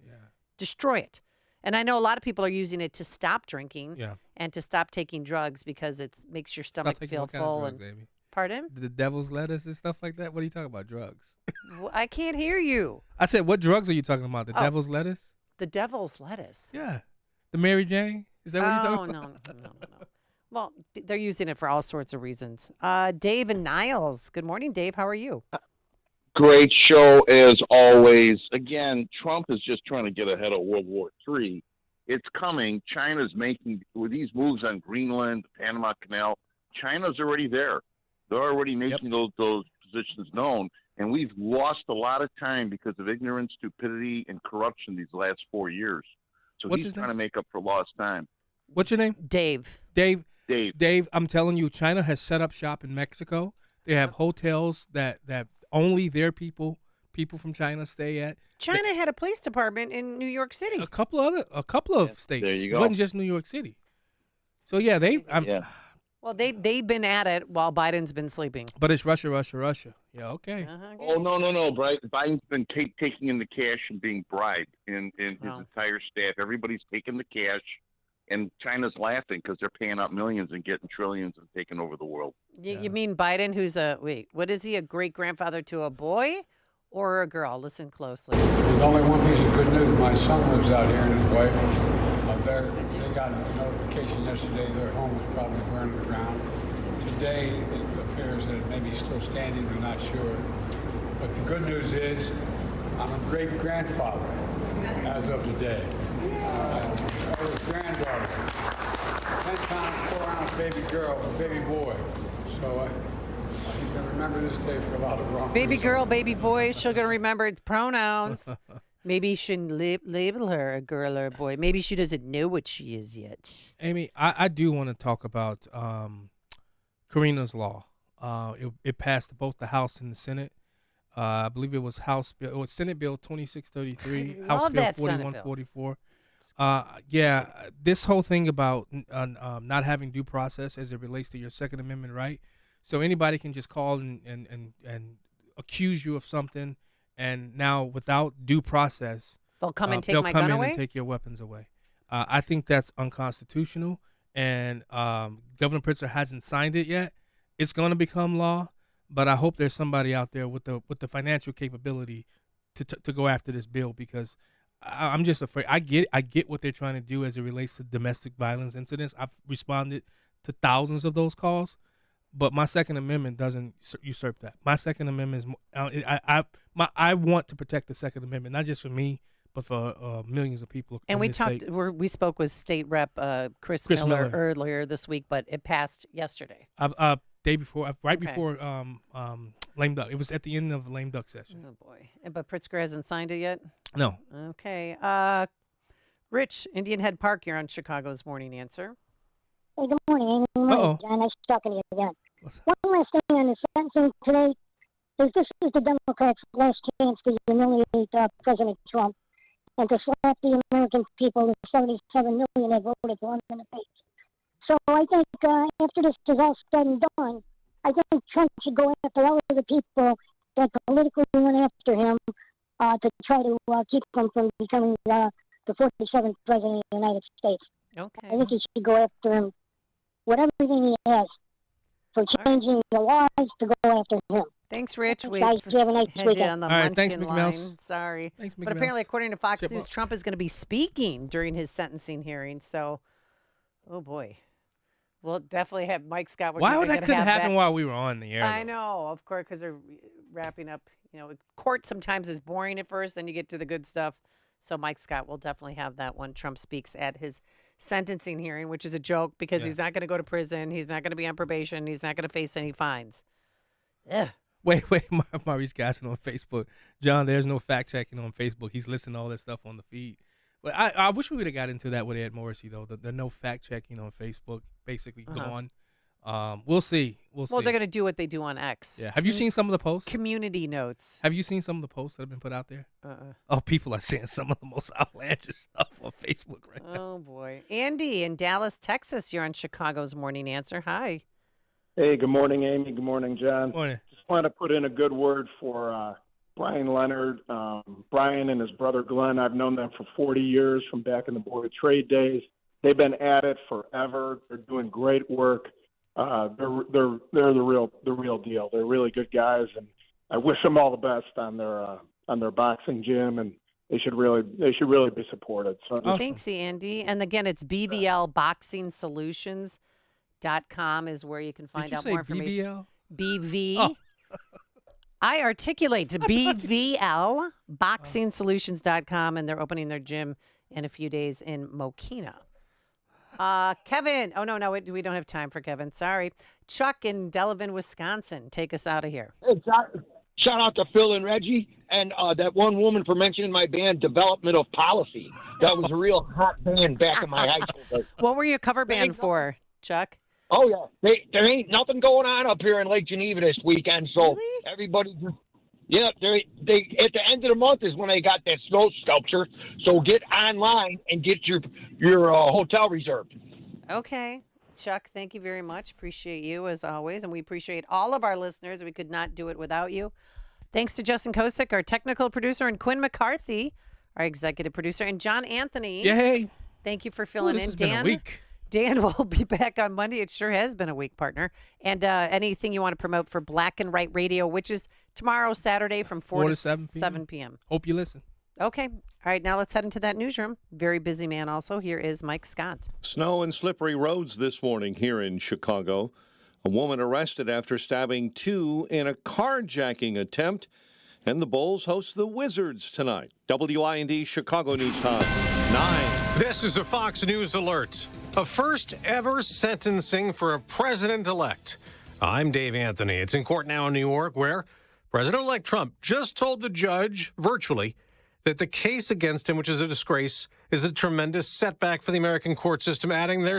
Destroy it. And I know a lot of people are using it to stop drinking Yeah. and to stop taking drugs because it makes your stomach taking feel what kind of full. drugs, and Amy? Pardon? The devil's lettuce and stuff like that? What are you talking about, drugs? Well, I can't hear you. I said, what drugs are you talking about? The Oh. devil's lettuce? The devil's lettuce. Yeah. The Mary Jane? Is that what you're talking no, about? no. Well, they're using it for all sorts of reasons. Dave and Niles. Good morning, Dave. How are you? Great show as always. Again, Trump is just trying to get ahead of World War III. It's coming. China's making, with these moves on Greenland, the Panama Canal, China's already there. They're already making those positions known. And we've lost a lot of time because of ignorance, stupidity, and corruption these last 4 years. So What's he's his trying name? to make up for lost time. What's your name? Dave. Dave, I'm telling you, China has set up shop in Mexico. They have hotels that only their people from China stay at. China had a police department in New York City. A couple of states. There you go. It wasn't just New York City. So yeah, Well, they've been at it while Biden's been sleeping. But it's Russia. Yeah, okay. Oh, no. Biden's been taking in the cash and being bribed in his entire staff. Everybody's taking the cash, and China's laughing because they're paying out millions and getting trillions and taking over the world. You mean Biden, who's what is he, a great-grandfather to a boy or a girl? Listen closely. There's only one piece of good news. My son lives out here and his wife. They got a notification yesterday their home was probably burned to the ground. Today, it appears that it may be still standing, we're not sure. But the good news is, I'm a great-grandfather as of today. I was a granddaughter, 10-pound, 4-ounce baby girl, baby boy. So you can remember this day for a lot of wrong Baby reasons. girl, baby boy, she'll gonna remember pronouns. Maybe you shouldn't label her a girl or a boy. Maybe she doesn't know what she is yet. Amy, I do want to talk about Karina's law. It passed both the House and the Senate. I believe it was Senate Bill 2633, House love Bill that Senate bill. 4144. Yeah, this whole thing about not having due process as it relates to your Second Amendment right. So anybody can just call and accuse you of something, and now without due process, They'll come and take they'll my come gun in away? and take your weapons away. I think that's unconstitutional, and Governor Pritzker hasn't signed it yet. It's going to become law, but I hope there's somebody out there with the financial capability to go after this bill, because I'm just afraid. I get what they're trying to do as it relates to domestic violence incidents. I've responded to thousands of those calls, but my Second Amendment doesn't usurp that. My Second Amendment is I want to protect the Second Amendment, not just for me, but for millions of people. And in we this talked. state. We spoke with State Rep Chris Chris Miller Miller. earlier this week, but it passed yesterday. Day before, right Okay. before lame duck. It was at the end of lame duck session. Oh boy! But Pritzker hasn't signed it yet. No. Okay. Rich, Indian Head Park, you're on Chicago's Morning Answer. Hey, good morning, Amy. Good morning, John. Nice talking to you again. One last thing on the sentencing today is this is the Democrats' last chance to humiliate President Trump and to slap the American people, the 77 million that voted for him in the face. So I think after this is all said and done, I think Trump should go after all of the people that politically went after him to try to keep him from becoming the 47th president of the United States. Okay. I think he should go after him with everything he has for changing the laws to go after him. Thanks, Rich. We Guys, you have a nice had you weekend. on the All right, thanks, Munchkin Mickey line. Mouse. Sorry. Thanks, Mickey But apparently, Mouse. according to Fox Chip News, up. Trump is going to be speaking during his sentencing hearing. So, oh boy. We'll definitely have Mike Scott. Why would that couldn't happen while we were on the air? I know, of course, because they're wrapping up. You know, court sometimes is boring at first, then you get to the good stuff. So Mike Scott will definitely have that when Trump speaks at his sentencing hearing, which is a joke because he's not going to go to prison. He's not going to be on probation. He's not going to face any fines. Ugh. Wait, Maurice Gasson on Facebook. John, there's no fact checking on Facebook. He's listing all this stuff on the feed. But I wish we would have got into that with Ed Morrissey, though. The no fact checking on Facebook, basically gone. We'll see. We'll see. Well, they're going to do what they do on X. Yeah. Have you seen some of the posts? Community notes. Have you seen some of the posts that have been put out there? Oh, people are saying some of the most outlandish stuff on Facebook right now. Oh, boy. Andy in Dallas, Texas, you're on Chicago's Morning Answer. Hi. Hey, good morning, Amy. Good morning, John. Morning. Just want to put in a good word for Brian Leonard. Brian and his brother Glenn, I've known them for 40 years from back in the Board of Trade days. They've been at it forever. They're doing great work. They're the real deal. They're really good guys, and I wish them all the best on their boxing gym, and they should really be supported. So Thanks, Andy. And again, it's BVLBoxingSolutions.com is where you can find Did you out say more information. BBL? BV. Oh. I articulate to BVLBoxingSolutions.com, and they're opening their gym in a few days in Mokina. Kevin. Oh, no, we don't have time for Kevin. Sorry. Chuck in Delavan, Wisconsin. Take us out of here. Hey, shout out to Phil and Reggie and that one woman for mentioning my band, Development of Policy. That was a real hot band back in my high school days. What were you cover band for, Chuck? Oh, yeah. There ain't nothing going on up here in Lake Geneva this weekend, so everybody just... Yeah, they at the end of the month is when they got that snow sculpture. So get online and get your hotel reserved. Okay. Chuck, thank you very much. Appreciate you as always. And we appreciate all of our listeners. We could not do it without you. Thanks to Justin Kosick, our technical producer, and Quinn McCarthy, our executive producer, and John Anthony. Yay. Thank you for filling This in. has been a week. Dan will be back on Monday. It sure has been a week, partner. And anything you want to promote for Black and Right Radio, which is tomorrow, Saturday, from 4 to 7 p.m. Hope you listen. Okay. All right, now let's head into that newsroom. Very busy man also. Here is Mike Scott. Snow and slippery roads this morning here in Chicago. A woman arrested after stabbing two in a carjacking attempt. And the Bulls host the Wizards tonight. WIND Chicago News Time, 9. This is a Fox News alert. A first ever sentencing for a president-elect. I'm Dave Anthony. It's in court now in New York where President-elect Trump just told the judge virtually that the case against him, which is a disgrace, is a tremendous setback for the American court system, adding there's